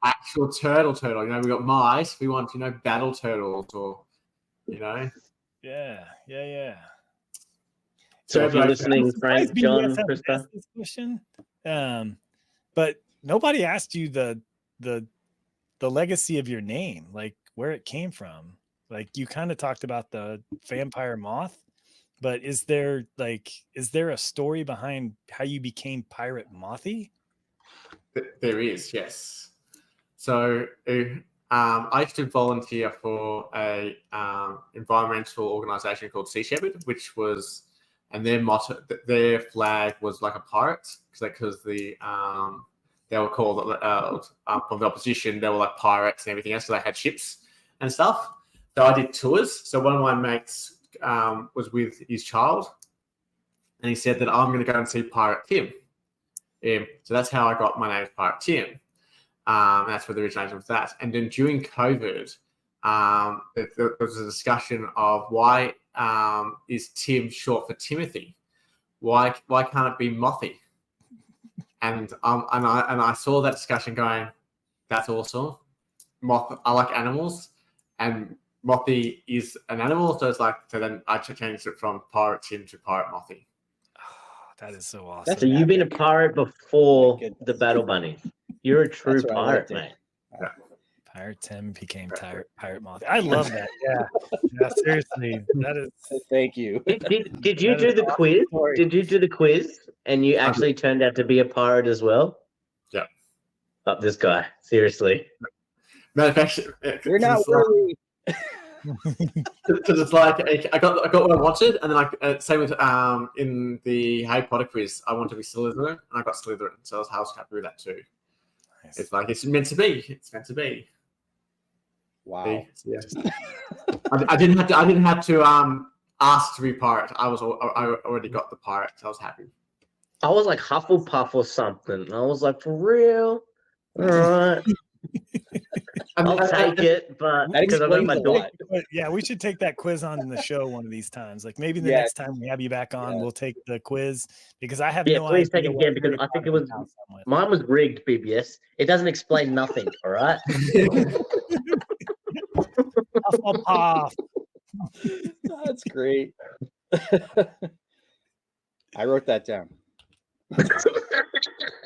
actual turtle. We got mice. We want, battle turtles, or, yeah. So if you're Turbo listening, I'm surprised Frank, John, BBS hasn't Krista, asked this question. But nobody asked you the legacy of your name, like where it came from. Like you kind of talked about the vampire moth, but is there a story behind how you became Pirate Mothy? There is, yes. So I used to volunteer for a environmental organization called Sea Shepherd, which was, and their motto, their flag was like a pirate, because they were called from the opposition. They were like pirates and everything else, so they had ships and stuff. So I did tours. So one of my mates was with his child, and he said that I'm going to go and see Pirate Tim. So that's how I got my name, Pirate Tim. That's where the origination was that. And then during COVID, there was a discussion of why is Tim short for Timothy? Why can't it be Mothy? And I saw that discussion going, that's awesome. I like animals, and Mothy is an animal, so then I changed it from Pirate Tim to Pirate Mothy. Oh, that is so awesome. so you've been a pirate before the Battle Bunnies. You're a true pirate, mate. Yeah. Pirate Tim became Pirate Mothy. I love that. Yeah, seriously, that is. Thank you. Did you do the quiz? Did you do the quiz and you actually turned out to be a pirate as well? Yeah. Oh, this guy, seriously. Manufacturer. You're not worthy. Because it's like I got what I wanted, and then same with in the Harry Potter quiz, I wanted to be Slytherin, and I got Slytherin, so I was happy with that too. Nice. It's like it's meant to be. It's meant to be. Wow. Yeah. I didn't have to ask to be pirate. I already got the pirate, so I was happy. I was like Hufflepuff or something. I was like, for real? All right. I'll take it, but because I got my door. Yeah, we should take that quiz on the show one of these times. Like maybe the next time we have you back on, we'll take the quiz, because I have no idea. Please take it again, because I think it was mine was rigged, BBS. It doesn't explain nothing. All right. That's great. I wrote that down.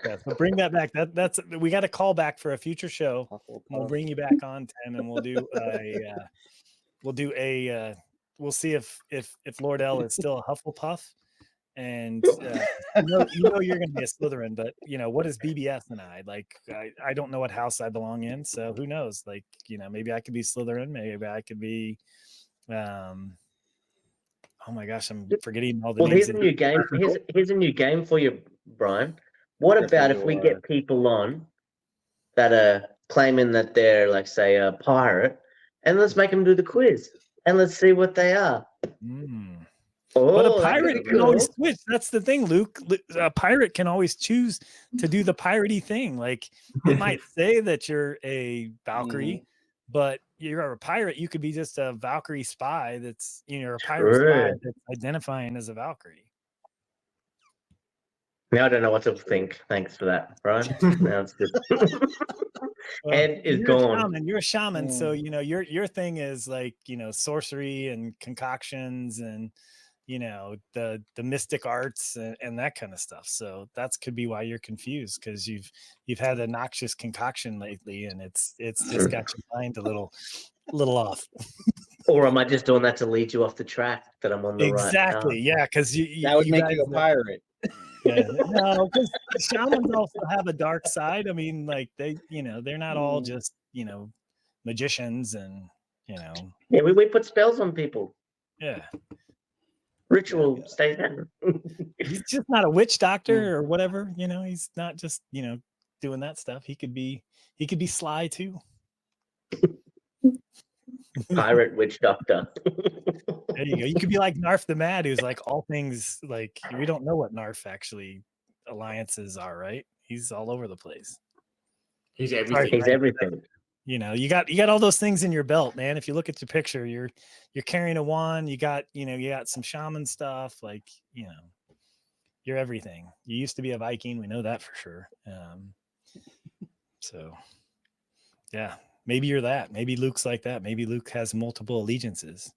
Yeah, so bring that back. That's we got a call back for a future show. We'll bring you back on, Tim, and we'll see if Lord L is still a Hufflepuff, and you know you're going to be a Slytherin, but what is BBS and I don't know what house I belong in, so who knows? Like maybe I could be Slytherin, maybe I could be. Oh my gosh, I'm forgetting all the names. Here's a new game. Here's a new game for you, Brian. What about if we get people on that are claiming that they're, like, say, a pirate, and let's make them do the quiz, and let's see what they are. But a pirate can always switch. That's the thing, Luke. A pirate can always choose to do the piratey thing. Like, it might say that you're a Valkyrie, but you're a pirate. You could be just a Valkyrie spy that's, a pirate spy that's identifying as a Valkyrie. Now I don't know what to think. Thanks for that, Brian. Now it's good. Ed is gone. You're a shaman, so your thing is like sorcery and concoctions and the mystic arts and that kind of stuff. So that could be why you're confused, because you've had a noxious concoction lately, and it's just got your mind a little off. Or am I just doing that to lead you off the track that I'm on the right? Exactly. Yeah, because that would make you a pirate. Yeah, no, because shamans also have a dark side. I mean, like they're not all just magicians and Yeah, we put spells on people. Yeah. Ritual stays down. He's just not a witch doctor or whatever. He's not just doing that stuff. He could be sly too. Pirate witch doctor. There you go. You could be like Narf the Mad, who's like all things. Like we don't know what Narf actually alliances are, right? He's all over the place. He's Sorry, everything. He's everything. you know, you got all those things in your belt, man. If you look at your picture, you're carrying a wand. You got some shaman stuff. Like, you're everything. You used to be a Viking. We know that for sure. So, yeah, maybe you're that. Maybe Luke's like that. Maybe Luke has multiple allegiances.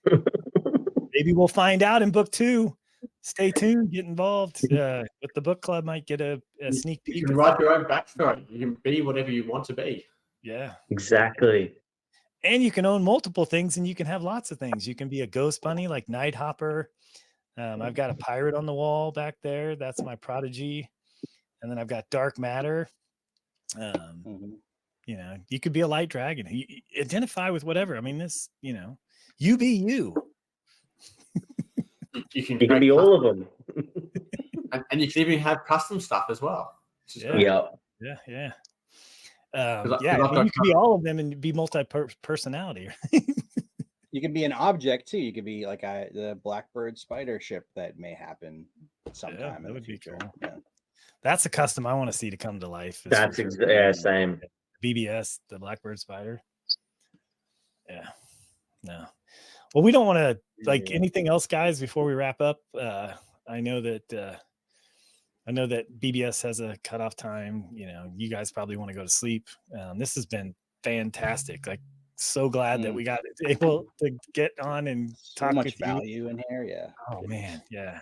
Maybe we'll find out in book 2. Stay tuned. Get involved with the book club. Might get a sneak peek. You can write your own backstory. You can be whatever you want to be. Yeah, Exactly. and you can own multiple things, and you can have lots of things. You can be a ghost bunny like Nighthopper. I've got a pirate on the wall back there. That's my prodigy. And then I've got dark matter. You could be a light dragon. You identify with whatever. I mean, this, you be you. You can be all of them. and you can even have custom stuff as well. Yeah. Yeah. You you can be all of them and be multi-personality. You can be an object too. You could be like the Blackbird spider ship that may happen sometime in the future. Cool. Yeah. That's a custom I want to see to come to life. That's same. BBS, the Blackbird spider. Yeah. No. Well, we don't want to anything else, guys, before we wrap up. I know that BBS has a cutoff time. You guys probably want to go to sleep. This has been fantastic. Like, so glad that we got able to get on and talk. So much value in here. Yeah. Oh man. Yeah.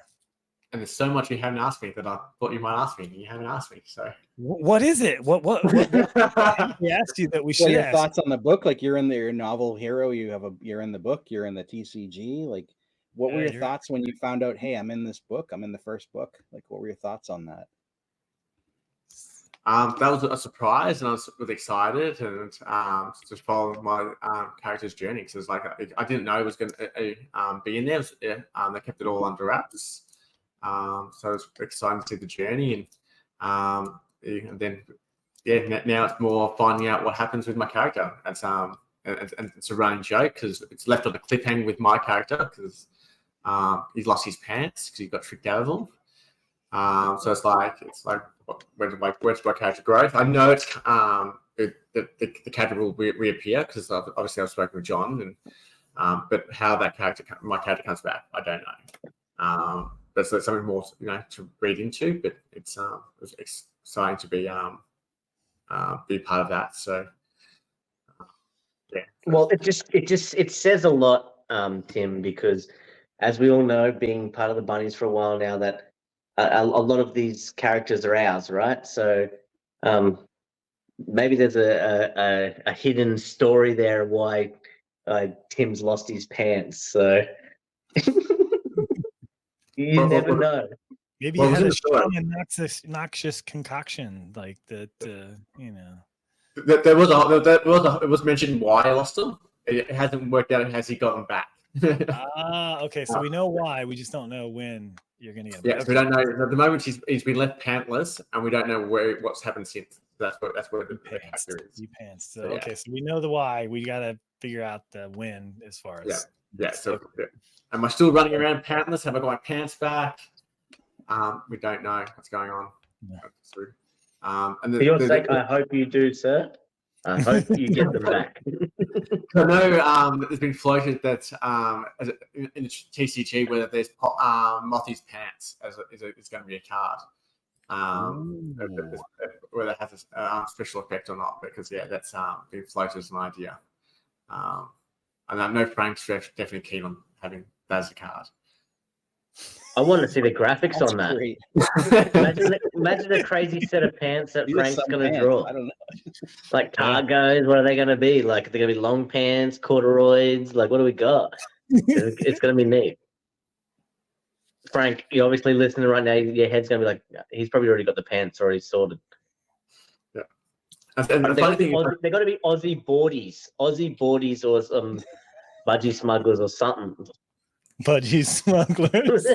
And there's so much you haven't asked me that I thought you might ask me, and you haven't asked me. So what is it? What we asked you that we should your ask? Thoughts on the book? Like, you're in your novel hero. You're in the book. You're in the TCG. Like, what were your thoughts when you found out, hey, I'm in this book? I'm in the first book. Like, what were your thoughts on that? That was a surprise, and I was really excited, and to follow my character's journey. Because it's like I didn't know it was going to be in there. They kept it all under wraps. So I was excited to see the journey, and then now it's more finding out what happens with my character. It's and it's a running joke because it's left on a cliffhanger with my character because he lost his pants because he got tricked out of them. So it's like where's my character growth? I know it's the character will reappear because obviously I've spoken with John, and but how my character comes back, I don't know. That's something more to read into, but it's exciting to be part of that. So yeah. Well, it says a lot, Tim, because as we all know, being part of the Bunnies for a while now, that a lot of these characters are ours, right? So maybe there's a hidden story there why Tim's lost his pants. So you never know. Maybe you had a strong and noxious concoction like that. There was it was mentioned why I lost him. It hasn't worked out. Has he gotten back? Okay. So we know why. We just don't know when you're going to get him. Yeah, okay. We don't know. At the moment, he's been left pantless, and we don't know what's happened since. That's where the character is. You pants. So yeah. Okay, so we know the why. We got to figure out the when as far as. Yeah. So, am I still running around pantless? Have I got my pants back? We don't know what's going on. Yeah. And for your sake, I hope you do, sir. I hope you get them back. I know there's been floated that in the TCG whether there's Mothy's pants is going to be a card. Whether it has a special effect or not, because that's been floated as an idea. And I know Frank's definitely keen on having that as a card. I want to see the graphics on that. Imagine a crazy set of pants that Frank's going to draw. I don't know. Like cargos, what are they going to be? Like, they're going to be long pants, corduroys. Like, what do we got? It's going to be neat. Frank, you're obviously listening right now. Your head's going to be like, he's probably already got the pants already sorted. Yeah. And the funny thing is, they're going to be Aussie boardies or some budgie smugglers or something. Budgie smugglers.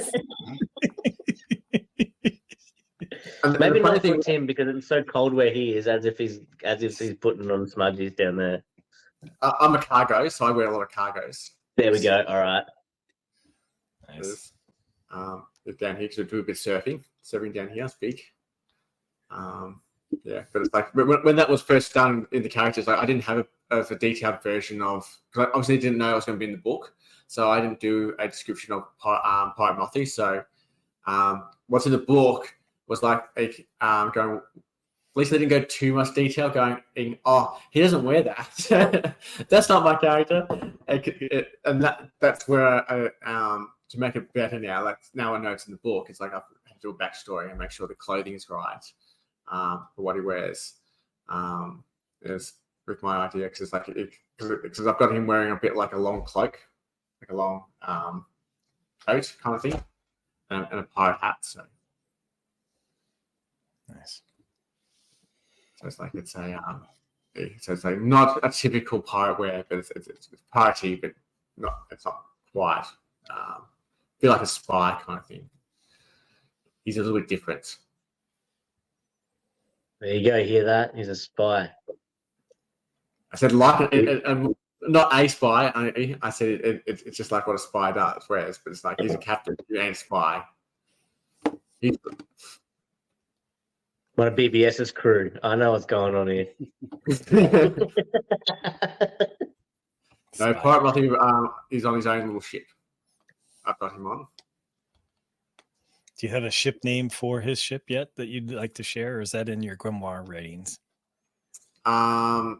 And Maybe the funny not for thing, Tim because it's so cold where he is, as if he's putting on smudgies down there. I'm a cargo, so I wear a lot of cargos. There we go. All right. Nice. Down here because we do a bit of surfing down here. Speak. Yeah, but it's like when that was first done in the characters, like I didn't have a detailed version of, because I obviously didn't know I was going to be in the book, so I didn't do a description of Pirate Mothy. So what's in the book was like going. At least they didn't go too much detail. Going, oh, he doesn't wear that. That's not my character, and that's where to make it better now. Like now I know it's in the book. It's like I have to do a backstory and make sure the clothing is right for what he wears. Is with my idea because it's like because I've got him wearing a bit like a long cloak, like a long coat kind of thing, and a pirate hat. So Nice. it's like it's like not a typical pirate wear, but it's piratey, but it's not quite. Feel like a spy kind of thing. He's a little bit different. There you go. Hear that? He's a spy. I said like not a spy. I said it's just like what a spy does. Whereas, but it's like he's a captain and a spy. One of BBS's crew. I know what's going on here. No, Pirate Mothy is on his own little ship. I've got him on. Do you have a ship name for his ship yet that you'd like to share, or is that in your grimoire ratings? I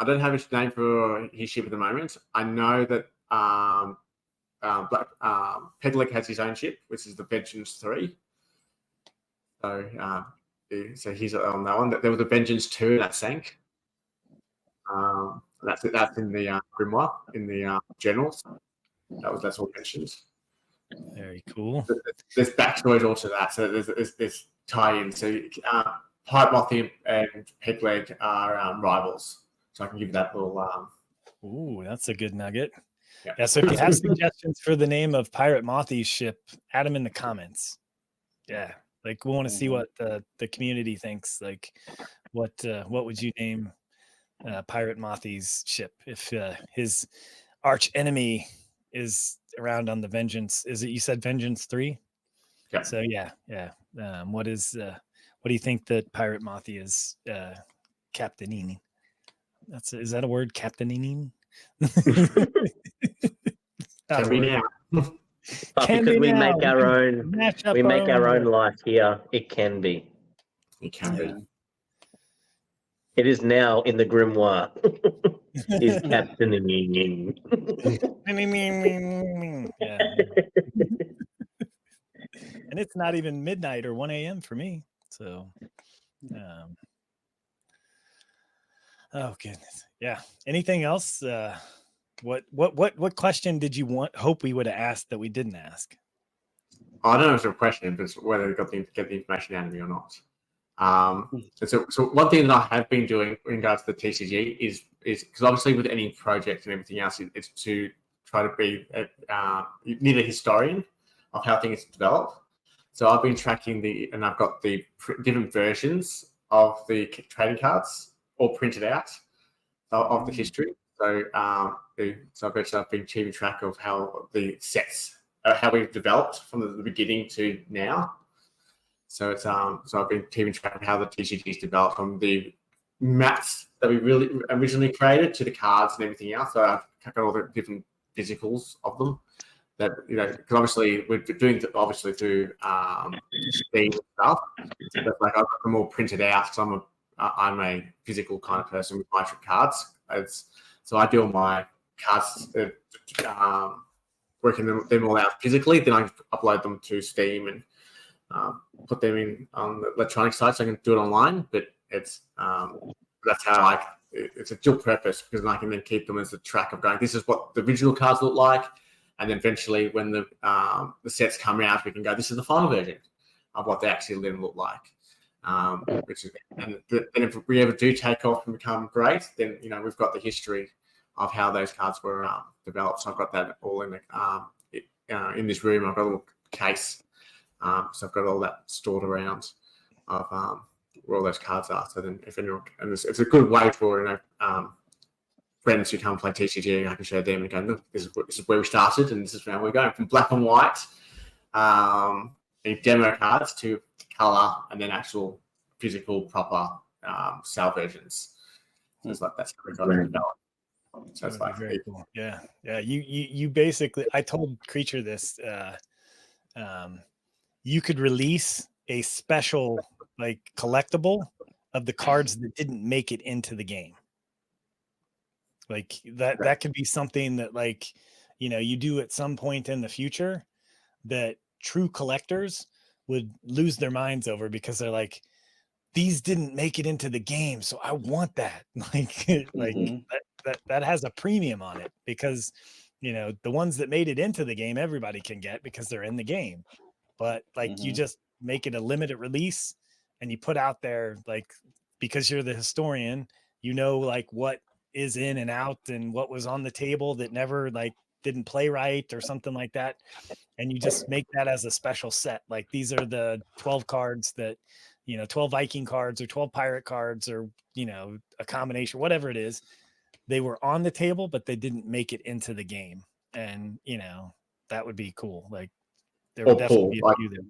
don't have a name for his ship at the moment. I know that Pedlick has his own ship, which is the Vengeance 3. So he's on that one. There was a Vengeance 2 that sank. That's in the grimoire, in the generals. That's all mentioned. Very cool. There's backstories also to that. So there's tie-in. So Pirate Mothy and Pegleg are rivals. So I can give that little. Ooh, that's a good nugget. Yeah. So if you have suggestions for the name of Pirate Mothy's ship, add them in the comments. Yeah, like we want to see what the community thinks. Like, what would you name Pirate Mothy's ship if his arch enemy is around on the Vengeance? Is it, you said Vengeance 3? Yeah. So yeah. What do you think that Pirate Mothy is captaining? Is that a word, captaining? Can we now? Because we make our own. We make our own life here. It can be. It can be. It is now in the grimoire. Is captaining. Yeah. And it's not even midnight or 1 a.m. for me. So, oh goodness. Yeah. Anything else? What question did you hope we would have asked that we didn't ask? I don't know if it's a question, but it's whether they got to get the information out of me or not. So one thing that I have been doing in regards to the TCG is because obviously with any project and everything else, it's to try to be you need a historian of how things develop. So I've been tracking and I've got the different versions of the trading cards all printed out of the history. So I've been keeping track of how the sets, how we've developed from the beginning to now. So it's so I've been keeping track of how the TCGs developed from the maps that we really originally created to the cards and everything else. So I've got all the different physicals of them. That because obviously we're doing through Steam stuff. So that's like I've got them all printed out because I'm a physical kind of person with my cards. So I do all my cards, working them all out physically. Then I upload them to Steam and put them in on the electronic side so I can do it online. But it's that's how it's a dual purpose because I can then keep them as a track of going. This is what the original cards look like. And then eventually, when the sets come out, we can go. This is the final version of what they actually then look like. And if we ever do take off and become great, then we've got the history of how those cards were developed. So I've got that all in this room. I've got a little case, so I've got all that stored around. of where all those cards are. So then, if anyone, and it's a good way for friends who come and play TCG, I can show them and go, look, this is where we started, and this is where we're going from black and white, demo cards to color, and then actual physical proper sale versions. So it's like that's how we got it developed. So it's like very cool. Yeah. You basically, I told Creature this. You could release a special like collectible of the cards that didn't make it into the game. Like that could be something that, like, you do at some point in the future that true collectors would lose their minds over, because they're like, these didn't make it into the game, so I want that. That has a premium on it, because the ones that made it into the game, everybody can get because they're in the game. But like you just make it a limited release and you put out there, like, because you're the historian, like what is in and out and what was on the table that never like didn't play right or something like that. And you just make that as a special set. Like, these are the 12 cards that, 12 Viking cards or 12 pirate cards, or, a combination, whatever it is. They were on the table, but they didn't make it into the game. And, that would be cool. Like, there would definitely be a few there.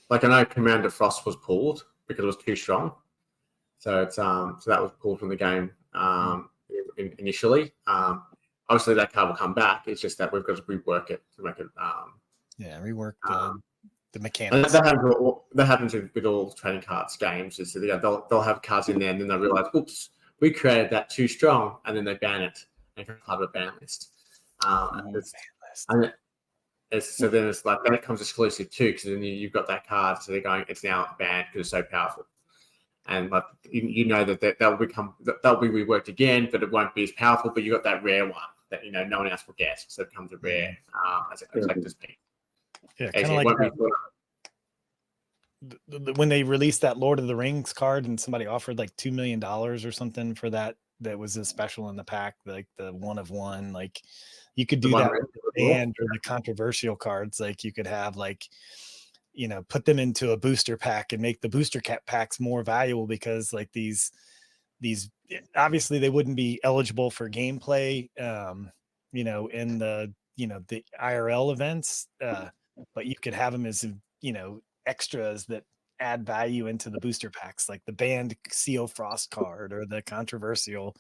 Like, I know Commander Frost was pulled because it was too strong. So it's so that was pulled from the game initially. Obviously that card will come back. It's just that we've got to rework it to make it rework the mechanics. And that happens with all trading cards games. Is that they'll have cards in there, and then they realize, oops, we created that too strong, and then they ban it and can have a ban list. So then it's like that comes exclusive too, because then you've got that card, so they're going, it's now banned because it's so powerful. And like that will be reworked again, but it won't be as powerful. But you got that rare one that no one else will get, so it becomes a rare as a collector's piece. Yeah, kind of like when they released that Lord of the Rings card, and somebody offered like $2 million or something for that. That was a special in the pack, like the one of one. Like, you could do that with the band or the controversial cards. Like, you could have like, put them into a booster pack and make the booster packs more valuable, because like these obviously they wouldn't be eligible for gameplay, in the IRL events, but you could have them as, extras that add value into the booster packs, like the banned CO Frost card or the controversial,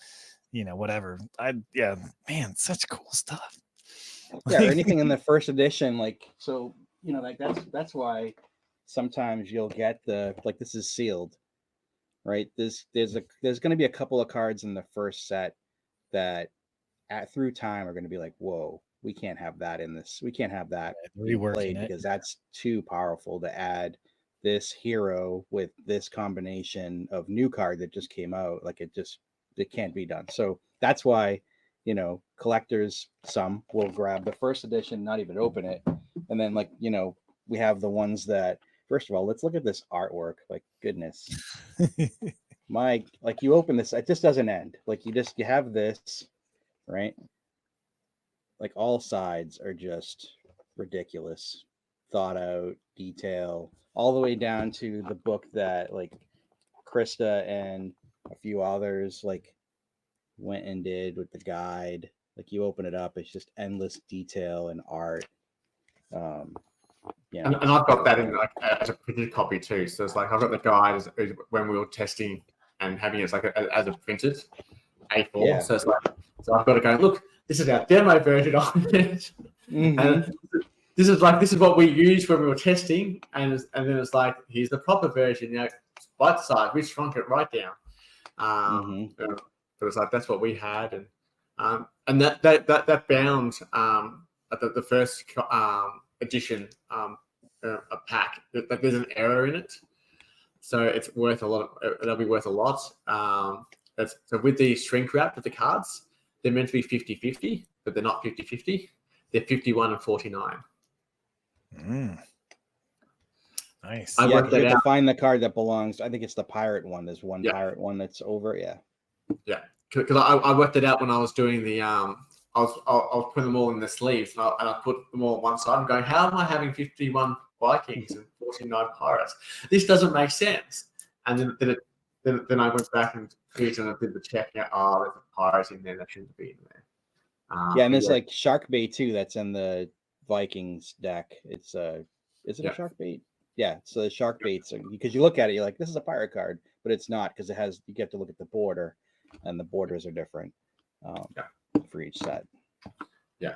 whatever. Man, such cool stuff. Yeah, or anything in the first edition, like, so, like that's why sometimes you'll get this is sealed, right? There's going to be a couple of cards in the first set that through time are going to be like, whoa, we can't have that in this. We can't have that replayed because that's too powerful to add this hero with this combination of new card that just came out. Like, it can't be done. So that's why, collectors, some will grab the first edition, not even open it. And then we have the ones that, first of all, let's look at this artwork. Like, goodness, you open this, it just doesn't end. Like, you have this, right? Like, all sides are just ridiculous, thought out detail, all the way down to the book that like Krista and a few others like went and did with the guide. Like, you open it up, it's just endless detail and art. And I've got that in like as a printed copy too. So it's like I've got the guide when we were testing and having it as a printed A4. Yeah. So it's like, I've got to go, look, this is our demo version of it. Mm-hmm. And this is what we used when we were testing, and then it's like, here's the proper version, bite size, we shrunk it right down. But it's like, that's what we had, and that bound at the first edition a pack that there's an error in it, so it's worth a lot. It'll be worth a lot. So with the shrink wrap of the cards, they're meant to be 50-50, but they're not 50-50. They're 51 and 49. Nice. You have to find the card that belongs. I think it's the pirate one. There's one pirate one that's over. Yeah. Because I worked it out when I was doing the I was putting them all in the sleeves, and I put them all on one side and going, how am I having 51 Vikings and 49 pirates. This doesn't make sense. And then I went back and did the check. There's a pirate in there that shouldn't be in there. And there's like shark bait too. That's in the Vikings deck. It's is it a shark bait? Yeah. So the shark baits, because you look at it, you're like, this is a pirate card, but it's not, because you get to look at the border, and the borders are different for each set. Yeah.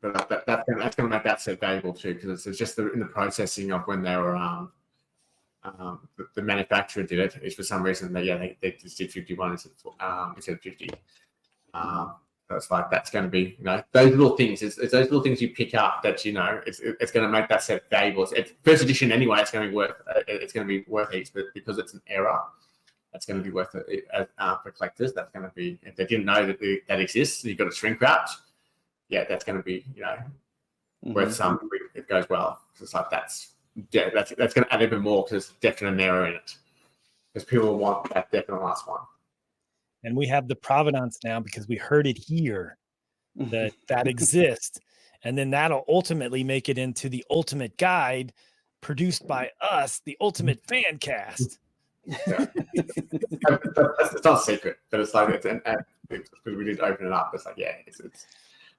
But that's going to make that set valuable too, because it's just in the processing of when they were the manufacturer did it. Is for some reason they just did 51 instead of 50. So it's like, that's going to be, those little things. It's those little things you pick up that it's going to make that set valuable. It's first edition anyway. It's going to be worth heaps, but because it's an error, that's going to be worth it for collectors. That's going to be, if they didn't know that exists, and you've got it shrink wrapped. Yeah, that's going to be worth some if it goes well. It's like that's going to add even more, because there's definite an error in it, because people want that definite last one. And we have the provenance now because we heard it here that exists. And then that'll ultimately make it into the ultimate guide produced by us, the Ultimate Fancast. Yeah. It's not secret, but it's like because we did open it up. It's like,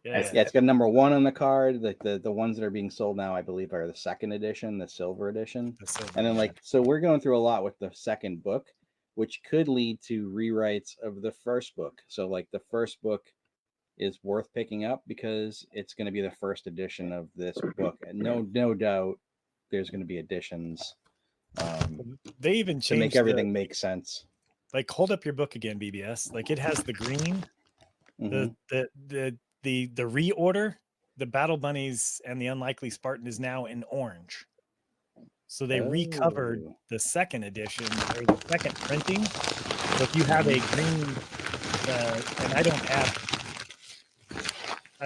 it's got number 1 on the card. Like the ones that are being sold now, I believe, are the second edition, the silver edition. And then so we're going through a lot with the second book, which could lead to rewrites of the first book. So like the first book is worth picking up because it's going to be the first edition of this book. And no doubt there's going to be additions. They even changed to make everything make sense. Like, hold up your book again, BBS. Like, it has the green, the reorder, the Battle Bunnies and the Unlikely Spartan is now in orange. So they recovered the second edition, or the second printing. So if you have a green, and I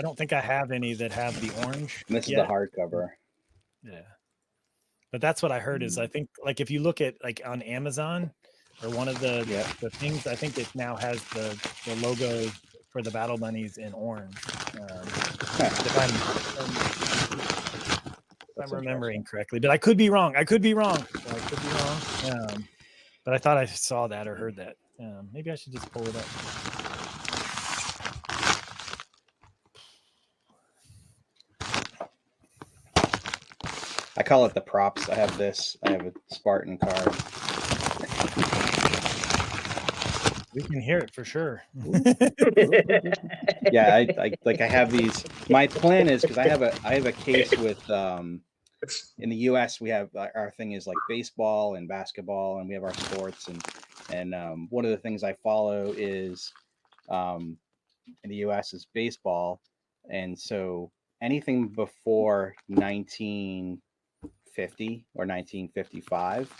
don't think I have any that have the orange. This is the hardcover. Yeah. But that's what I heard is, I think, like, if you look at like on Amazon or one of the things, I think it now has the logo for the Battle Bunnies in orange. If I'm remembering correctly, but I could be wrong. But I thought I saw that or heard that. Maybe I should just pull it up. I call it the props. I have a Spartan card. We can hear it for sure. Yeah, I have these. My plan is, because I have a case with in the US we have our thing is like baseball and basketball, and we have our sports, and one of the things I follow is in the US is baseball, and so anything before 1950 or 1955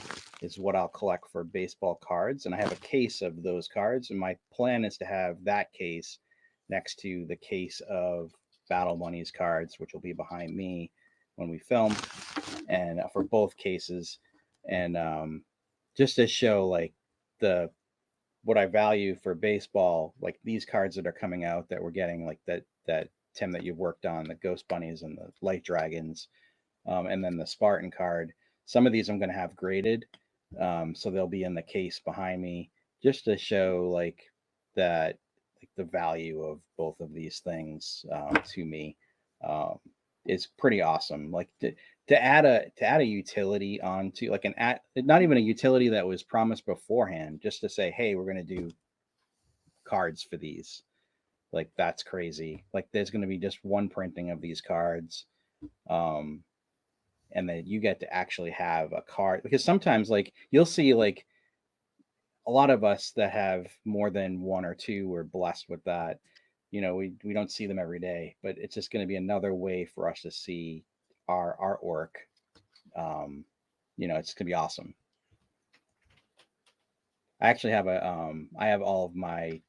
is what I'll collect for baseball cards, and I have a case of those cards, and my plan is to have that case next to the case of Battle Bunnies cards, which will be behind me when we film, and for both cases, and just to show like what I value for baseball, like these cards that are coming out that we're getting, like that Tim, that you've worked on, the Ghost Bunnies and the Light Dragons, and then the Spartan card. Some of these I'm going to have graded, so they'll be in the case behind me, just to show like that, like the value of both of these things to me is pretty awesome. Like to add a utility onto, like not even a utility that was promised beforehand, just to say, hey, we're going to do cards for these. Like, that's crazy. Like, there's going to be just one printing of these cards, and then you get to actually have a card, because sometimes like you'll see like a lot of us that have more than one or two, we're blessed with that. We don't see them every day, but it's just going to be another way for us to see our artwork. It's going to be awesome. I actually have I have all of my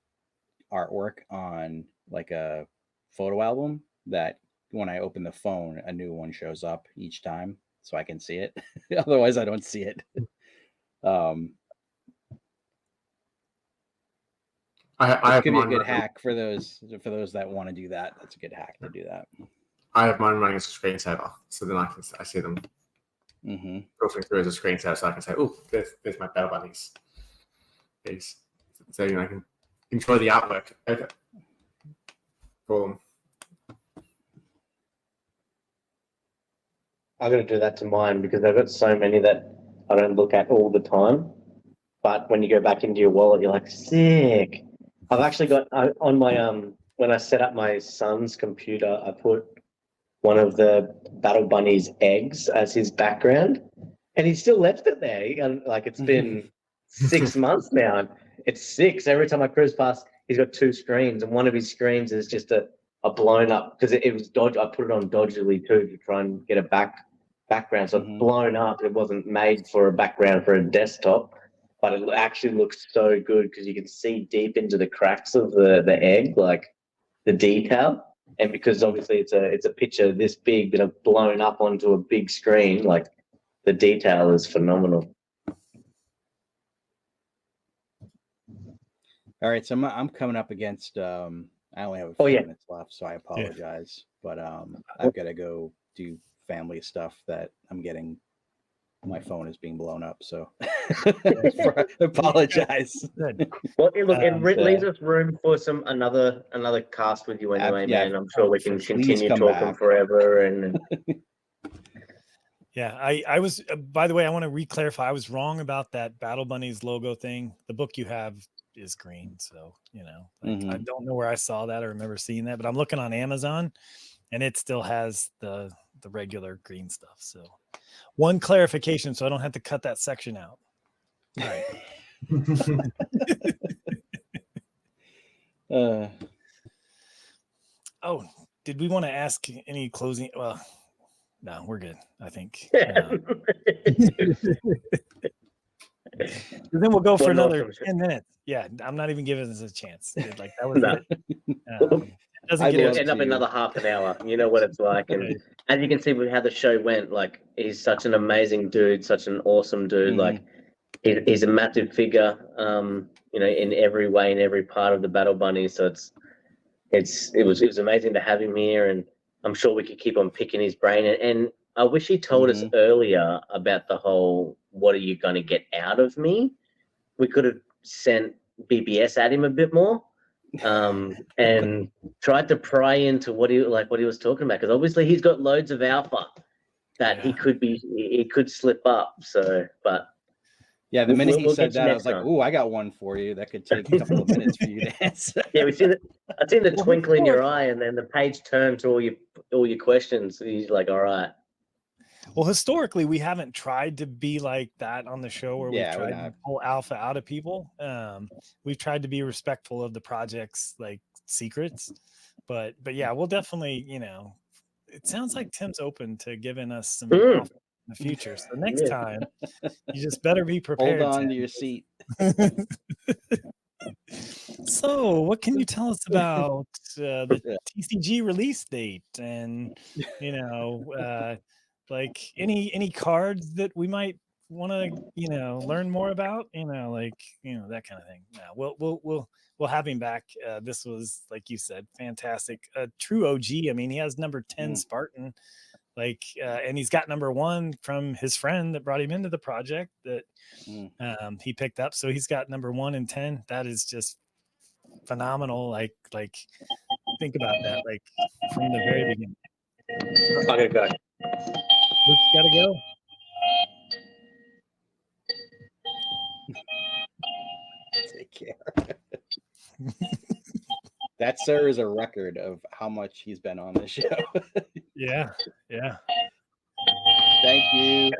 artwork on like a photo album that when I open the phone, a new one shows up each time, so I can see it. Otherwise I don't see it. I could be a good hack for those that want to do that. That's a good hack to do that. I have mine running as a screensaver, so then I see them. filtering through as a screensaver, so I can say, "Oh, there's my Battle Bunnies." So I can enjoy the artwork. Okay. Cool. I'm going to do that to mine because I've got so many that I don't look at all the time. But when you go back into your wallet, you're like, sick. I've actually got on my when I set up my son's computer, I put one of the Battle Bunnies eggs as his background, and he still left it there. And like it's been 6 months now. And it's 6. Every time I cruise past, he's got 2 screens, and one of his screens is just a blown up because it was dodge. I put it on dodgily too to try and get a background. So it's blown up. It wasn't made for a background for a desktop, but it actually looks so good because you can see deep into the cracks of the egg, like the detail. And because obviously it's a picture this big but blown up onto a big screen, like the detail is phenomenal. All right, so I'm coming up against. I only have a few minutes left, so I apologize. But I've got to go do family stuff that I'm getting. My phone is being blown up, so I apologize. Well, look, it leaves us room for another cast with you anyway, man. I'm sure we can continue talking forever. And yeah, I was. By the way, I want to re-clarify. I was wrong about that Battle Bunnies logo thing. The book you have is green, so I don't know where I saw that or remember seeing that, but I'm looking on Amazon, and it still has the regular green stuff. So. One clarification, so I don't have to cut that section out. All right. Oh, did we want to ask any closing? Well, no, we're good, I think. Then we'll go for another 10 minutes. Yeah, I'm not even giving this a chance. Like that was it. We'll end up another half an hour. You know what it's like. And as you can see with how the show went, like he's such an amazing dude, such an awesome dude. Like he's a massive figure, in every way, in every part of the Battle Bunny. So it was amazing to have him here, and I'm sure we could keep on picking his brain. And I wish he told us earlier about the whole, what are you going to get out of me? We could have sent BBS at him a bit more. And tried to pry into what he was talking about, because obviously he's got loads of alpha that he could slip up. So, but yeah, the minute he said that, I was like, "Oh, I got one for you. That could take a couple of minutes for you to answer." Yeah, I seen the twinkle in your eye, and then the page turned to all your questions. He's like, "All right." Well, historically, we haven't tried to be like that on the show, where we've tried to pull alpha out of people. We've tried to be respectful of the project's like secrets, but yeah, we'll definitely, it sounds like Tim's open to giving us some alpha in the future. So next time, you just better be prepared. Hold on to your seat. So, what can you tell us about the TCG release date, and like any cards that we might want to learn more about, that kind of thing. We'll have him back. This was, like you said, fantastic. A true OG. I mean, he has number 10 Spartan, and he's got number 1 from his friend that brought him into the project that he picked up. So he's got number 1 and 10. That is just phenomenal. Like think about that, like from the very beginning. Okay, go. Luke's gotta go. Take care. That, sir, is a record of how much he's been on the show. Yeah. Thank you.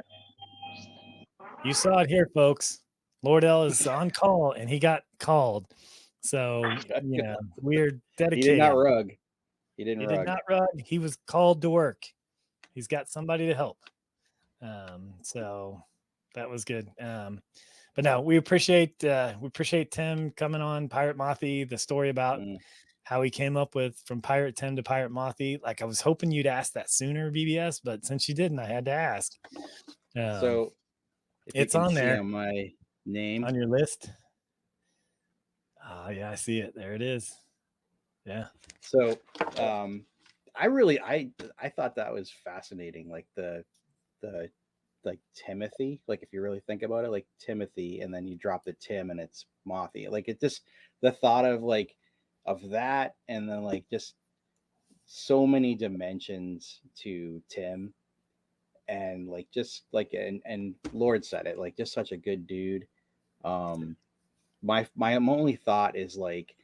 You saw it here, folks. Lord L is on call, and he got called. So we're dedicated. He did not rug. He did not rug. He was called to work. He's got somebody to help. So that was good. But no, we appreciate Tim coming on Pirate Mothy, the story about how he came up with from Pirate Tim to Pirate Mothy. Like, I was hoping you'd ask that sooner, BBS, but since you didn't, I had to ask. So it's on there on my name on your list. Yeah, I see it. There it is. Yeah. So I thought that was fascinating. Like the like Timothy, like if you really think about it, like Timothy, and then you drop the Tim and it's Mothy. Like it just, the thought of like of that, and then like just so many dimensions to Tim, and like just like and Lord said it, like just such a good dude. My only thought is like,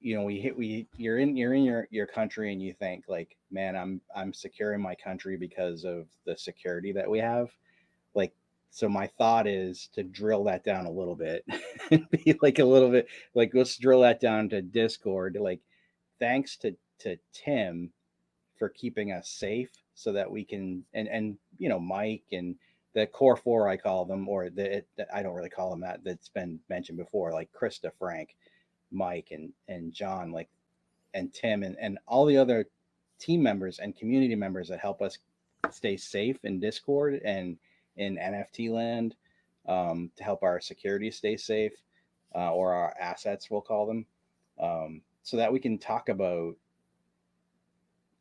you're in your country and you think like, man, I'm securing my country because of the security that we have. Like, so my thought is to drill that down a little bit and be like a little bit like, let's drill that down to Discord. Like, thanks to Tim for keeping us safe so that we can, and Mike and the core four, I call them, or I don't really call them that. That's been mentioned before, like Krista, Frank, Mike, and John, like, and Tim, and all the other team members and community members that help us stay safe in Discord and in NFT land, to help our security stay safe, or our assets, we'll call them, so that we can talk about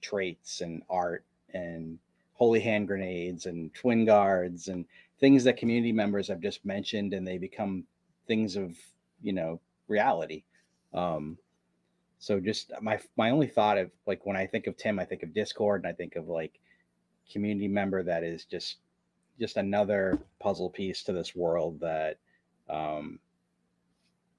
traits and art and holy hand grenades and twin guards and things that community members have just mentioned, and they become things of reality. So just my only thought of like, when I think of Tim, I think of Discord, and I think of like community member that is just another puzzle piece to this world that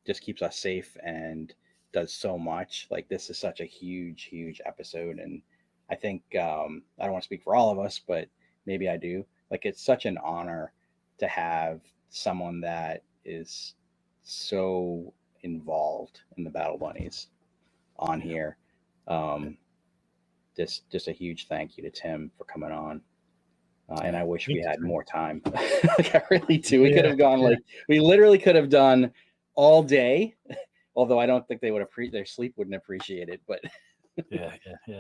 just keeps us safe and does so much. Like, this is such a huge episode, and I think I don't want to speak for all of us, but maybe I do. Like, it's such an honor to have someone that is so involved in the Battle Bunnies on here. Just a huge thank you to Tim for coming on. And I wish we had more time. Like, I really do. We could have gone like, we literally could have done all day. Although I don't think they would their sleep wouldn't appreciate it. But yeah.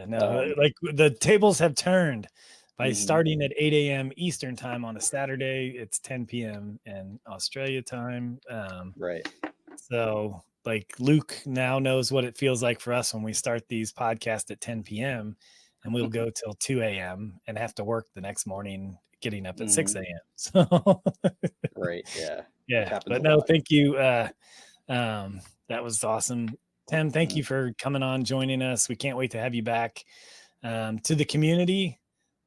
No, like the tables have turned by starting at 8 a.m. Eastern time on a Saturday. It's 10 p.m. in Australia time. Right. So like Luke now knows what it feels like for us when we start these podcasts at 10 p.m. and we'll go till 2 a.m. and have to work the next morning, getting up at 6 a.m. So right. Yeah. Yeah. But no, thank you. That was awesome. Tim, thank you for coming on, joining us. We can't wait to have you back. To the community,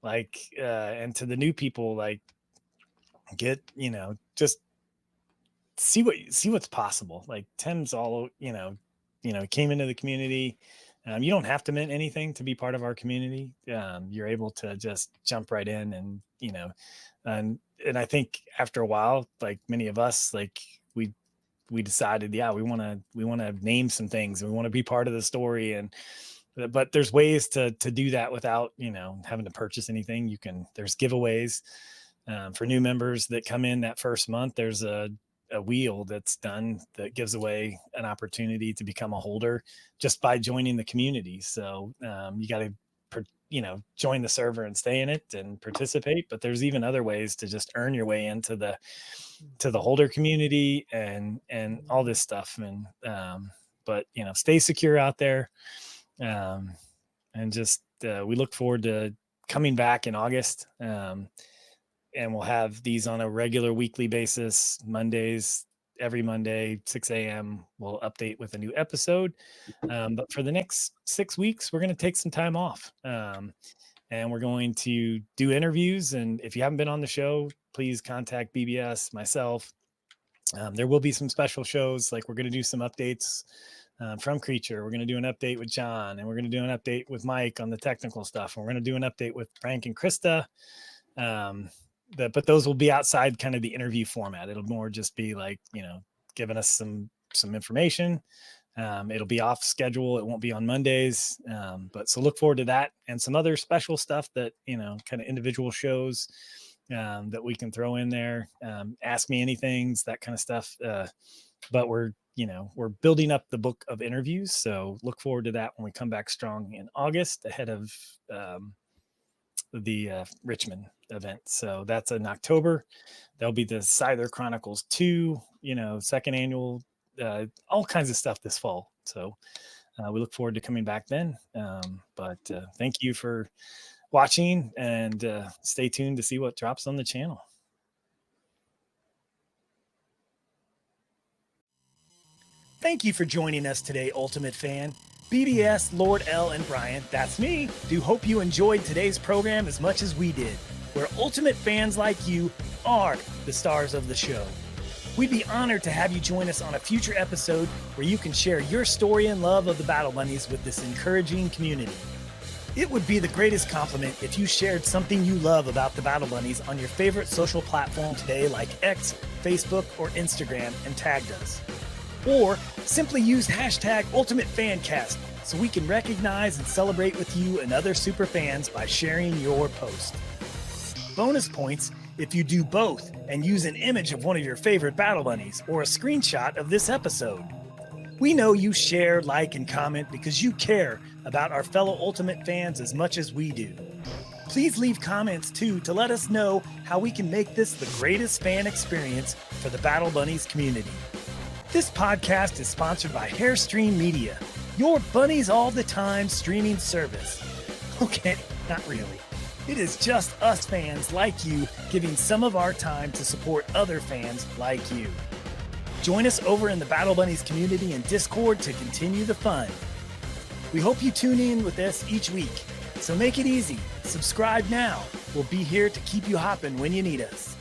like, and to the new people, like, get, just see what's possible. Like, Tim's all, came into the community. You don't have to mint anything to be part of our community. You're able to just jump right in, and, and I think after a while, like many of us, like we decided, we want to name some things, and we want to be part of the story. But there's ways to do that without, having to purchase anything. There's giveaways, for new members that come in that first month. There's a wheel that's done that gives away an opportunity to become a holder just by joining the community. So, you got to, join the server and stay in it and participate. But there's even other ways to just earn your way into the holder community and all this stuff. And, but, stay secure out there. And just, we look forward to coming back in August. And we'll have these on a regular weekly basis, Mondays, every Monday, 6 a.m. We'll update with a new episode. But for the next 6 weeks, we're going to take some time off. And we're going to do interviews. And if you haven't been on the show, please contact BBS, myself. There will be some special shows. Like, we're going to do some updates from Creature. We're going to do an update with John, and we're going to do an update with Mike on the technical stuff. And we're going to do an update with Frank and Krista. But those will be outside kind of the interview format. It'll more just be like, giving us some information. It'll be off schedule. It won't be on Mondays. But so look forward to that, and some other special stuff that, kind of individual shows that we can throw in there. Ask me anythings, that kind of stuff. But we're building up the book of interviews. So look forward to that when we come back strong in August ahead of the Richmond event. So that's in October. There'll be the Seither Chronicles 2, second annual, all kinds of stuff this fall. So we look forward to coming back then. But thank you for watching, and stay tuned to see what drops on the channel. Thank you for joining us today, Ultimate Fan. BBS, Lord L, and Brian, that's me, do hope you enjoyed today's program as much as we did, where Ultimate fans like you are the stars of the show. We'd be honored to have you join us on a future episode where you can share your story and love of the Battle Bunnies with this encouraging community. It would be the greatest compliment if you shared something you love about the Battle Bunnies on your favorite social platform today, like X, Facebook, or Instagram, and tagged us. Or simply use hashtag #UltimateFancast so we can recognize and celebrate with you and other super fans by sharing your post. Bonus points if you do both and use an image of one of your favorite Battle Bunnies or a screenshot of this episode. We know you share, like, and comment because you care about our fellow Ultimate fans as much as we do. Please leave comments too to let us know how we can make this the greatest fan experience for the Battle Bunnies community. This podcast is sponsored by Hairstream Media, your bunnies all the time streaming service. Okay, not really. It is just us fans like you giving some of our time to support other fans like you. Join us over in the Battle Bunnies community and Discord to continue the fun. We hope you tune in with us each week. So make it easy. Subscribe now. We'll be here to keep you hopping when you need us.